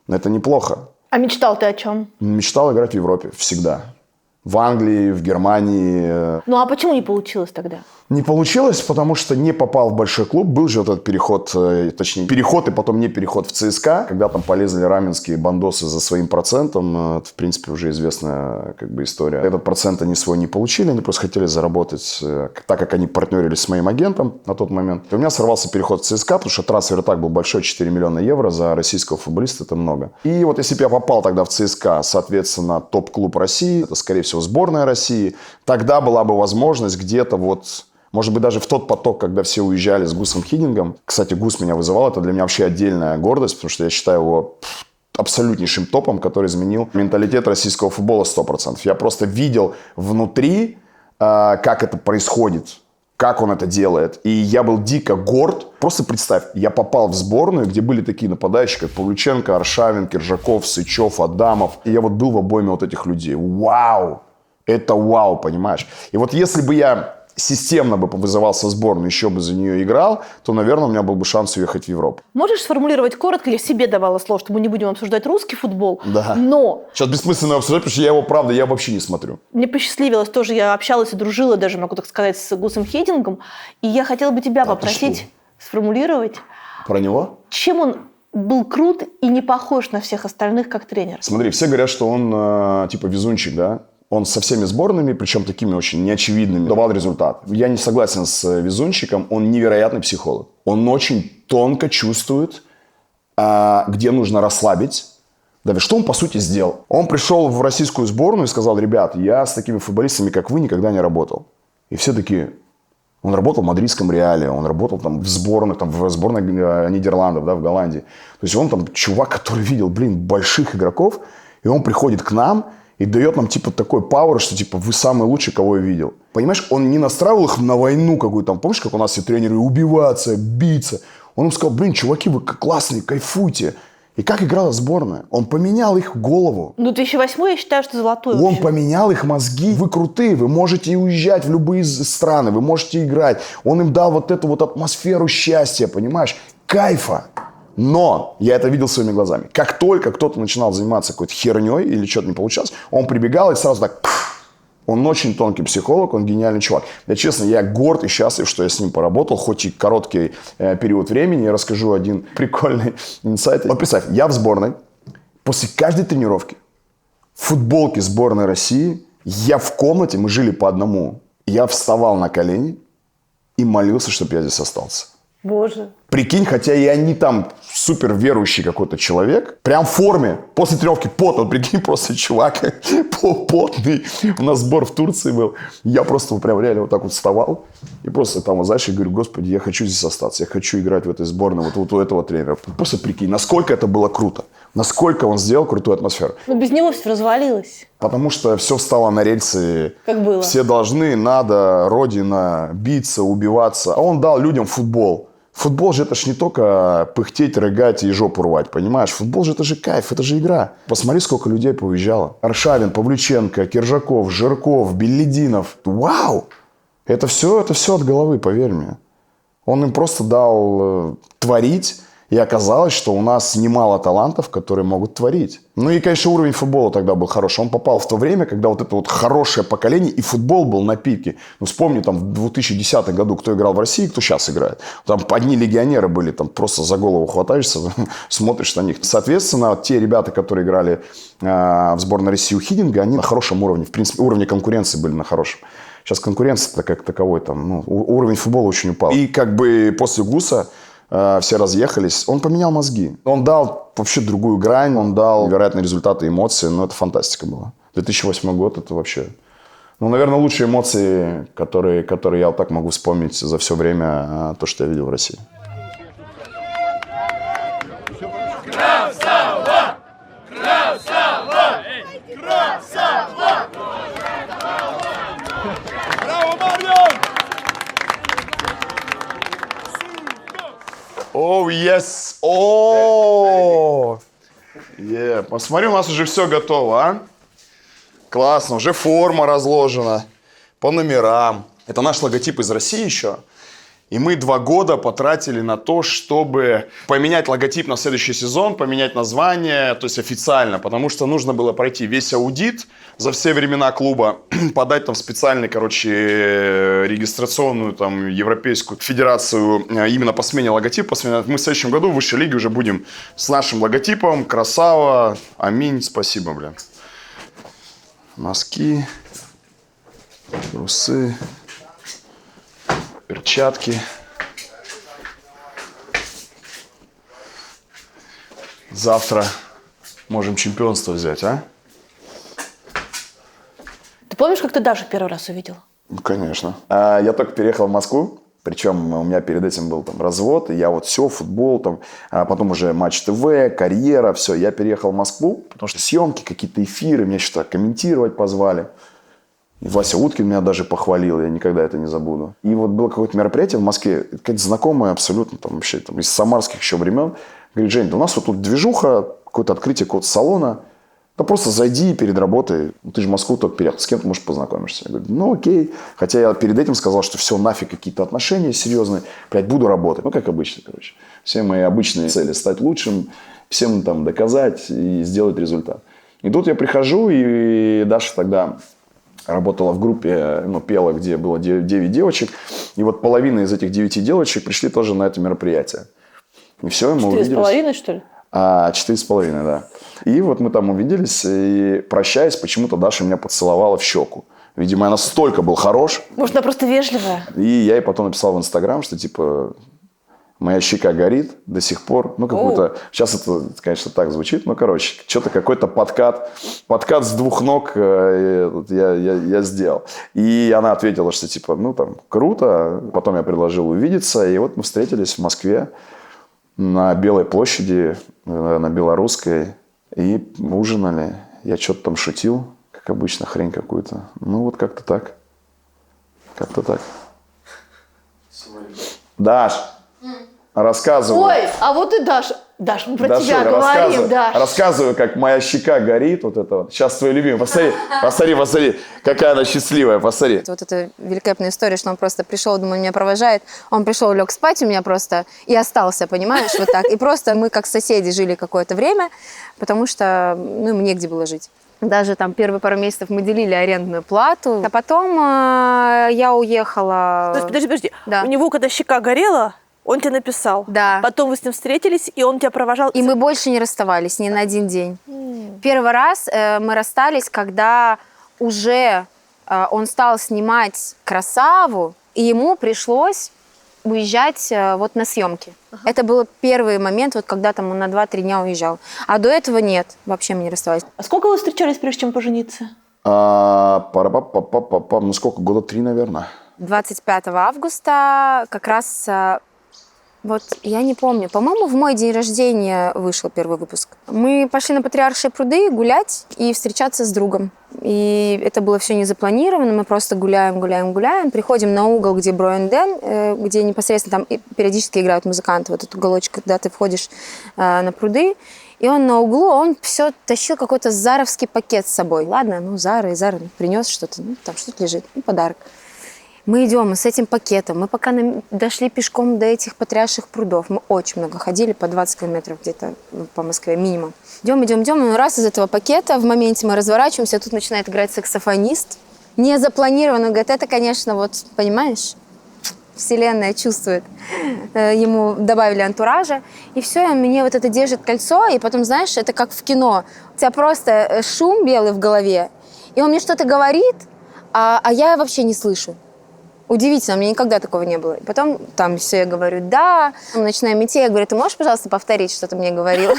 Это неплохо. А мечтал ты о чем? Мечтал играть в Европе всегда. В Англии, в Германии. Ну а почему не получилось тогда? Не получилось, потому что не попал в большой клуб. Был же вот этот переход, точнее, переход и потом не переход в ЦСКА, когда там полезли раменские бандосы за своим процентом. Это, в принципе, уже известная как бы история. Этот процент они свой не получили, они просто хотели заработать, так как они партнерились с моим агентом на тот момент. И у меня сорвался переход в ЦСКА, потому что трансфер и так был большой, 4 миллиона евро за российского футболиста, это много. И вот если бы я попал тогда в ЦСКА, соответственно, топ-клуб России, это, скорее всего, сборная России, тогда была бы возможность где-то вот... Может быть, даже в тот поток, когда все уезжали с Гусом Хидингом. Кстати, Гус меня вызывал. Это для меня вообще отдельная гордость, потому что я считаю его абсолютнейшим топом, который изменил менталитет российского футбола 100%. Я просто видел внутри, как это происходит, как он это делает. И я был дико горд. Просто представь, я попал в сборную, где были такие нападающие, как Павлюченко, Аршавин, Киржаков, Сычев, Адамов. И я вот был в обойме вот этих людей. Вау! Это вау, понимаешь? И вот если бы я... системно бы вызывался в сборную, еще бы за нее играл, то, наверное, у меня был бы шанс уехать в Европу. Можешь сформулировать коротко? Я себе давала слово, что мы не будем обсуждать русский футбол. Да. Но... Сейчас бессмысленно обсуждать, потому что я его, правда, я вообще не смотрю. Мне посчастливилось тоже, я общалась и дружила даже, могу так сказать, с Гусом Хедингом. И я хотела бы тебя попросить сформулировать. Про него? Чем он был крут и не похож на всех остальных как тренер? Смотри, все говорят, что он типа везунчик, да? Он со всеми сборными, причем такими очень неочевидными, давал результат. Я не согласен с везунчиком, он невероятный психолог. Он очень тонко чувствует, где нужно расслабить. Да, что он, по сути, сделал? Он пришел в российскую сборную и сказал: ребят, я с такими футболистами, как вы, никогда не работал. И все такие... Он работал в мадридском Реале, он работал там в сборной Нидерландов, да, в Голландии. То есть он там чувак, который видел, больших игроков, и он приходит к нам и дает нам, типа, такой пауэр, что, типа, вы самый лучший, кого я видел. Понимаешь, он не настраивал их на войну какую-то. Помнишь, как у нас все тренеры убиваться, биться? Он им сказал: чуваки, вы классные, кайфуйте. И как играла сборная? Он поменял их голову. Ну, 2008 я считаю, что золотой. Он поменял их мозги. Вы крутые, вы можете уезжать в любые страны, вы можете играть. Он им дал вот эту вот атмосферу счастья, понимаешь? Кайфа. Но я это видел своими глазами. Как только кто-то начинал заниматься какой-то херней или что-то не получалось, он прибегал и сразу так... Он очень тонкий психолог, он гениальный чувак. Я, честно, я горд и счастлив, что я с ним поработал, хоть и короткий период времени. Я расскажу один прикольный инсайт. Вот представь, я в сборной, после каждой тренировки, в футболке сборной России, я в комнате, мы жили по одному, я вставал на колени и молился, чтобы я здесь остался. Боже. Прикинь, хотя я не там супер верующий какой-то человек, прям в форме, после тренировки потный, вот прикинь, просто чувак потный, у нас сбор в Турции был, я просто прям реально вот так вот вставал и просто там, знаешь, я говорю: Господи, я хочу здесь остаться, я хочу играть в этой сборной вот у этого тренера. Просто прикинь, насколько это было круто, насколько он сделал крутую атмосферу. Но без него все развалилось. Потому что все встало на рельсы, как было. Все должны, надо, родина, биться, убиваться, а он дал людям футбол. Футбол же это ж не только пыхтеть, рыгать и жопу рвать, понимаешь? Футбол же это же кайф, это же игра. Посмотри, сколько людей поуезжало. Аршавин, Павлюченко, Киржаков, Жирков, Беллидинов. Вау! Это все от головы, поверь мне. Он им просто дал творить, и оказалось, что у нас немало талантов, которые могут творить. Ну и, конечно, уровень футбола тогда был хороший. Он попал в то время, когда вот это вот хорошее поколение, и футбол был на пике. Ну, вспомни, там, в 2010 году, кто играл в России, кто сейчас играет. Там одни легионеры были, там просто за голову хватаешься, смотришь на них. Соответственно, те ребята, которые играли в сборной России у Хидинга, они на хорошем уровне. В принципе, уровни конкуренции были на хорошем. Сейчас конкуренция как таковой, там, ну, уровень футбола очень упал. И как бы после ГУСа все разъехались, он поменял мозги. Он дал вообще другую грань, он дал невероятные результаты, эмоции, но это фантастика была. 2008 год, это вообще, ну, наверное, лучшие эмоции, которые я вот так могу вспомнить за все время, то, что я видел в России. Красава! Красава! Красава! Браво, Марион! Оу, yes! О! Посмотри, у нас уже все готово, а? Классно, уже форма разложена по номерам. Это наш логотип из России еще. И мы 2 года потратили на то, чтобы поменять логотип на следующий сезон, поменять название, то есть официально, потому что нужно было пройти весь аудит за все времена клуба, подать там специальный, регистрационную там Европейскую федерацию именно по смене логотипа. Мы в следующем году в высшей лиге уже будем с нашим логотипом. Красава, аминь, спасибо, бля. Носки, трусы. Перчатки. Завтра можем чемпионство взять, а? Ты помнишь, как ты Дашу первый раз увидел? Ну, конечно. Я только переехал в Москву. Причем у меня перед этим был там развод. И я вот все, футбол, там, потом уже Матч ТВ, карьера, все. Я переехал в Москву, потому что съемки, какие-то эфиры, меня что-то комментировать позвали. И Вася Уткин меня даже похвалил, я никогда это не забуду. И вот было какое-то мероприятие в Москве, какая-то знакомая абсолютно, там вообще там, из самарских еще времен. Говорит: Жень, да у нас вот тут движуха, какое-то открытие какого-то салона. Да просто зайди перед работой, ты же в Москву только переехал, с кем ты, может, познакомишься. Я говорю: ну окей. Хотя я перед этим сказал, что все, нафиг какие-то отношения серьезные, блядь, буду работать. Ну, как обычно, короче. Все мои обычные цели: стать лучшим, всем там доказать и сделать результат. И тут я прихожу, и Даша тогда работала в группе, ну, пела, где было 9 девочек. И вот половина из этих 9 девочек пришли тоже на это мероприятие. И все, мы увиделись. 4,5, что ли? 4,5, да. И вот мы там увиделись, и, прощаясь, почему-то Даша меня поцеловала в щеку. Видимо, я настолько был хорош. Может, она просто вежливая? И я ей потом написал в Инстаграм, что типа... Моя щека горит до сих пор. Ну, какой-то... Сейчас это, конечно, так звучит. Ну, короче, что-то какой-то подкат с 2 ног я сделал. И она ответила, что типа, ну, там, круто. Потом я предложил увидеться. И вот мы встретились в Москве на Белой площади, на Белорусской. И ужинали. Я что-то там шутил, как обычно, хрень какую-то. Ну, вот как-то так. Как-то так. Даш! Рассказываю. Ой, а вот и Даша. Даш, мы про Дашуль, тебя говорим, Даш. Рассказываю, как моя щека горит. Вот это вот. Сейчас твой любимый. Посмотри, какая она счастливая. Посмотри. Вот эта великолепная история, что он просто пришел, думаю, меня провожает. Он пришел, лег спать у меня просто и остался, понимаешь, вот так. И просто мы как соседи жили какое-то время, потому что, ну, им негде было жить. Даже там первые пару месяцев мы делили арендную плату. А потом я уехала... То есть, подожди. Да. У него, когда щека горела, он тебе написал. Да. Потом вы с ним встретились, и он тебя провожал. И мы больше не расставались ни на один день. Первый раз мы расстались, когда уже он стал снимать «Красаву», и ему пришлось уезжать вот на съемки. Это был первый момент, вот когда там он на 2-3 дня уезжал. А до этого нет, вообще мы не расставались. А сколько вы встречались, прежде чем пожениться? Ну сколько? 3 года, наверное. 25 августа как раз... Вот я не помню, по-моему, в мой день рождения вышел первый выпуск. Мы пошли на Патриаршие пруды гулять и встречаться с другом. И это было все не запланировано, мы просто гуляем. Приходим на угол, где Броенден, где непосредственно там периодически играют музыканты. Вот этот уголочек, когда ты входишь на пруды. И он на углу, он все тащил какой-то заровский пакет с собой. Ладно, ну Зара принес что-то, ну там что-то лежит, ну подарок. Мы идем с этим пакетом. Мы пока дошли пешком до этих потрясших прудов. Мы очень много ходили, по 20 километров где-то по Москве минимум. Идем, и раз из этого пакета в моменте мы разворачиваемся, тут начинает играть саксофонист. Не запланированно, говорит, это, конечно, вот, понимаешь, вселенная чувствует. Ему добавили антуража, и все, и мне вот это держит кольцо, и потом, знаешь, это как в кино. У тебя просто шум белый в голове, и он мне что-то говорит, а я вообще не слышу. Удивительно, у меня никогда такого не было. И потом там все, я говорю, да. Мы начинаем идти, я говорю, ты можешь, пожалуйста, повторить, что ты мне говорила?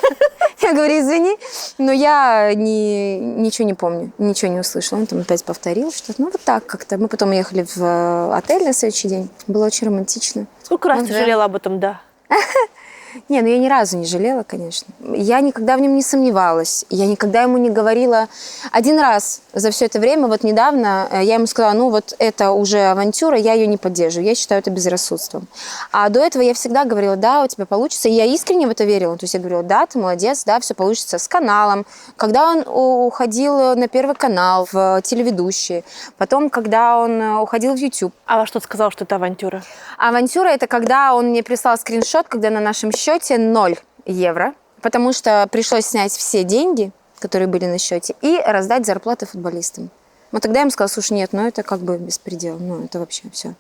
Я говорю, извини, но я ничего не помню, ничего не услышала. Он там опять повторил что-то. Ну, вот так как-то. Мы потом ехали в отель на следующий день. Было очень романтично. Сколько раз ты жалела об этом, да? Не, ну я ни разу не жалела, конечно. Я никогда в нем не сомневалась. Я никогда ему не говорила. Один раз за все это время, вот недавно, я ему сказала, ну вот это уже авантюра, я ее не поддерживаю. Я считаю это безрассудством. А до этого я всегда говорила, да, у тебя получится. И я искренне в это верила. То есть я говорила, да, ты молодец, да, все получится с каналом. Когда он уходил на Первый канал, в телеведущие. Потом, когда он уходил в YouTube. А во что ты сказал, что это авантюра? Авантюра – это когда он мне прислал скриншот, когда на нашем счете 0 евро, потому что пришлось снять все деньги, которые были на счете, и раздать зарплаты футболистам. Вот тогда я ему сказала, слушай, нет, ну это как бы беспредел, ну это вообще все.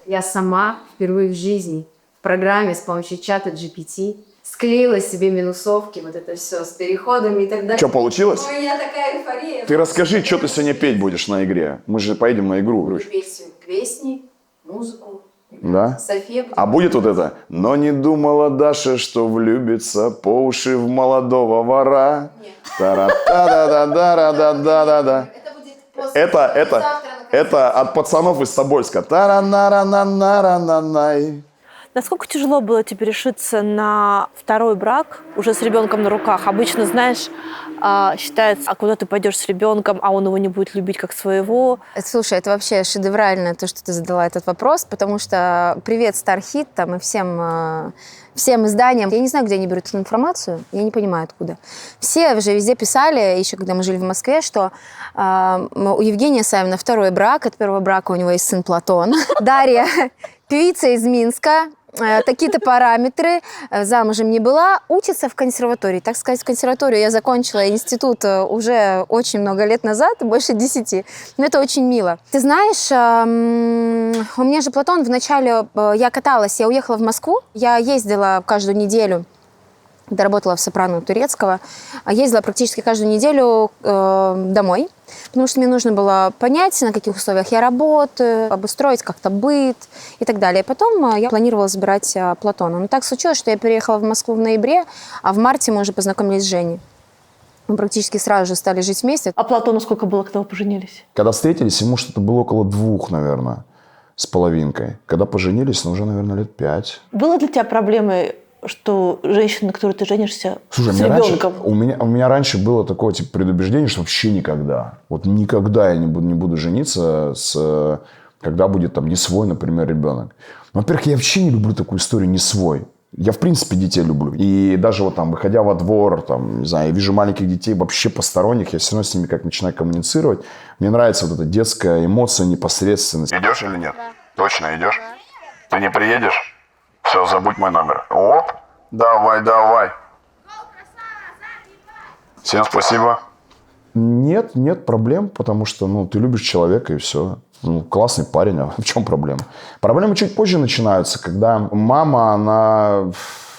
Я сама впервые в жизни в программе с помощью чата GPT склеила себе минусовки, вот это все с переходами и так далее. Что, получилось? У меня такая эйфория. Ты расскажи, что ты сегодня петь будешь на игре. Мы же поедем на игру, Груш. Песни, музыку. Да? София. А будет вот это? Но не думала Даша, что влюбится по уши в молодого вора. Та-ра-та-да-да-да-да-да-да-да. Это от пацанов из Тобольска. Та-ра-на-ра-на-на-ра-на-най. Насколько тяжело было тебе решиться на второй брак уже с ребенком на руках? Обычно, знаешь, считается, а куда ты пойдешь с ребенком, а он его не будет любить как своего. Слушай, это вообще шедеврально, то, что ты задала этот вопрос, потому что привет Стархит там и всем изданиям. Я не знаю, где они берут эту информацию, я не понимаю, откуда. Все уже везде писали, еще когда мы жили в Москве, что у Евгения Савина второй брак, от первого брака у него есть сын Платон. Дарья, певица из Минска, такие-то параметры, замужем не была, учится в консерватории. Так сказать, в консерваторию я закончила институт уже очень много лет назад, больше 10. Но это очень мило. Ты знаешь, у меня же Платон вначале, я каталась, я уехала в Москву, я ездила каждую неделю, когда работала в «Сопрано» Турецкого, ездила практически каждую неделю домой, потому что мне нужно было понять, на каких условиях я работаю, обустроить как-то быт и так далее. Потом я планировала забирать Платона. Но так случилось, что я переехала в Москву в ноябре, а в марте мы уже познакомились с Женей. Мы практически сразу же стали жить вместе. А Платону сколько было, когда вы поженились? Когда встретились, ему что-то было около 2, наверное, с половинкой. Когда поженились, ну, уже, наверное, лет 5. Было для тебя проблемой, что женщина, на которой ты женишься, слушай, с ребенком? У меня раньше было такое типа предубеждение, что вообще никогда. Вот никогда я не буду жениться, когда будет там не свой, например, ребенок. Во-первых, я вообще не люблю такую историю не свой. Я, в принципе, детей люблю. И даже вот там, выходя во двор, там, не знаю, я вижу маленьких детей вообще посторонних, я все равно с ними как начинаю коммуницировать. Мне нравится вот эта детская эмоция, непосредственность. Идешь или нет? Да. Точно идешь? Да. Ты не приедешь? Все, забудь мой номер. Оп, давай. Всем спасибо. Нет проблем, потому что, ты любишь человека и все. Классный парень, а в чем проблема? Проблемы чуть позже начинаются, когда мама,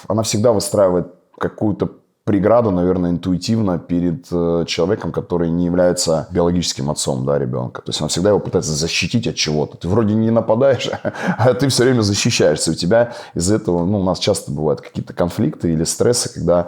она всегда выстраивает какую-то преграду, наверное, интуитивно перед человеком, который не является биологическим отцом, да, ребенка. То есть она всегда его пытается защитить от чего-то. Ты вроде не нападаешь, а ты все время защищаешься. У тебя из-за этого, у нас часто бывают какие-то конфликты или стрессы, когда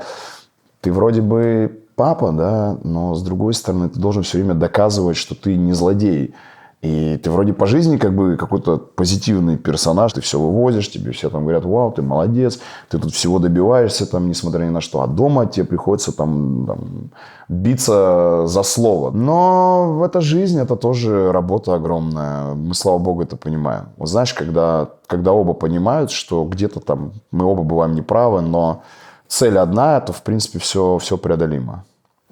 ты вроде бы папа, да, но с другой стороны ты должен все время доказывать, что ты не злодей. И ты вроде по жизни как бы какой-то позитивный персонаж, ты все вывозишь, тебе все там говорят, вау, ты молодец, ты тут всего добиваешься, там, несмотря ни на что. А дома тебе приходится там биться за слово. Но эта жизнь, это тоже работа огромная. Мы, слава богу, это понимаем. Вот знаешь, когда оба понимают, что где-то там мы оба бываем неправы, но цель одна, то, в принципе, все преодолимо.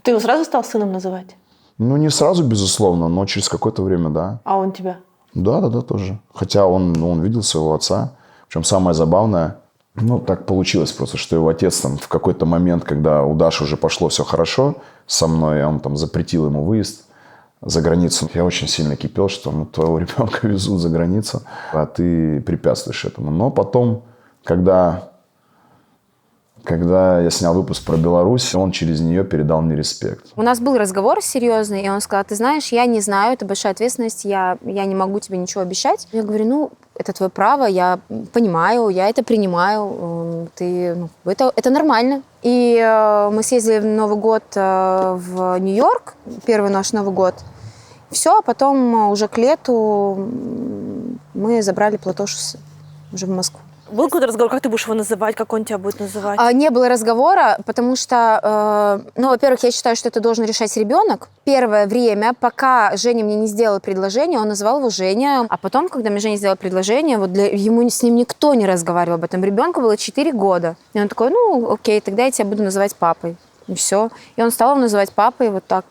Ты его сразу стал сыном называть? Не сразу, безусловно, но через какое-то время, да. А он тебя? Да, тоже. Хотя он видел своего отца. Причем самое забавное, так получилось просто, что его отец там в какой-то момент, когда у Даши уже пошло все хорошо со мной, он там запретил ему выезд за границу. Я очень сильно кипел, что твоего ребенка везут за границу, а ты препятствуешь этому. Но потом, когда я снял выпуск про Беларусь, он через нее передал мне респект. У нас был разговор серьезный, и он сказал: ты знаешь, я не знаю, это большая ответственность, я не могу тебе ничего обещать. Я говорю, это твое право, я понимаю, я это принимаю, это нормально. И мы съездили в Новый год в Нью-Йорк, первый наш Новый год. Все, а потом уже к лету мы забрали Платошуса уже в Москву. Был какой-то разговор, как ты будешь его называть, как он тебя будет называть? Не было разговора, потому что, во-первых, я считаю, что это должен решать ребенок. Первое время, пока Женя мне не сделал предложение, он назвал его Женя. А потом, когда мне Женя сделал предложение, ему с ним никто не разговаривал об этом. Ребенку было 4 года. И он такой, окей, тогда я тебя буду называть папой. И все. И он стал его называть папой вот так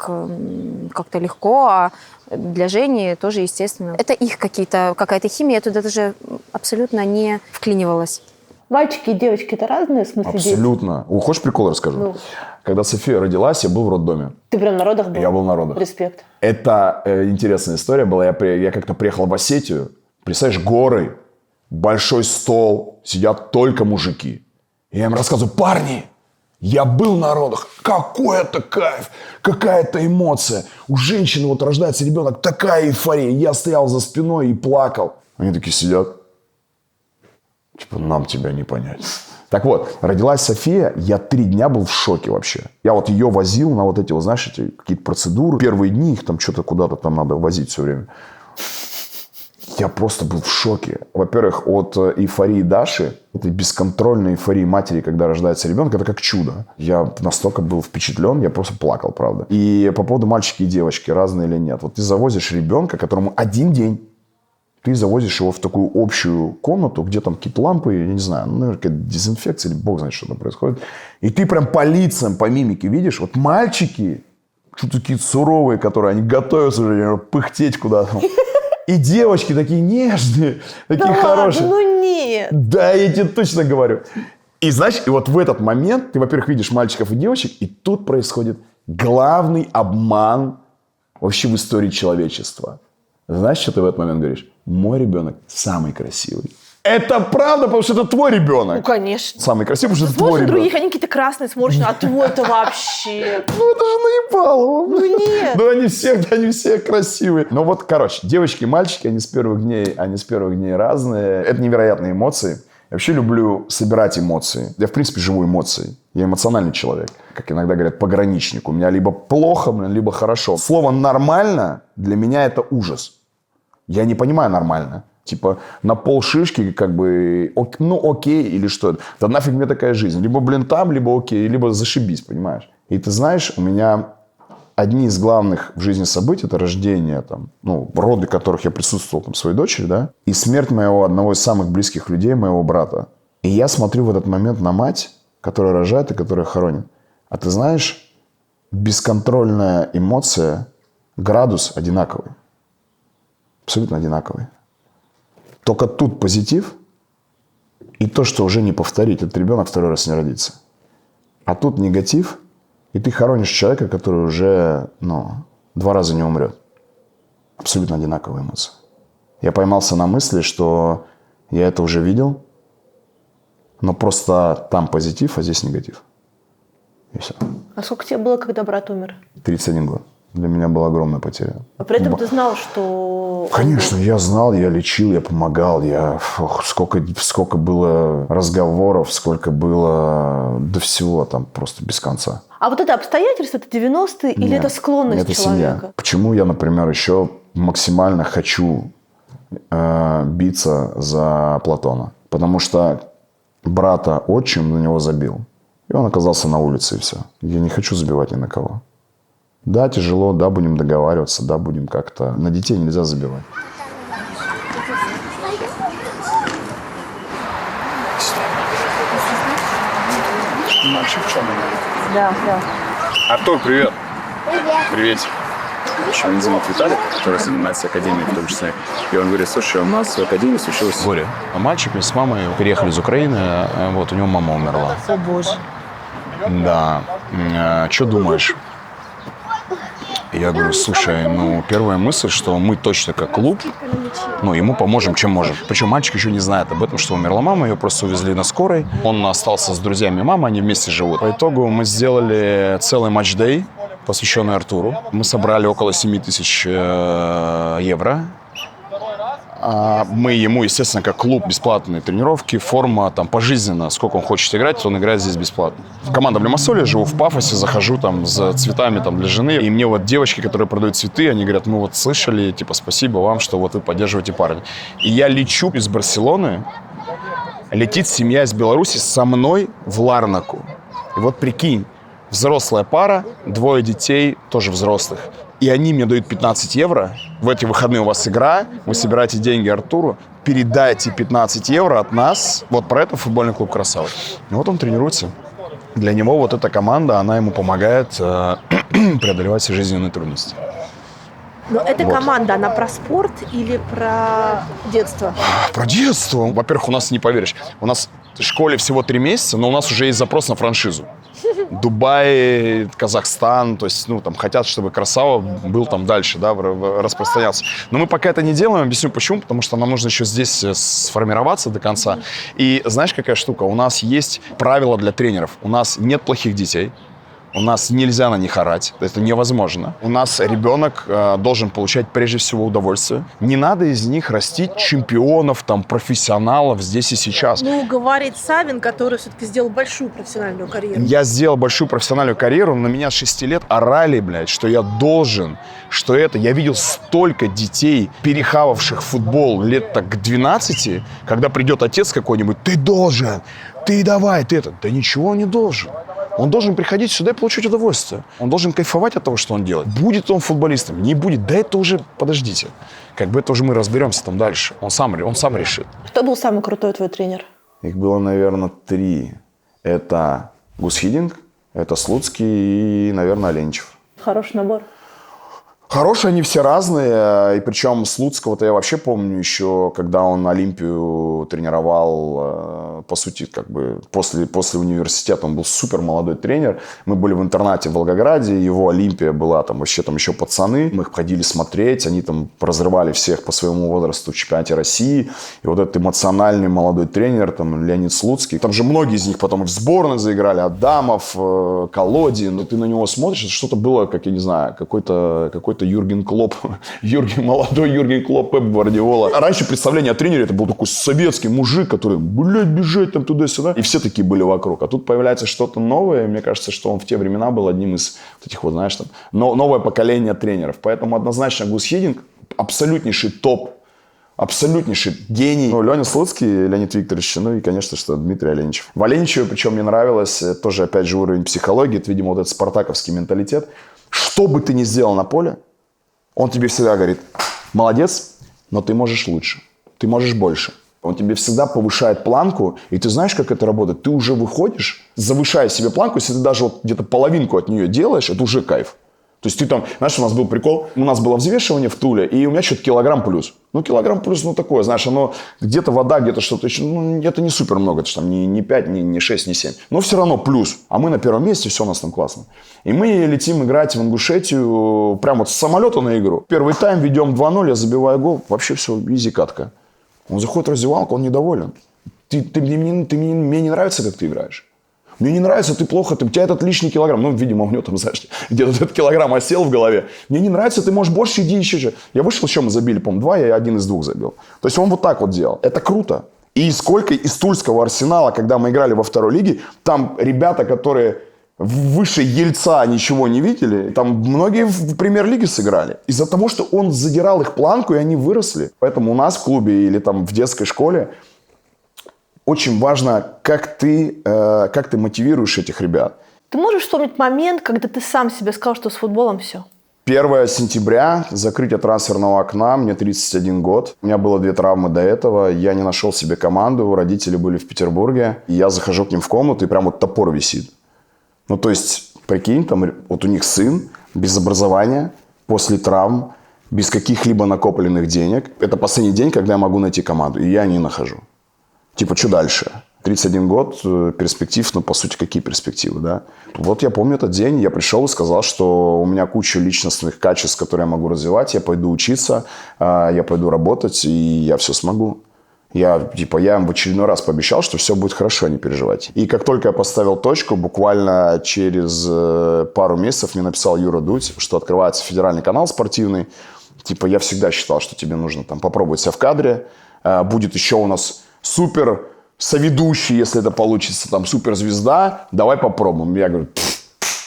как-то легко, а для Жени тоже, естественно. Это их какая-то химия, я туда даже абсолютно не вклинивалась. Мальчики и девочки — это разные, в смысле? Абсолютно. Хочешь прикол расскажу? Когда София родилась, я был в роддоме. Ты прям на родах был? Я был на родах. Респект. Это интересная история была. Я как-то приехал в Осетию. Представляешь, горы, большой стол, сидят только мужики. И я им рассказываю: парни, я был на родах. Какой это кайф, какая-то эмоция. У женщины рождается ребенок, такая эйфория. Я стоял за спиной и плакал. Они такие сидят. Нам тебя не понять. Так вот, родилась София, я 3 дня был в шоке вообще. Я ее возил на эти какие-то процедуры. Первые дни их там что-то куда-то там надо возить все время. Я просто был в шоке. Во-первых, от эйфории Даши, этой бесконтрольной эйфории матери, когда рождается ребенок, это как чудо. Я настолько был впечатлен, я просто плакал, правда. И по поводу мальчики и девочки, разные или нет. Ты завозишь ребенка, которому 1 день, ты завозишь его в такую общую комнату, где там какие-то лампы, я не знаю, наверное, какая-то дезинфекция, или бог знает, что там происходит. И ты прям по лицам, по мимике видишь, мальчики, что-то такие суровые, которые, они готовятся уже пыхтеть куда-то. И девочки такие нежные, такие хорошие. Нет. Да, я тебе точно говорю. И знаешь, в этот момент ты, во-первых, видишь мальчиков и девочек, и тут происходит главный обман вообще в истории человечества. Знаешь, что ты в этот момент говоришь? Мой ребенок самый красивый. Это правда, потому что это твой ребенок. Конечно. Самый красивый, потому что это твой Смотришь, ребенок. других, они какие-то красные, сморщенные, а твой-то вообще. Это же наебалово. Нет. Они все красивые. Девочки и мальчики, они с первых дней разные. Это невероятные эмоции. Я вообще люблю собирать эмоции. Я, в принципе, живу эмоцией. Я эмоциональный человек. Как иногда говорят, пограничник. У меня либо плохо, либо хорошо. Слово «нормально» для меня это ужас. Я не понимаю нормально. На полшишки, окей, или что? Да нафиг мне такая жизнь. Либо, там, либо окей, либо зашибись, понимаешь? И ты знаешь, у меня одни из главных в жизни событий — это рождение, роды которых я присутствовал, своей дочери, да, и смерть одного из самых близких людей, моего брата. И я смотрю в этот момент на мать, которая рожает и которая хоронит. А ты знаешь, бесконтрольная эмоция, градус одинаковый. Абсолютно одинаковый. Только тут позитив, и то, что уже не повторить. Этот ребенок 2-й раз не родится. А тут негатив, и ты хоронишь человека, который уже 2 раза не умрет. Абсолютно одинаковые эмоции. Я поймался на мысли, что я это уже видел, но просто там позитив, а здесь негатив. И все. А сколько тебе было, когда брат умер? 31 год. Для меня была огромная потеря. А при этом ты знал, что... Конечно, я знал, я лечил, я помогал. Сколько было разговоров, сколько было до всего там просто без конца. А это обстоятельства, это 90-е или это склонность это человека? Семья. Почему я, например, еще максимально хочу биться за Платона? Потому что брата отчим на него забил. И он оказался на улице, и все. Я не хочу забивать ни на кого. Да, тяжело, да, будем договариваться, да, будем как-то... На детей нельзя забивать. Мальчик, что мы? Да. Артур, привет. Привет. Привет. еще один зовут Виталик, который занимается академией в том числе. И он говорит, слушай, у нас в академии случилось горе. А мальчик с мамой переехали из Украины, вот у него мама умерла. О, боже. Да. Что думаешь? Я говорю, слушай, первая мысль, что мы точно как клуб, ему поможем, чем можем. Причем мальчик еще не знает об этом, что умерла мама, ее просто увезли на скорой. Он остался с друзьями мамы, они вместе живут. По итогу мы сделали целый матч-дэй, посвященный Артуру. Мы собрали около 7 тысяч евро. Мы ему, естественно, как клуб, бесплатные тренировки, форма, там, пожизненно, сколько он хочет играть, он играет здесь бесплатно. Команда в Лимассоле, живу в Пафосе, захожу там за цветами там, для жены, и мне вот девочки, которые продают цветы, они говорят, мы вот слышали, типа, спасибо вам, что вот вы поддерживаете парня. И я лечу из Барселоны, летит семья из Беларуси со мной в Ларнаку. И вот прикинь, взрослая пара, 2 детей, тоже взрослых. И они мне дают 15 евро. В эти выходные у вас игра, вы собираете деньги Артуру, передайте 15 евро от нас. Вот про это футбольный клуб «Красава». И вот он тренируется. Для него вот эта команда, она ему помогает преодолевать все жизненные трудности. Но эта команда, она про спорт или про детство? Про детство. Во-первых, у нас, не поверишь, у нас в школе всего 3 месяца, но у нас уже есть запрос на франшизу. Дубай, Казахстан, то есть, там хотят, чтобы «Красава» был там дальше, да, распространялся. Но мы пока это не делаем, объясню почему, потому что нам нужно еще здесь сформироваться до конца. И знаешь, какая штука? У нас есть правила для тренеров. У нас нет плохих детей. У нас нельзя на них орать, это невозможно. У нас ребенок должен получать прежде всего удовольствие. Не надо из них растить чемпионов, там, профессионалов здесь и сейчас. Говорит Савин, который все-таки сделал большую профессиональную карьеру. Я сделал большую профессиональную карьеру, но на меня с 6 лет орали, блядь, что я должен, что это. Я видел столько детей, перехававших футбол лет так к 12, когда придет отец какой-нибудь, ты должен, ты давай, ты это. Да ничего он не должен. Он должен приходить сюда и получить удовольствие. Он должен кайфовать от того, что он делает. Будет он футболистом, не будет. Да это уже, подождите. Это уже мы разберемся там дальше. Он сам решит. Кто был самый крутой твой тренер? Их было, наверное, 3. Это Гус Хидинг, это Слуцкий и, наверное, Оленичев. Хороший набор. Хорошие они все разные, и причем Слуцкого-то я вообще помню еще, когда он Олимпию тренировал, по сути, после университета, он был супер молодой тренер. Мы были в интернате в Волгограде, его Олимпия была, там вообще там еще пацаны, мы их ходили смотреть, они там разрывали всех по своему возрасту в чемпионате России. И вот этот эмоциональный молодой тренер, там Леонид Слуцкий, там же многие из них потом в сборной заиграли, Адамов, Колодин, но ты на него смотришь, это что-то было, как я не знаю, какой-то Юрген Клопп, молодой Юрген Клопп, Пеп Гвардиола. А раньше представление о тренере, это был такой советский мужик, который, бежать там туда-сюда. И все такие были вокруг. А тут появляется что-то новое. Мне кажется, что он в те времена был одним из таких вот, знаешь, там, новое поколение тренеров. Поэтому однозначно Гус Хидинг абсолютнейший топ, абсолютнейший гений. Леня Слуцкий, Леонид Викторович, и, конечно, что Дмитрий Оленичев. В Оленичеве, причем мне нравилось, тоже, опять же, уровень психологии, это, видимо, вот этот спартаковский менталитет. Что бы ты ни сделал на поле, он тебе всегда говорит, молодец, но ты можешь лучше, ты можешь больше. Он тебе всегда повышает планку, и ты знаешь, как это работает? Ты уже выходишь, завышая себе планку, если ты даже вот где-то половинку от нее делаешь, это уже кайф. То есть ты там, знаешь, у нас был прикол, у нас было взвешивание в Туле, и у меня что-то килограмм плюс. Килограмм плюс, такое, знаешь, оно где-то вода, где-то что-то еще, это не супер много, это же там не 5, не 6, не 7. Но все равно плюс. А мы на первом месте, все у нас там классно. И мы летим играть в Ингушетию, прямо вот с самолета на игру. Первый тайм, ведем 2-0, я забиваю гол, вообще все, изи катка. Он заходит в раздевалку, он недоволен. Мне не нравится, как ты играешь. Мне не нравится, ты плохо, у тебя этот лишний килограмм. Видимо, у него там, знаешь, где-то этот килограмм осел в голове. Мне не нравится, ты можешь больше, иди еще. Я вышел, еще мы забили, по-моему, 2, я 1 из 2 забил. То есть он вот так вот делал. Это круто. И сколько из Тульского Арсенала, когда мы играли во второй лиге, там ребята, которые выше Ельца ничего не видели, там многие в премьер-лиге сыграли. Из-за того, что он задирал их планку, и они выросли. Поэтому у нас в клубе или там в детской школе очень важно, как ты мотивируешь этих ребят. Ты можешь вспомнить момент, когда ты сам себе сказал, что с футболом все? 1 сентября, закрытие трансферного окна, мне 31 год. У меня было 2 травмы до этого, я не нашел себе команду, родители были в Петербурге. И я захожу к ним в комнату, и прям вот топор висит. То есть, прикинь, там вот у них сын, без образования, после травм, без каких-либо накопленных денег. Это последний день, когда я могу найти команду, и я не нахожу. Типа, что дальше? 31 год, перспектив, ну, по сути, какие перспективы, да? Вот я помню этот день, я пришел и сказал, что у меня куча личностных качеств, которые я могу развивать, я пойду учиться, я пойду работать, и я все смогу. Я им в очередной раз пообещал, что все будет хорошо, не переживайте. И как только я поставил точку, буквально через пару месяцев мне написал Юра Дудь, что открывается федеральный канал спортивный. Типа, я всегда считал, что тебе нужно там попробовать себя в кадре. Будет еще у нас супер соведущий, если это получится, там суперзвезда. Давай попробуем. Я говорю,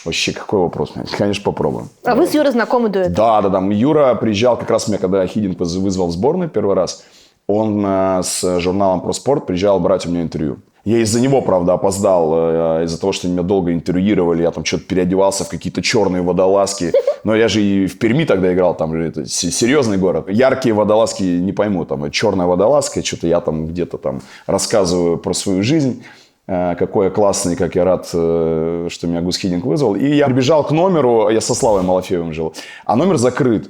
вообще какой вопрос? Конечно, попробуем. А вы с Юрой знакомы до этого? Да. Юра приезжал как раз меня, когда Хидинг вызвал в сборную первый раз. Он с журналом «Про спорт» приезжал брать у меня интервью. Я из-за него, правда, опоздал, из-за того, что меня долго интервьюировали, я там что-то переодевался в какие-то черные водолазки. Но я же и в Перми тогда играл, там же это серьезный город. Яркие водолазки не пойму, там черная водолазка, что-то я там где-то там рассказываю про свою жизнь. Какой я классный, как я рад, что меня Гус Хидинг вызвал. И я прибежал к номеру, я со Славой Малафеевым жил, а номер закрыт.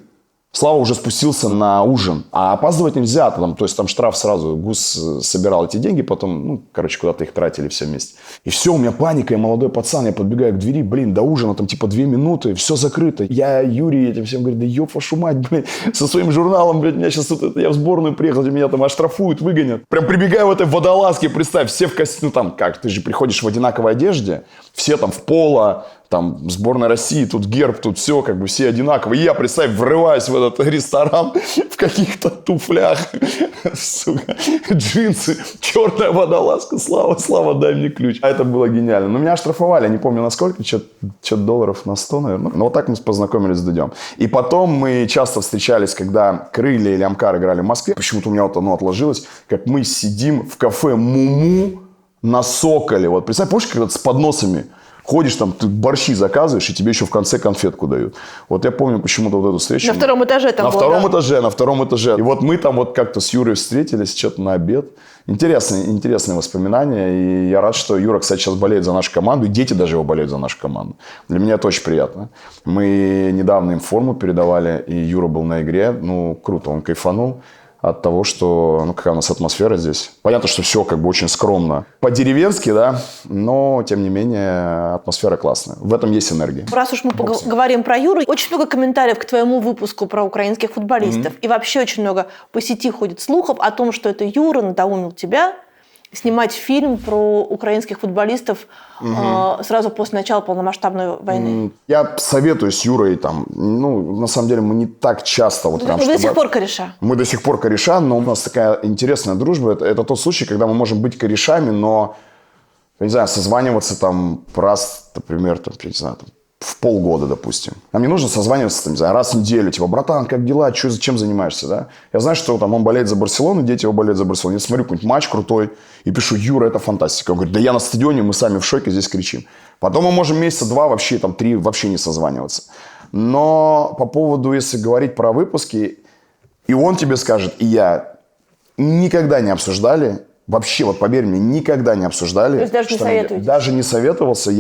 Слава уже спустился на ужин, а опаздывать нельзя, то есть там штраф сразу, Гус собирал эти деньги, потом, куда-то их тратили все вместе. И все, у меня паника, я молодой пацан, я подбегаю к двери, до ужина там 2 минуты, все закрыто. Я Юрий этим всем говорю, да ёб вашу мать, со своим журналом, меня сейчас я в сборную приехал, меня там оштрафуют, выгонят. Прям прибегаю в этой водолазке, представь, все в костюме, ты же приходишь в одинаковой одежде, все там в поло, там сборная России, тут герб, тут все, все одинаковые. И я, представь, врываюсь в этот ресторан в каких-то туфлях, сука, джинсы, черная водолазка, Слава, дай мне ключ. А это было гениально. Но меня оштрафовали, я не помню на сколько, что-то долларов на 100, наверное. Но вот так мы познакомились с Дудем. И потом мы часто встречались, когда Крылья или Амкар играли в Москве. Почему-то у меня отложилось, как мы сидим в кафе Муму на Соколе. Вот представь, помнишь, когда с подносами ходишь там, ты борщи заказываешь, и тебе еще в конце конфетку дают. Вот я помню почему-то вот эту встречу. На втором этаже там было, На втором этаже. И вот мы там вот как-то с Юрой встретились, что-то на обед. Интересные воспоминания. И я рад, что Юра, кстати, сейчас болеет за нашу команду. И дети даже его болеют за нашу команду. Для меня это очень приятно. Мы недавно им форму передавали, и Юра был на игре. Круто, он кайфанул от того, что, какая у нас атмосфера здесь. Понятно, что все очень скромно. По-деревенски, да, но, тем не менее, атмосфера классная. В этом есть энергия. Раз уж мы говорим про Юру, очень много комментариев к твоему выпуску про украинских футболистов. И вообще очень много по сети ходит слухов о том, что это Юра надоумил тебя снимать фильм про украинских футболистов сразу после начала полномасштабной войны. Я советую с Юрой, на самом деле мы не так часто... Вы до сих пор кореша? Мы до сих пор кореша, но у нас такая интересная дружба. Это тот случай, когда мы можем быть корешами, но, созваниваться раз, например, в полгода, допустим. Нам не нужно созваниваться, раз в неделю. Братан, как дела? Чем занимаешься, да? Я знаю, что он болеет за Барселону, дети его болеют за Барселону. Я смотрю какой-нибудь матч крутой и пишу, Юра, это фантастика. Он говорит, да я на стадионе, мы сами в шоке, здесь кричим. Потом мы можем месяца 2, вообще 3 вообще не созваниваться. Но по поводу, если говорить про выпуски, и он тебе скажет, и я никогда не обсуждали, вообще, поверь мне, никогда не обсуждали. То есть даже не советуете? Даже не советовался,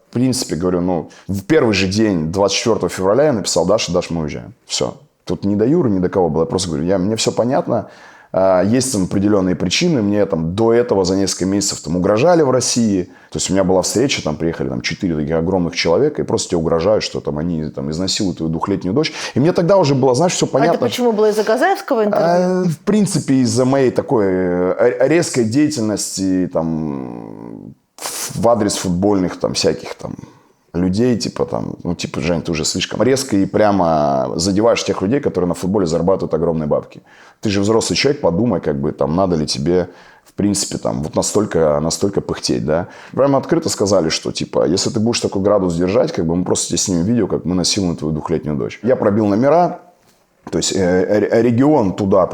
в принципе, говорю, в первый же день, 24 февраля, я написал, Даша, мы уезжаем. Все. Тут ни до Юры, ни до кого было. Я просто говорю, мне все понятно. Есть определенные причины. Мне до этого за несколько месяцев угрожали в России. То есть у меня была встреча, приехали 4 таких огромных человека и просто тебе угрожают, что они изнасилуют твою 2-летнюю дочь. И мне тогда уже было, все понятно. А это почему было из-за Газаевского интервью? В принципе, из-за моей такой резкой деятельности, в адрес футбольных всяких людей, Жень, ты уже слишком резко и прямо задеваешь тех людей, которые на футболе зарабатывают огромные бабки. Ты же взрослый человек, подумай, надо ли тебе, в принципе, настолько пыхтеть, да. Прямо открыто сказали, что, если ты будешь такой градус держать, мы просто тебе снимем видео, как мы насилуем твою 2-летнюю дочь. Я пробил номера, то есть регион туда,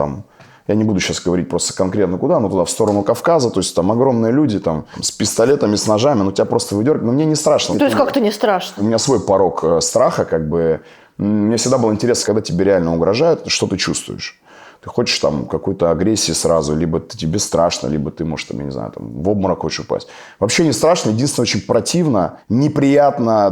я не буду сейчас говорить просто конкретно куда, но туда, в сторону Кавказа. То есть огромные люди с пистолетами, с ножами. Тебя просто выдергивают. Но мне не страшно. То есть как-то не страшно? У меня свой порог страха. Мне всегда было интересно, когда тебе реально угрожают, что ты чувствуешь. Ты хочешь там какой-то агрессии сразу, либо тебе страшно, либо ты, может, там, я не знаю, там, в обморок хочешь упасть. Вообще не страшно, единственное, очень противно, неприятно,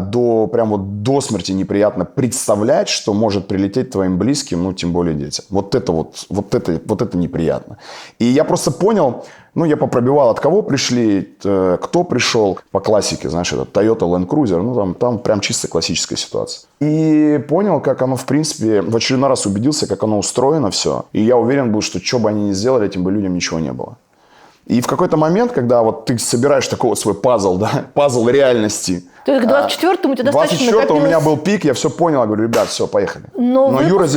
прям вот до смерти неприятно представлять, что может прилететь твоим близким, ну, тем более детям. Вот это неприятно. И я просто понял, я попробивал, от кого пришли, кто пришел. По классике, знаешь, это Toyota Land Cruiser, там прям чисто классическая ситуация. И понял, как оно, в принципе, в очередной раз убедился, как оно устроено все. И я уверен был, что что бы они ни сделали, этим бы людям ничего не было. И в какой-то момент, когда вот ты собираешь такой вот свой пазл, да, пазл реальности. То есть к 24-му у тебя достаточно 24-му у меня был пик, я все понял, я говорю, ребят, все, поехали. Но Юра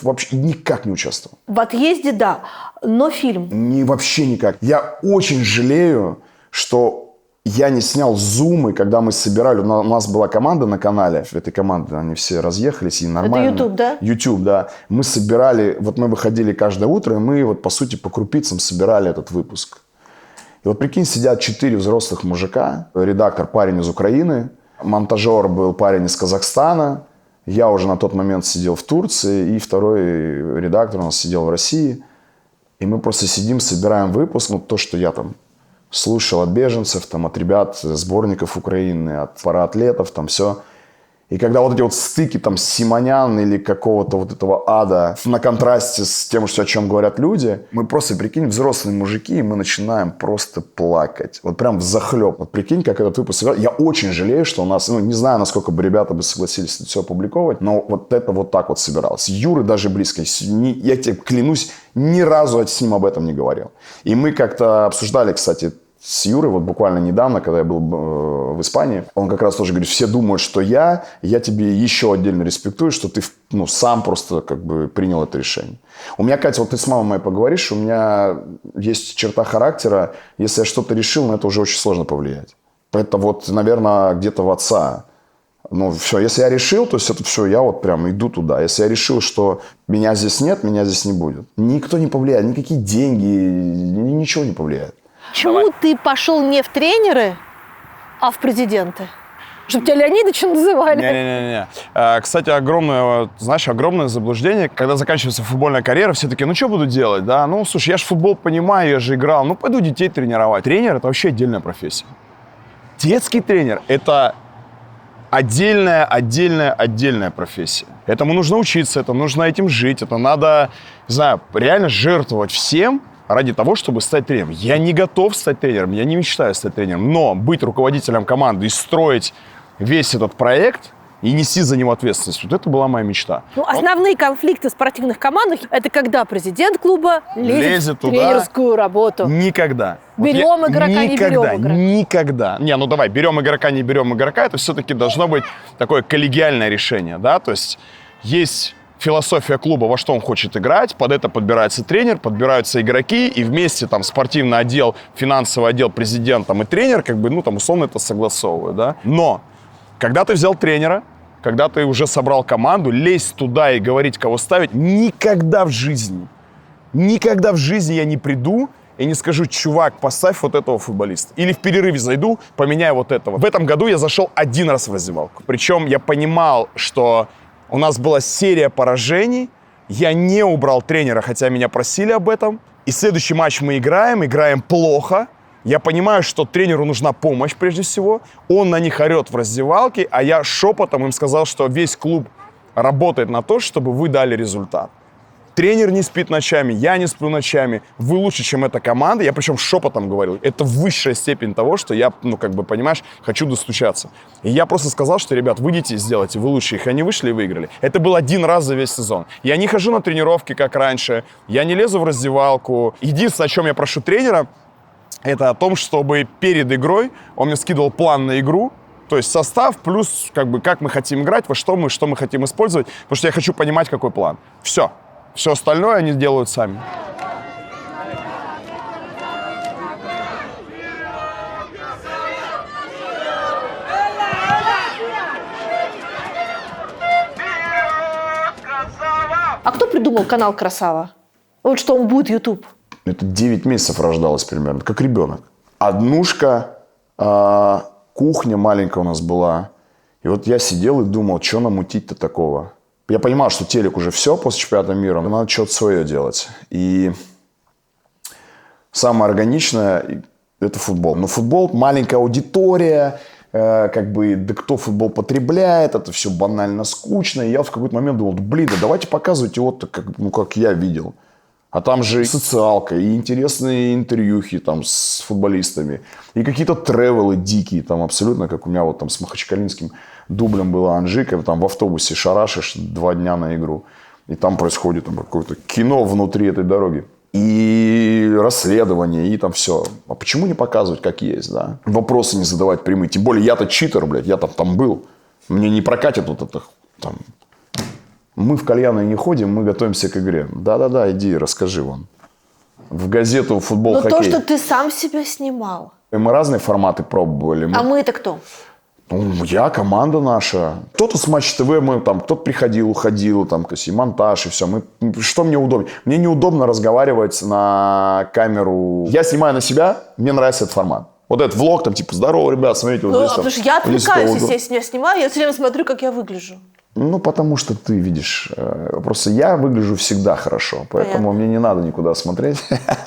вообще никак не участвовал. В отъезде, да, но фильм. Вообще никак. Я очень жалею, что я не снял зумы, когда мы собирали. У нас была команда на канале. В этой команде они все разъехались и нормально. Это YouTube, да? YouTube, да. Мы собирали, вот мы выходили каждое утро, и мы вот по сути по крупицам собирали этот выпуск. И вот прикинь, сидят 4 взрослых мужика. Редактор парень из Украины, монтажер был парень из Казахстана. Я уже на тот момент сидел в Турции, и второй редактор у нас сидел в России. И мы просто сидим, собираем выпуск. То, что я там слушал от беженцев, там, от ребят, сборников Украины, от параатлетов, там все. И когда вот эти вот стыки там Симонян или какого-то вот этого ада на контрасте с тем, о чем говорят люди, мы просто, прикинь, взрослые мужики, и мы начинаем просто плакать. Вот прям взахлеб. Вот прикинь, как этот выпуск сыграл. Я очень жалею, что у нас, не знаю, насколько бы ребята бы согласились это все опубликовать, но вот это вот так вот собиралось. Юры даже близко, я тебе клянусь, ни разу с ним об этом не говорил. И мы как-то обсуждали, кстати, с Юрой, вот буквально недавно, когда я был в Испании, он как раз тоже говорит, все думают, что я тебе еще отдельно респектую, что ты сам просто как бы принял это решение. У меня, Катя, вот ты с мамой моей поговоришь, у меня есть черта характера, если я что-то решил, на это уже очень сложно повлиять. Это вот, наверное, где-то в отца. Все, если я решил, то есть это все, я вот прям иду туда. Если я решил, что меня здесь нет, меня здесь не будет. Никто не повлияет, никакие деньги, ничего не повлияет. Почему ты пошел не в тренеры, а в президенты? Чтобы тебя Леонидовичем называли? Не-не-не. Кстати, огромное заблуждение. Когда заканчивается футбольная карьера, все такие, что буду делать, да? Слушай, я же футбол понимаю, я же играл. Пойду детей тренировать. Тренер – это вообще отдельная профессия. Детский тренер – это отдельная профессия. Этому нужно учиться, это нужно этим жить, это надо, реально жертвовать всем, ради того, чтобы стать тренером. Я не готов стать тренером, я не мечтаю стать тренером, но быть руководителем команды и строить весь этот проект и нести за него ответственность, вот это была моя мечта. Основные конфликты в спортивных командах – это когда президент клуба лезет в тренерскую работу. Никогда. Берем игрока, не берем игрока. Никогда. Давай, берем игрока, не берем игрока, это все-таки должно быть такое коллегиальное решение, да, то есть философия клуба, во что он хочет играть, под это подбирается тренер, подбираются игроки, и вместе спортивный отдел, финансовый отдел, президент и тренер, условно это согласовывают, да. Но, когда ты взял тренера, когда ты уже собрал команду, лезть туда и говорить, кого ставить, никогда в жизни я не приду и не скажу, чувак, поставь вот этого футболиста. Или в перерыве зайду, поменяю вот этого. В этом году я зашел один раз в раздевалку. Причем я понимал, что у нас была серия поражений, я не убрал тренера, хотя меня просили об этом. И следующий матч мы играем плохо. Я понимаю, что тренеру нужна помощь прежде всего. Он на них орет в раздевалке, а я шепотом им сказал, что весь клуб работает на то, чтобы вы дали результат. Тренер не спит ночами, я не сплю ночами. Вы лучше, чем эта команда. Я причем шепотом говорил. Это высшая степень того, что я, понимаешь, хочу достучаться. И я просто сказал, что, ребят, выйдите и сделайте, вы лучше их. Они вышли и выиграли. Это был один раз за весь сезон. Я не хожу на тренировки, как раньше. Я не лезу в раздевалку. Единственное, о чем я прошу тренера, это о том, чтобы перед игрой он мне скидывал план на игру. То есть состав плюс, как мы хотим играть, во что мы хотим использовать. Потому что я хочу понимать, какой план. Все. Все остальное они делают сами. А кто придумал канал «Красава»? Вот что он будет YouTube. Это 9 месяцев рождалось примерно, как ребенок. Однушка, кухня маленькая у нас была. И вот я сидел и думал, что намутить-то такого. Я понимал, что телек уже все после чемпионата мира, но надо что-то свое делать. И самое органичное – это футбол. Но футбол – маленькая аудитория, как бы, да кто футбол потребляет, это все банально скучно. И я в какой-то момент думал, блин, да давайте показывать его так, как я видел. А там же и социалка, и интересные интервьюхи там с футболистами, и какие-то тревелы дикие, там абсолютно, как у меня вот там с махачкалинским дублем было Анжика, там в автобусе шарашишь 2 дня на игру. И там происходит там, какое-то кино внутри этой дороги. И расследование, и там все. А почему не показывать, как есть, да? Вопросы не задавать прямые. Тем более я-то читер, блядь, я там был. Мне не прокатит вот это там. Мы в кальянные не ходим, мы готовимся к игре. Да-да-да, иди, расскажи вон. В газету футбол, хоккей. Но то, что ты сам себя снимал. Мы разные форматы пробовали. А мы это кто? Ну, я, команда наша. Кто-то с Матч ТВ, мы там, кто-то приходил, уходил, там, и монтаж, и все. Что мне удобнее? Мне неудобно разговаривать на камеру. Я снимаю на себя, мне нравится этот формат. Вот этот влог, там, типа, здорово, ребят, смотрите, вот здесь. Потому что я отвлекаюсь, если я себя снимаю, я все время смотрю, как я выгляжу. Ну, потому что ты видишь, просто я выгляжу всегда хорошо, поэтому мне не надо никуда смотреть.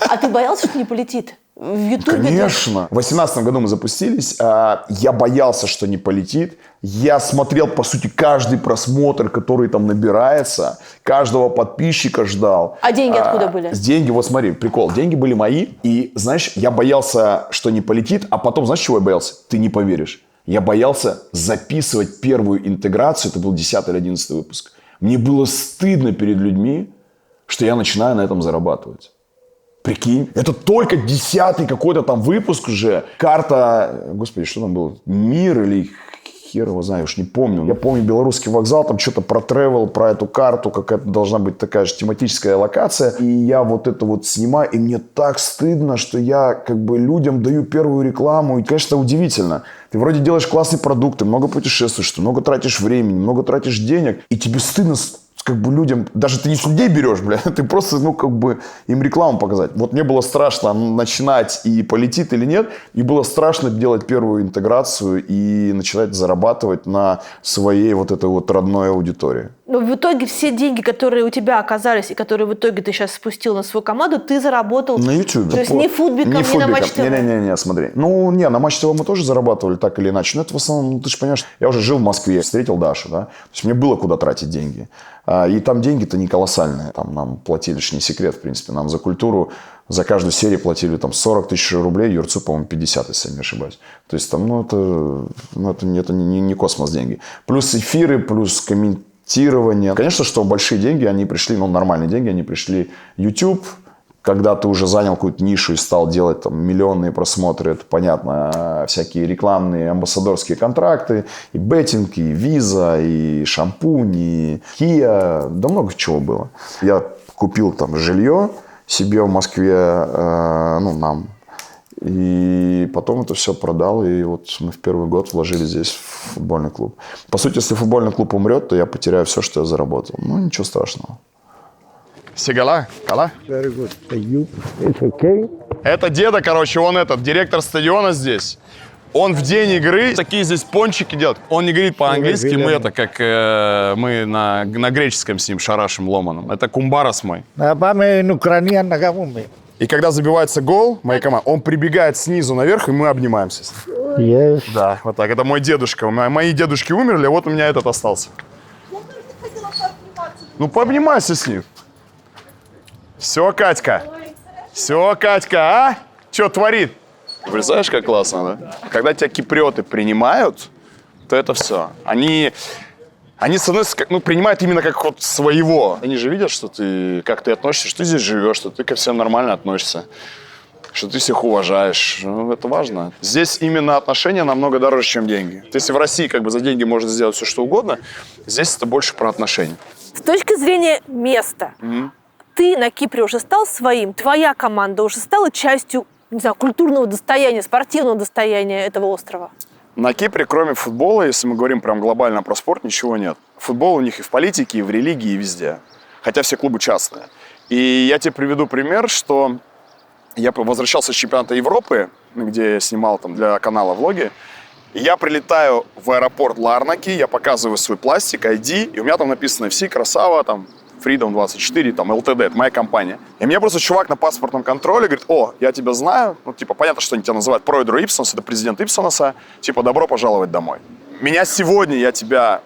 А ты боялся, что не полетит? В Ютубе? Конечно. В 2018 году мы запустились. Я боялся, что не полетит. Я смотрел, по сути, каждый просмотр, который там набирается. Каждого подписчика ждал. А деньги откуда были? Деньги, вот смотри, прикол. Деньги были мои. И, знаешь, я боялся, что не полетит. А потом, знаешь, чего я боялся? Ты не поверишь. Я боялся записывать первую интеграцию. Это был 10 или 11 выпуск. Мне было стыдно перед людьми, что я начинаю на этом зарабатывать. Прикинь, это только 10-й какой-то там выпуск уже. Карта, господи, что там было? Мир или хер его знаю, уж не помню. Я помню Белорусский вокзал, там что-то про тревел, про эту карту, какая-то должна быть такая же тематическая локация. И я вот это вот снимаю, и мне так стыдно, что я как бы людям даю первую рекламу. И, конечно, удивительно. Ты вроде делаешь классный продукт, ты много путешествуешь, ты много тратишь времени, много тратишь денег, и тебе стыдно как бы людям, даже ты не с людей берешь, бля, ты просто, ну, как бы им рекламу показать. Вот мне было страшно начинать, и полетит или нет, и было страшно делать первую интеграцию и начинать зарабатывать на своей вот этой вот родной аудитории. Но в итоге все деньги, которые у тебя оказались, и которые в итоге ты сейчас спустил на свою команду, ты заработал на YouTube. То есть не футбиком, не на Матч ТВ. Не, смотри. Ну, не, на Матч ТВ мы тоже зарабатывали так или иначе. Но это в основном, ну, ты же понимаешь, я уже жил в Москве, встретил Дашу, да. То есть мне было куда тратить деньги. И там деньги-то не колоссальные. Там нам платили, не секрет, в принципе. Нам за культуру, за каждую серию платили там 40 тысяч рублей, Юрцу, по-моему, 50, если я не ошибаюсь. То есть там, это не космос деньги. Плюс эфиры, плюс комментирование. Конечно, что большие деньги, они пришли, нормальные деньги, они пришли YouTube. Когда ты уже занял какую-то нишу и стал делать там миллионные просмотры, это понятно, всякие рекламные амбассадорские контракты, и беттинг, и виза, и шампунь, и Kia, да много чего было. Я купил там жилье себе в Москве, нам, и потом это все продал, и вот мы в первый год вложили здесь в футбольный клуб. По сути, если футбольный клуб умрет, то я потеряю все, что я заработал. Ну, ничего страшного. Сигала? Кала? Very good. It's okay. Это деда, короче, он директор стадиона здесь. Он в день игры такие здесь пончики делает. Он не говорит по-английски, мы на греческом с ним шарашим ломаном. Это кумбарас мой. И когда забивается гол моей команды, он прибегает снизу наверх, и мы обнимаемся. Yes. Да, вот так. Это мой дедушка. Мои дедушки умерли, а вот у меня этот остался. Ну, пообнимайся с ним. Все, Катька, а? Что творит? Представляешь, как классно, да? Когда тебя киприоты принимают, то это все. Они с одной стороны, принимают именно как вот своего. Они же видят, что как ты относишься, что ты здесь живешь, что ты ко всем нормально относишься, что ты всех уважаешь. Ну, это важно. Здесь именно отношения намного дороже, чем деньги. Если в России за деньги можно сделать все, что угодно, здесь это больше про отношения. С точки зрения места, ты на Кипре уже стал своим, твоя команда уже стала частью, не знаю, культурного достояния, спортивного достояния этого острова? На Кипре, кроме футбола, если мы говорим прям глобально про спорт, ничего нет. Футбол у них и в политике, и в религии, и везде. Хотя все клубы частные. И я тебе приведу пример, что я возвращался с чемпионата Европы, где я снимал там для канала влоги, И я прилетаю в аэропорт Ларнаки, я показываю свой пластик, ID, и у меня там написано FC, красава, там, Freedom 24, там, LTD, это моя компания. И мне просто чувак на паспортном контроле говорит: о, я тебя знаю, ну, типа, понятно, что они тебя называют Пройдро Ипсонс, это президент Ипсоноса, типа, добро пожаловать домой. Меня сегодня, я тебя,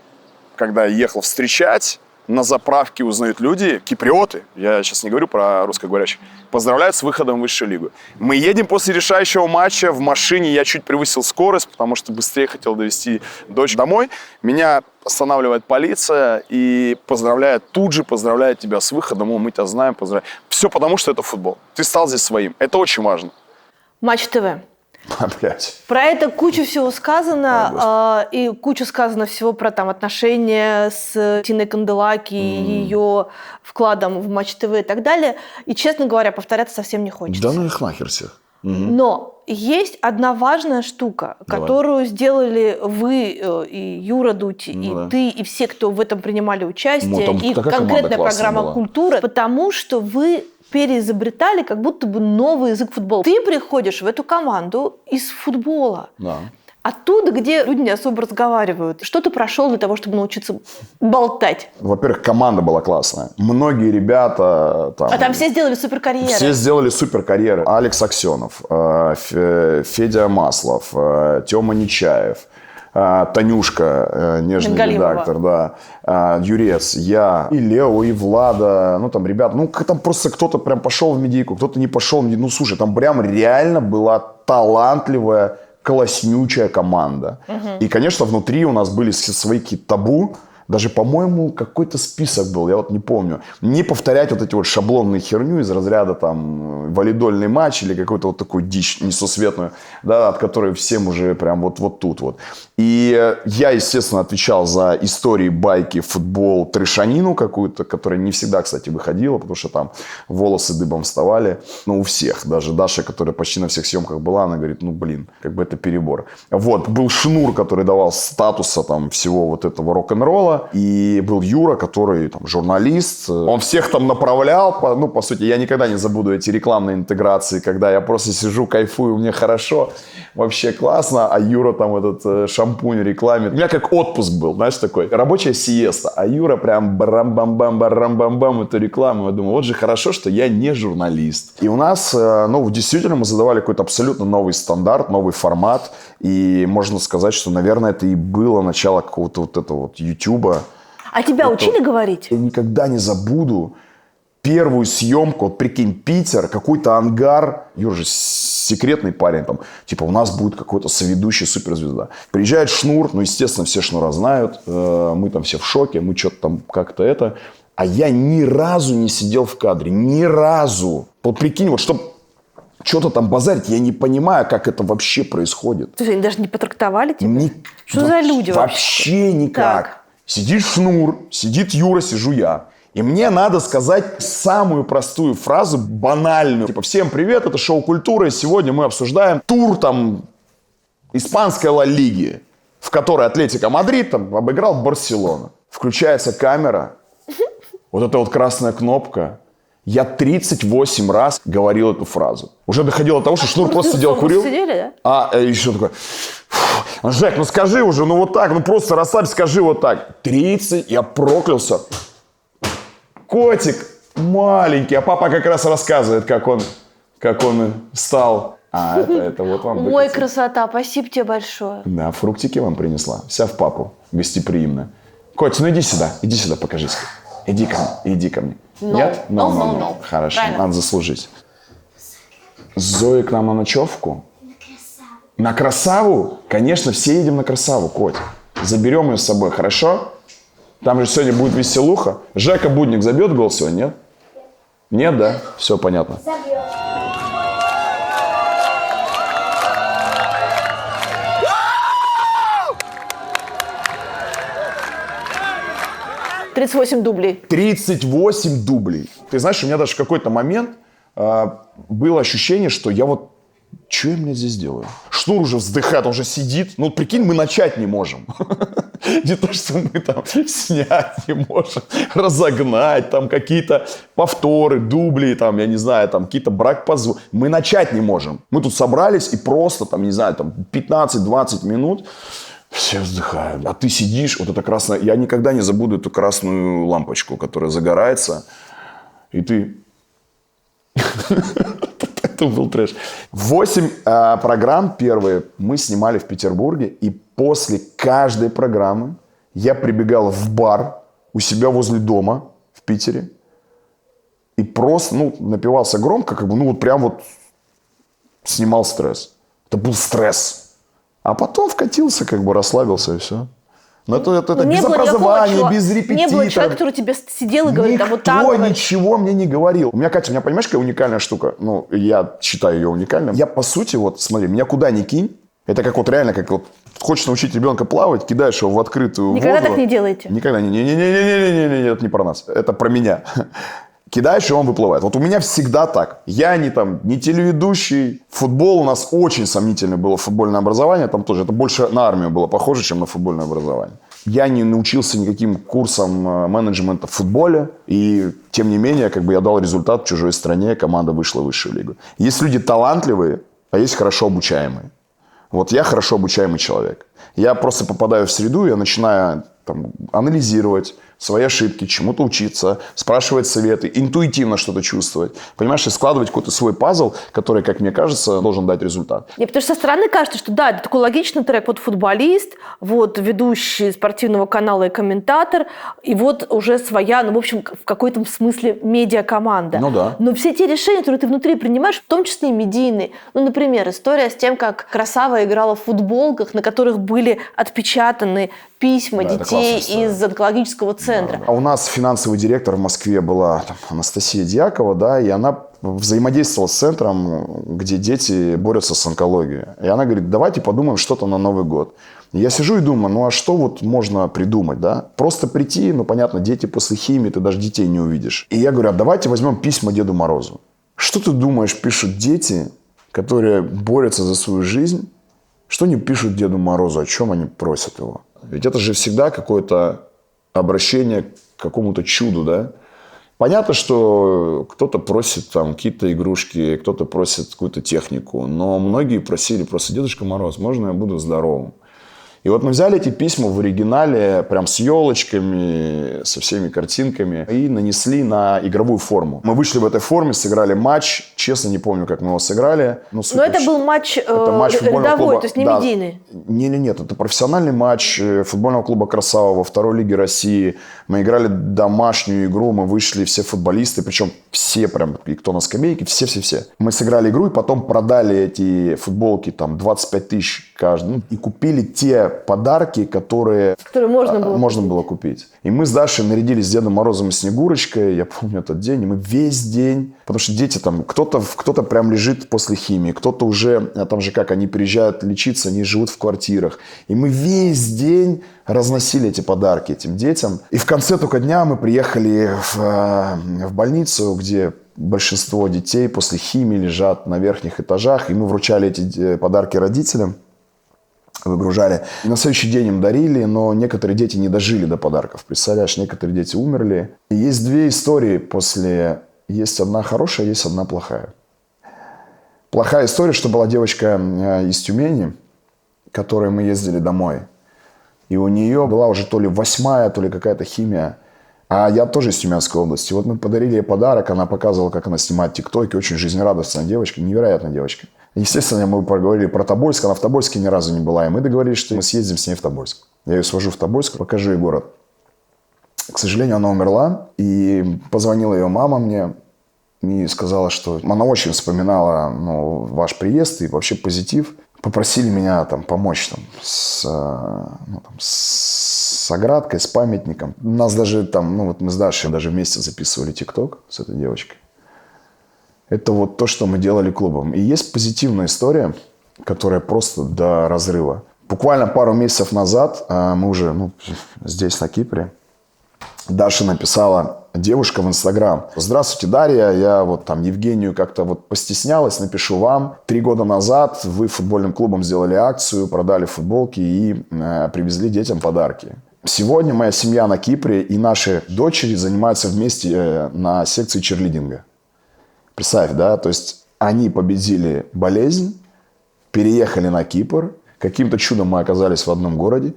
когда ехал встречать, на заправке узнают люди, киприоты, я сейчас не говорю про русскоговорящих, поздравляют с выходом в высшую лигу. Мы едем после решающего матча, в машине я чуть превысил скорость, потому что быстрее хотел довести дочь домой. Меня останавливает полиция и поздравляет, тут же поздравляет тебя с выходом, мы тебя знаем, поздравляем. Все потому, что это футбол. Ты стал здесь своим. Это очень важно. Матч ТВ. Блять. Про это куча всего сказано, и куча сказано всего про там отношения с Тиной Канделаки, ее вкладом в Матч ТВ и так далее. И, честно говоря, повторяться совсем не хочется. Да ну их нахер всех. Но есть одна важная штука, которую сделали вы, и Юра Дудь, и ты, и все, кто в этом принимали участие, и конкретная программа «Культура», потому что вы переизобретали как будто бы новый язык футбола. Ты приходишь в эту команду из футбола. Да. Оттуда, где люди не особо разговаривают. Что ты прошел для того, чтобы научиться болтать? Во-первых, команда была классная. Многие ребята... А там все сделали суперкарьеры. Все сделали суперкарьеры. Алекс Аксенов, Федя Маслов, Тёма Нечаев, Танюшка, нежный Галимова. редактор, да, Юрец, я, и Лео, и Влада, ну там ребята, ну там просто кто-то прям пошел в медийку, кто-то не пошел в медийку. Ну слушай, там прям реально была талантливая, класснючая команда. И, конечно, внутри у нас были свои какие-то табу. Даже, по-моему, какой-то список был, я вот не помню. Не повторять вот эти вот шаблонные херню из разряда там валидольный матч или какую-то вот такую дичь несусветную, да, от которой всем уже прям вот тут вот. И я, естественно, отвечал за истории, байки, футбол, трешанину какую-то, которая не всегда, кстати, выходила, потому что там волосы дыбом вставали. Ну, у всех. Даже Даша, которая почти на всех съемках была, она говорит, ну, блин, как бы это перебор. Вот, был Шнур, который давал статуса там всего вот этого рок-н-ролла. И был Юра, который там журналист. Он всех там направлял. Ну, по сути, я никогда не забуду эти рекламные интеграции, когда я просто сижу, кайфую, мне хорошо, вообще классно. А Юра там этот шампунь рекламит. У меня как отпуск был, знаешь, такой. Рабочая сиеста. А Юра прям барам-бам-бам-барам-бам-бам эту рекламу. Я думаю, вот же хорошо, что я не журналист. И у нас, ну, действительно, мы задавали какой-то абсолютно новый стандарт, новый формат. И можно сказать, что, наверное, это и было начало какого-то вот этого вот Ютуба. А тебя учили говорить? Я никогда не забуду первую съемку. Вот прикинь, Питер, какой-то ангар. Юра же секретный парень. Там, типа, у нас будет какой-то соведущий суперзвезда. Приезжает Шнур. Ну, естественно, все Шнура знают. Мы там все в шоке. Мы что-то там как-то это. А я ни разу не сидел в кадре. Ни разу. Вот прикинь, вот чтобы что-то там базарить, я не понимаю, как это вообще происходит. Слушай, они даже не потрактовали тебя? Что за люди вообще? Вообще никак. Так. Сидит Шнур, сидит Юра, сижу я. И мне надо сказать самую простую фразу, банальную. Типа, всем привет, это шоу «Культура», и сегодня мы обсуждаем тур там испанской Ла Лиги, в которой Атлетико Мадрид там обыграл Барселону. Включается камера, вот эта вот красная кнопка. Я 38 раз говорил эту фразу. Уже доходило до того, что Шнур просто сидел, курил. Сидели, да? А еще такой: Жек, ну скажи уже, ну вот так, ну просто расслабься, скажи вот так. 30, я проклялся. Котик маленький, а папа как раз рассказывает, как он стал. А, это вот вам. Ой, красота, спасибо тебе большое. Да, фруктики вам принесла, вся в папу, гостеприимно. Котик, ну иди сюда, покажись. Иди ко мне. Нет? No. Хорошо, правильно. Надо заслужить. Зои к нам на ночевку? На Красаву? Конечно, все едем на Красаву, Коть. Заберем ее с собой, хорошо? Там же сегодня будет веселуха. Жека Будник забьет гол сегодня, нет? Нет, да? Все понятно. Забьет. «38 дублей». 38 дублей. Ты знаешь, у меня даже в какой-то момент было ощущение, что я вот... Что я, блядь, здесь делаю? Шнур уже вздыхает, он уже сидит. Ну, прикинь, мы начать не можем. Не то, что мы там снять не можем, разогнать, там какие-то повторы, дубли, там, я не знаю, там какие-то брак по звуку. Мы начать не можем. Мы тут собрались и просто, там, не знаю, там 15-20 минут все вздыхают. А ты сидишь, вот это красное... Я никогда не забуду эту красную лампочку, которая загорается, и ты... Это был трэш. 8 программ первые мы снимали в Петербурге. И после каждой программы я прибегал в бар у себя возле дома в Питере. И просто, напивался громко, вот прям вот снимал стресс. Это был стресс. А потом вкатился, расслабился и все. Но это без образования, без репетиторов. Не было человека, который тебе сидел и говорит, а вот так. Никто ничего мне не говорил. Катя, понимаешь, какая уникальная штука? Я считаю ее уникальной. Я, по сути, смотри, меня куда ни кинь. Это реально, хочешь научить ребенка плавать, кидаешь его в открытую воду. Никогда так не делаете? Никогда не. Не, это не про нас. Это про меня. Кидаешь, и он выплывает. Вот у меня всегда так. Я не телеведущий. Футбол у нас очень сомнительное было футбольное образование. Там тоже. Это больше на армию было похоже, чем на футбольное образование. Я не научился никаким курсам менеджмента в футболе. И, тем не менее, я дал результат в чужой стране. Команда вышла в высшую лигу. Есть люди талантливые, а есть хорошо обучаемые. Вот я хорошо обучаемый человек. Я просто попадаю в среду, я начинаю анализировать свои ошибки, чему-то учиться, спрашивать советы, интуитивно что-то чувствовать. Понимаешь, и складывать какой-то свой пазл, который, как мне кажется, должен дать результат. Потому что со стороны кажется, что да, это такой логичный трек. Вот футболист, вот ведущий спортивного канала и комментатор, и вот уже своя, в какой-то смысле медиакоманда. Да. Но все те решения, которые ты внутри принимаешь, в том числе и медийные. Например, история с тем, как Красава играла в футболках, на которых были отпечатаны письма детей из онкологического центра. А у нас финансовый директор в Москве была Анастасия Дьякова, да, и она взаимодействовала с центром, где дети борются с онкологией. И она говорит, давайте подумаем что-то на Новый год. И я сижу и думаю, а что можно придумать, да? Просто прийти, понятно, дети после химии, ты даже детей не увидишь. И я говорю, давайте возьмем письма Деду Морозу. Что ты думаешь, пишут дети, которые борются за свою жизнь, что они пишут Деду Морозу, о чем они просят его? Ведь это же всегда какое-то обращение к какому-то чуду, да? Понятно, что кто-то просит какие-то игрушки, кто-то просит какую-то технику, но многие просили просто: Дедушка Мороз, можно я буду здоровым? И вот мы взяли эти письма в оригинале, прям с елочками, со всеми картинками, и нанесли на игровую форму. Мы вышли в этой форме, сыграли матч. Честно, не помню, как мы его сыграли. Но это был матч рядовой, клуба, то есть не медийный? Нет, это профессиональный матч футбольного клуба «Красава» во второй лиге России. Мы играли домашнюю игру, мы вышли все футболисты, причем все прям, и кто на скамейке, все. Мы сыграли игру и потом продали эти футболки, 25 тысяч каждый, и купили те подарки, которые можно было купить. И мы с Дашей нарядились с Дедом Морозом и Снегурочкой. Я помню этот день. И мы весь день... Потому что дети кто-то прям лежит после химии. Кто-то уже... Там же они приезжают лечиться, они живут в квартирах. И мы весь день разносили эти подарки этим детям. И в конце только дня мы приехали в больницу, где большинство детей после химии лежат на верхних этажах. И мы вручали эти подарки родителям. Выгружали. И на следующий день им дарили, но некоторые дети не дожили до подарков. Представляешь, некоторые дети умерли. И есть две истории после... Есть одна хорошая, есть одна плохая. Плохая история, что была девочка из Тюмени, к которой мы ездили домой. И у нее была уже то ли 8-я, то ли какая-то химия. А я тоже из Тюменской области. Вот мы подарили ей подарок, она показывала, как она снимает тиктоки. Очень жизнерадостная девочка, невероятная девочка. Естественно, мы поговорили про Тобольск. Она в Тобольске ни разу не была. И мы договорились, что мы съездим с ней в Тобольск. Я ее свожу в Тобольск, покажу ей город. К сожалению, она умерла. И позвонила ее мама мне и сказала, что она очень вспоминала ваш приезд и вообще позитив. Попросили меня помочь с оградкой, с памятником. У нас даже мы с Дашей даже вместе записывали тикток с этой девочкой. Это вот то, что мы делали клубом. И есть позитивная история, которая просто до разрыва. Буквально пару месяцев назад мы уже здесь, на Кипре, Даша написала, девушка в Инстаграм: «Здравствуйте, Дарья, я вот там Евгению как-то вот постеснялась, напишу вам. 3 года назад вы футбольным клубом сделали акцию, продали футболки и привезли детям подарки. Сегодня моя семья на Кипре, и наши дочери занимаются вместе на секции черлидинга». Представь, да? То есть они победили болезнь, переехали на Кипр, каким-то чудом мы оказались в одном городе,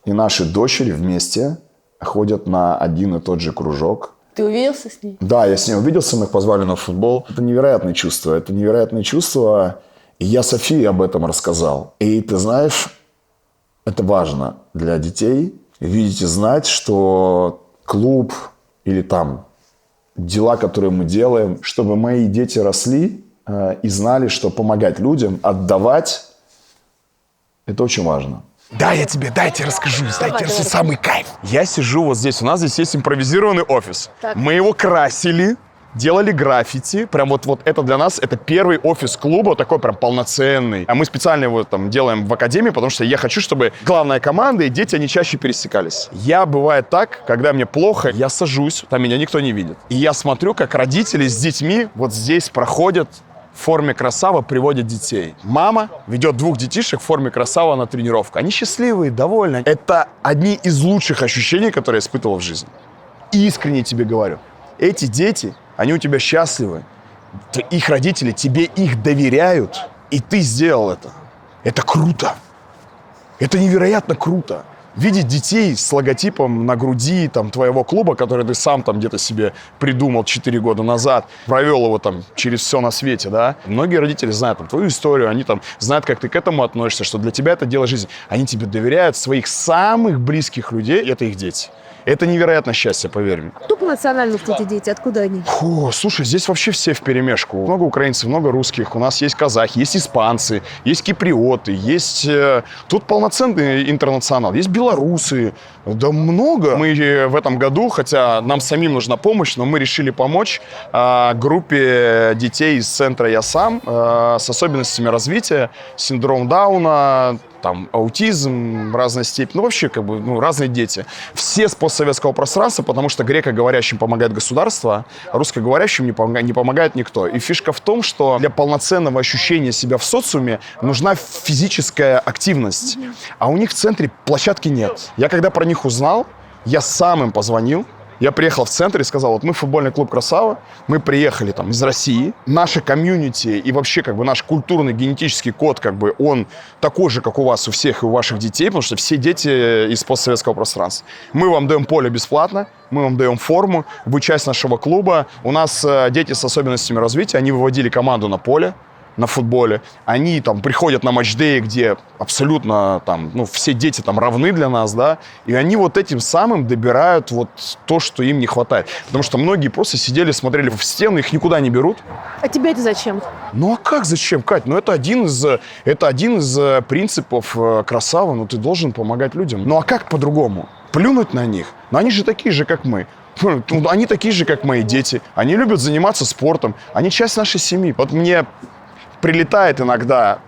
и наши дочери вместе ходят на один и тот же кружок. Ты увиделся с ней? Да, я с ней увиделся, мы их позвали на футбол. Это невероятное чувство, И я Софии об этом рассказал. И ты знаешь, это важно для детей видеть и знать, что клуб или там дела, которые мы делаем, чтобы мои дети росли и знали, что помогать людям, отдавать, это очень важно. Да, я тебе расскажу, самый кайф. Я сижу вот здесь, у нас здесь есть импровизированный офис. Так. Мы его красили, делали граффити. Прям вот это для нас, это первый офис клуба, такой прям полноценный. А мы специально его там делаем в академии, потому что я хочу, чтобы главная команда и дети, они чаще пересекались. Я, бывает так, когда мне плохо, я сажусь, там меня никто не видит. И я смотрю, как родители с детьми вот здесь проходят в форме красава, приводят детей. Мама ведет 2 детишек в форме красава на тренировку. Они счастливые, довольны. Это одни из лучших ощущений, которые я испытывал в жизни. Искренне тебе говорю. Эти дети, они у тебя счастливы. Их родители тебе их доверяют, и ты сделал это. Это круто. Это невероятно круто. Видеть детей с логотипом на груди там, твоего клуба, который ты сам там где-то себе придумал 4 года назад, провел его там через все на свете, да. Многие родители знают там твою историю, они там знают, как ты к этому относишься, что для тебя это дело жизни. Они тебе доверяют, своих самых близких людей, это их дети. Это невероятное счастье, поверь мне. Кто по национальности эти дети? Откуда они? Фу, слушай, здесь вообще все вперемешку. Много украинцев, много русских. У нас есть казахи, есть испанцы, есть киприоты, есть... Тут полноценный интернационал. Есть белорусы. Да много. Мы в этом году, хотя нам самим нужна помощь, но мы решили помочь группе детей из центра «Я сам» с особенностями развития, синдром Дауна, там, аутизм, разной степени, ну, вообще, как бы, ну, разные дети. Все с постсоветского пространства, потому что грекоговорящим помогает государство, а русскоговорящим не помогает никто. И фишка в том, что для полноценного ощущения себя в социуме нужна физическая активность. А у них в центре площадки нет. Я когда про них узнал, я сам им позвонил. Я приехал в центр и сказал, вот мы футбольный клуб «Красава», мы приехали там из России, наше комьюнити и вообще как бы наш культурный генетический код, как бы он такой же, как у вас, у всех и у ваших детей, потому что все дети из постсоветского пространства. Мы вам даем поле бесплатно, мы вам даем форму, вы часть нашего клуба. У нас дети с особенностями развития, они выводили команду на поле, на футболе. Они там приходят на матч-дэй, где абсолютно там, ну, все дети там равны для нас, да, и они вот этим самым добирают вот то, что им не хватает. Потому что многие просто сидели, смотрели в стену, их никуда не берут. А тебе это зачем? Ну а как зачем, Кать? Ну это один из принципов Красава, ну ты должен помогать людям. Ну а как по-другому? Плюнуть на них? Ну они же такие же, как мы. Они такие же, как мои дети. Они любят заниматься спортом. Они часть нашей семьи. Вот мне прилетает иногда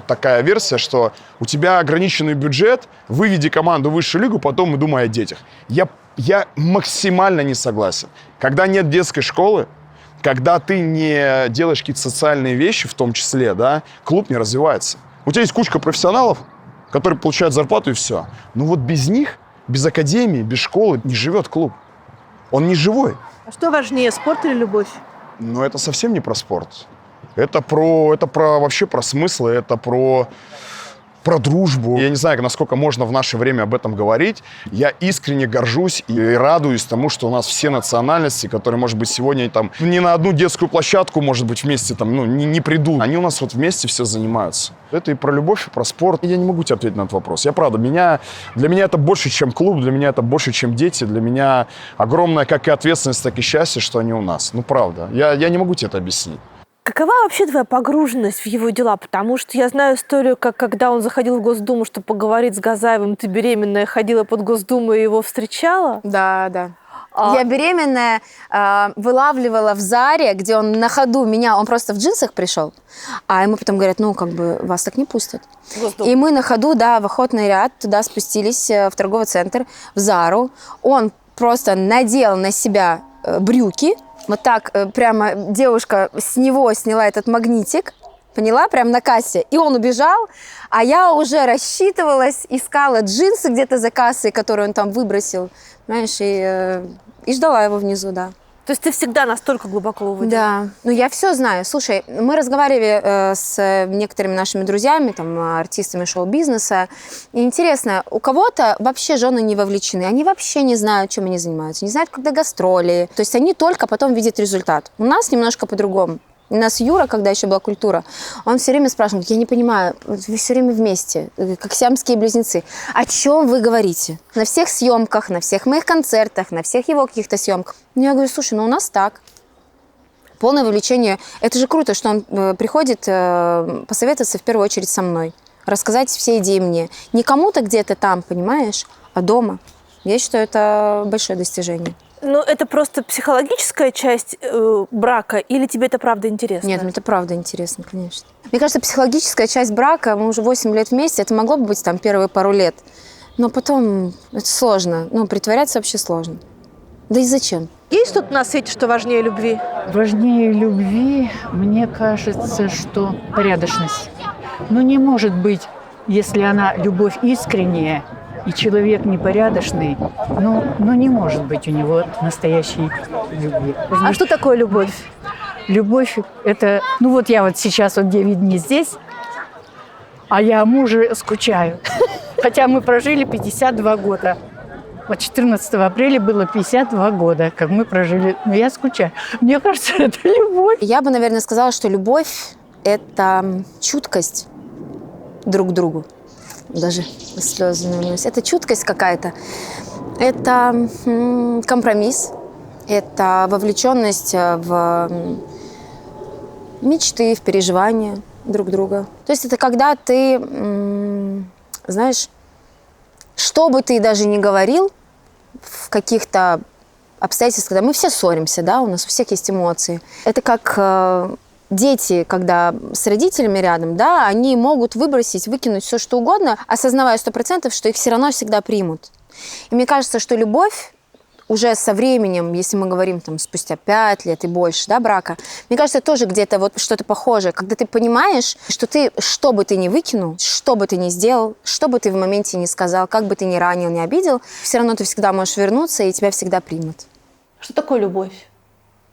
такая версия, что у тебя ограниченный бюджет, выведи команду в высшую лигу, потом и думай о детях. Я максимально не согласен. Когда нет детской школы, когда ты не делаешь какие-то социальные вещи, в том числе, да, клуб не развивается. У тебя есть кучка профессионалов, которые получают зарплату и все. Но вот без них, без академии, без школы не живет клуб. Он не живой. А что важнее, спорт или любовь? Но это совсем не про спорт. Это вообще про смыслы, это про дружбу. Я не знаю, насколько можно в наше время об этом говорить. Я искренне горжусь и радуюсь тому, что у нас все национальности, которые, может быть, сегодня там не на одну детскую площадку, может быть, вместе там, ну, не придут. Они у нас вот вместе все занимаются. Это и про любовь, и про спорт. Я не могу тебе ответить на этот вопрос. Я правда, для меня это больше, чем клуб, для меня это больше, чем дети. Для меня огромная как и ответственность, так и счастье, что они у нас. Ну, правда. Я не могу тебе это объяснить. Какова вообще твоя погруженность в его дела? Потому что я знаю историю, как когда он заходил в Госдуму, чтобы поговорить с Газаевым, ты беременная ходила под Госдуму и его встречала? Да. Я беременная вылавливала в Заре, где он на ходу меня, он просто в джинсах пришел, а ему потом говорят, ну, как бы, вас так не пустят. И мы на ходу, да, в охотный ряд туда спустились, в торговый центр, в Зару. Он просто надел на себя брюки. Вот так прямо девушка с него сняла этот магнитик. Поняла? Прям на кассе. И он убежал, а я уже рассчитывалась, искала джинсы где-то за кассой, которые он там выбросил. Знаешь, и ждала его внизу, да. То есть ты всегда настолько глубоко уводила? Да. Ну, я все знаю. Слушай, мы разговаривали с некоторыми нашими друзьями, там, артистами шоу-бизнеса. И интересно, у кого-то вообще жены не вовлечены. Они вообще не знают, чем они занимаются. Не знают, когда гастроли. То есть они только потом видят результат. У нас немножко по-другому. У нас Юра, когда еще была культура, он все время спрашивал: я не понимаю, вы все время вместе, как сиамские близнецы. О чем вы говорите? На всех съемках, на всех моих концертах, на всех его каких-то съемках. Я говорю: слушай, ну у нас так. Полное вовлечение. Это же круто, что он приходит посоветоваться в первую очередь со мной. Рассказать все идеи мне. Не кому-то где-то там, понимаешь, а дома. Я считаю, это большое достижение. Ну, это просто психологическая часть брака, или тебе это правда интересно? Нет, мне это правда интересно, конечно. Мне кажется, психологическая часть брака, мы уже 8 лет вместе, это могло бы быть там первые пару лет. Но потом это сложно. Ну, притворяться вообще сложно. Да и зачем? Есть что-то на свете, что важнее любви? Важнее любви, мне кажется, что порядочность. Ну, не может быть, если она любовь искренняя, и человек непорядочный, ну не может быть у него настоящей любви. А что такое любовь? Любовь – это… Ну вот я вот сейчас вот 9 дней здесь, а я о муже скучаю. Хотя мы прожили 52 года. Вот 14 апреля было 52 года, как мы прожили. Но я скучаю. Мне кажется, это любовь. Я бы, наверное, сказала, что любовь – это чуткость друг к другу. Даже слезы навернулись. Это чуткость какая-то. Это компромисс. Это вовлеченность в мечты, в переживания друг друга. То есть это когда ты, знаешь, что бы ты даже ни говорил в каких-то обстоятельствах, когда мы все ссоримся, да, у нас у всех есть эмоции. Это как дети, когда с родителями рядом, да, они могут выбросить, выкинуть все, что угодно, осознавая 100%, что их все равно всегда примут. И мне кажется, что любовь уже со временем, если мы говорим там спустя 5 лет и больше, да, брака, мне кажется, тоже где-то вот что-то похожее, когда ты понимаешь, что ты, что бы ты ни выкинул, что бы ты ни сделал, что бы ты в моменте ни сказал, как бы ты ни ранил, ни обидел, все равно ты всегда можешь вернуться, и тебя всегда примут. Что такое любовь?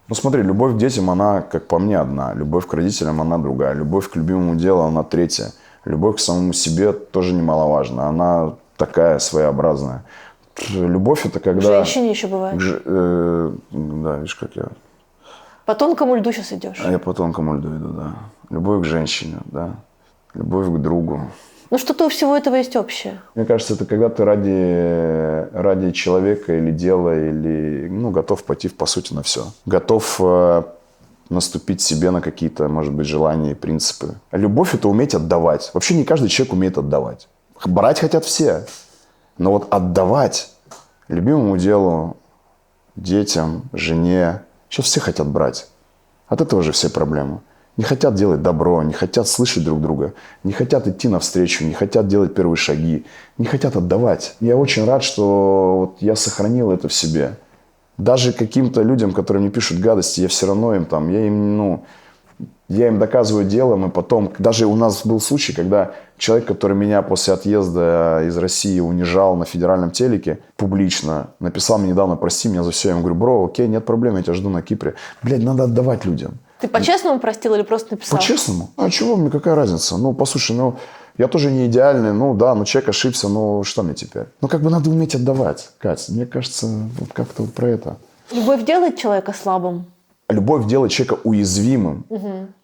Ну смотри, любовь к детям, она, как по мне, одна. Любовь к родителям, она другая. Любовь к любимому делу, она третья. Любовь к самому себе тоже немаловажна. Она такая своеобразная. Любовь – это когда… К женщине еще бывает. Да, видишь, как я… По тонкому льду сейчас идешь. А я по тонкому льду иду, да. Любовь к женщине, да. Любовь к другу. Ну что-то у всего этого есть общее. Мне кажется, это когда ты ради человека или дела, или готов пойти, по сути, на все. Готов наступить себе на какие-то, может быть, желания и принципы. А любовь – это уметь отдавать. Вообще не каждый человек умеет отдавать. Брать хотят все. Но вот отдавать любимому делу, детям, жене, сейчас все хотят брать. От этого же все проблемы. Не хотят делать добро, не хотят слышать друг друга, не хотят идти навстречу, не хотят делать первые шаги, не хотят отдавать. Я очень рад, что вот я сохранил это в себе. Даже каким-то людям, которые мне пишут гадости, я все равно я им доказываю делом, и потом… Даже у нас был случай, когда человек, который меня после отъезда из России унижал на федеральном телеке публично, написал мне недавно: прости меня за все. Я ему говорю: бро, окей, нет проблем, я тебя жду на Кипре. Блядь, надо отдавать людям. Ты по-честному простил или просто написал? По-честному. А чего мне, какая разница? Послушай, я тоже не идеальный, человек ошибся, что мне теперь? Надо уметь отдавать, Кать. Мне кажется, вот как-то вот про это. Любовь делает человека слабым? Любовь делает человека уязвимым.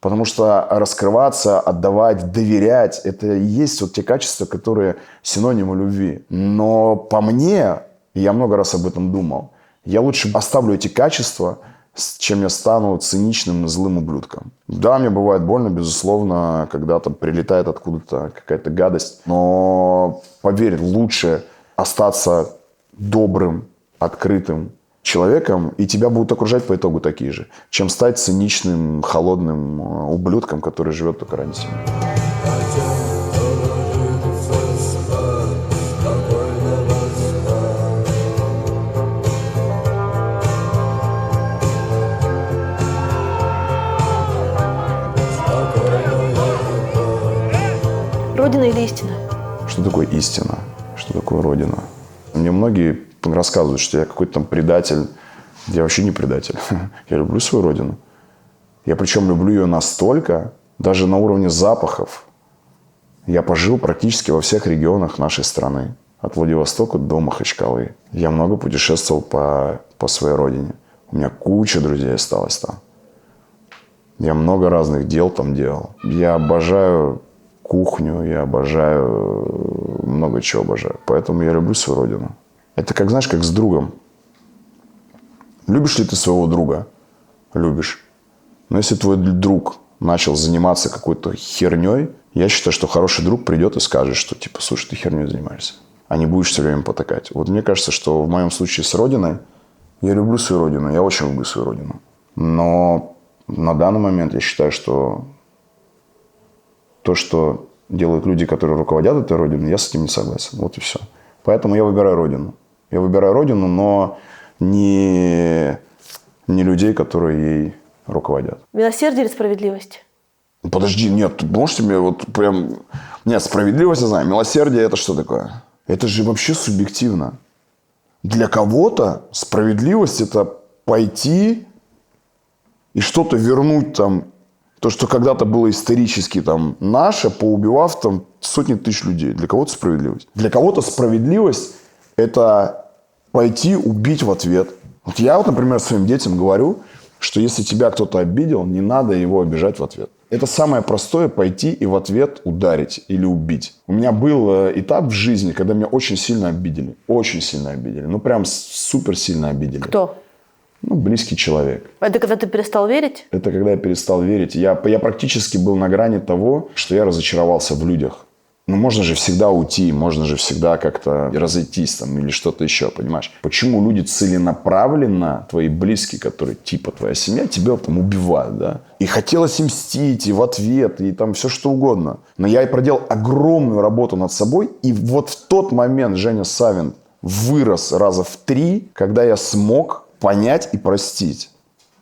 Потому что раскрываться, отдавать, доверять – это и есть вот те качества, которые синонимы любви. Но по мне, я много раз об этом думал, я лучше оставлю эти качества, чем я стану циничным, злым ублюдком. Да, мне бывает больно, безусловно, когда там прилетает откуда-то какая-то гадость. Но, поверь, лучше остаться добрым, открытым человеком, и тебя будут окружать по итогу такие же, чем стать циничным, холодным ублюдком, который живет только ради себя. Родина или истина? Что такое истина? Что такое родина? Мне многие рассказывают, что я какой-то там предатель. Я вообще не предатель. Я люблю свою родину. Я причем люблю ее настолько, даже на уровне запахов. Я пожил практически во всех регионах нашей страны. От Владивостока до Махачкалы. Я много путешествовал по своей родине. У меня куча друзей осталось там. Я много разных дел там делал. Я обожаю кухню, я обожаю много чего обожаю. Поэтому я люблю свою родину. Это как, знаешь, как с другом. Любишь ли ты своего друга? Любишь. Но если твой друг начал заниматься какой-то херней, я считаю, что хороший друг придет и скажет, что типа, слушай, ты херней занимаешься. А не будешь все время потакать. Вот мне кажется, что в моем случае с родиной, я люблю свою родину, я очень люблю свою родину. Но на данный момент я считаю, что то, что делают люди, которые руководят этой родиной, я с этим не согласен. Вот и все. Поэтому я выбираю родину. Я выбираю родину, но не людей, которые ей руководят. Милосердие или справедливость? Подожди, нет, можете мне вот прям... Нет, справедливость я знаю. Милосердие – это что такое? Это же вообще субъективно. Для кого-то справедливость – это пойти и что-то вернуть там, то, что когда-то было исторически там наше, поубивав там сотни тысяч людей. Для кого-то справедливость. Для кого-то справедливость – это пойти убить в ответ. Вот я вот, например, своим детям говорю, что если тебя кто-то обидел, не надо его обижать в ответ. Это самое простое – пойти и в ответ ударить или убить. У меня был этап в жизни, когда меня очень сильно обидели. Очень сильно обидели. Ну, прям супер сильно обидели. Кто? Ну, близкий человек. Это когда ты перестал верить? Это когда я перестал верить. Я практически был на грани того, что я разочаровался в людях. Ну, можно же всегда уйти, можно же всегда как-то разойтись там или что-то еще, понимаешь? Почему люди целенаправленно, твои близкие, которые типа твоя семья, тебя там убивают, да? И хотелось им мстить, и в ответ, и там все что угодно. Но я и проделал огромную работу над собой, и вот в тот момент Женя Савин вырос раза в 3, когда я смог понять и простить,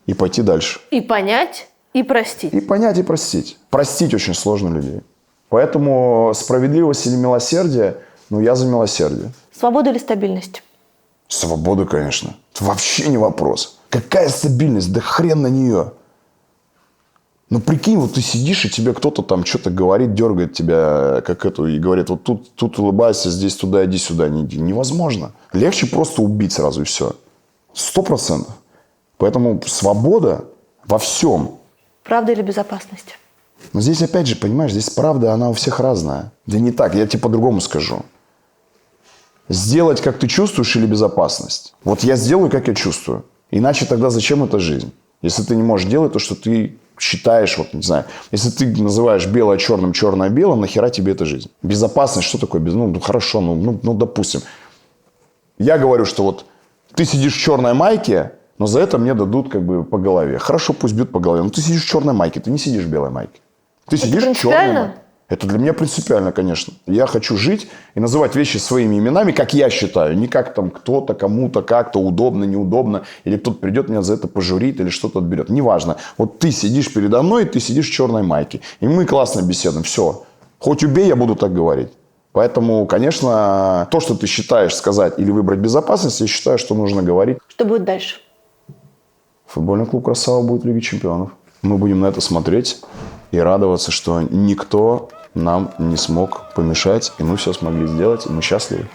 и пойти дальше. И понять, и простить. И понять, и простить. Простить очень сложно людей. Поэтому справедливость или милосердие, ну, я за милосердие. Свобода или стабильность? Свобода, конечно. Это вообще не вопрос. Какая стабильность? Да хрен на нее. Ну, прикинь, вот ты сидишь, и тебе кто-то там что-то говорит, дергает тебя, как эту, и говорит, вот тут улыбайся, здесь туда, иди сюда. Невозможно. Легче просто убить сразу, и все. 100%. Поэтому свобода во всем. Правда или безопасность? Но здесь, опять же, понимаешь, здесь правда, она у всех разная. Да не так, я тебе по-другому скажу. Сделать, как ты чувствуешь, или безопасность? Вот я сделаю, как я чувствую. Иначе тогда зачем эта жизнь? Если ты не можешь делать то, что ты считаешь, вот, не знаю, если ты называешь белое черным, черное белым, нахера тебе эта жизнь? Безопасность, что такое? Ну, хорошо, ну, допустим. Я говорю, что вот ты сидишь в черной майке, но за это мне дадут как бы по голове. Хорошо, пусть бьют по голове. Но ты сидишь в черной майке, ты не сидишь в белой майке. Ты сидишь в черной майке. Это для меня принципиально, конечно. Я хочу жить и называть вещи своими именами, как я считаю. Не как там кто-то, кому-то, как-то удобно, неудобно. Или кто-то придет меня за это пожурит или что-то отберет. Неважно. Вот ты сидишь передо мной, ты сидишь в черной майке. И мы классно беседуем. Все. Хоть убей, я буду так говорить. Поэтому, конечно, то, что ты считаешь сказать или выбрать безопасность, я считаю, что нужно говорить. Что будет дальше? Футбольный клуб «Красава» будет в Лиге чемпионов. Мы будем на это смотреть и радоваться, что никто нам не смог помешать, и мы все смогли сделать, и мы счастливы.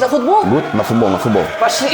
На футбол? Будет? На футбол. Пошли.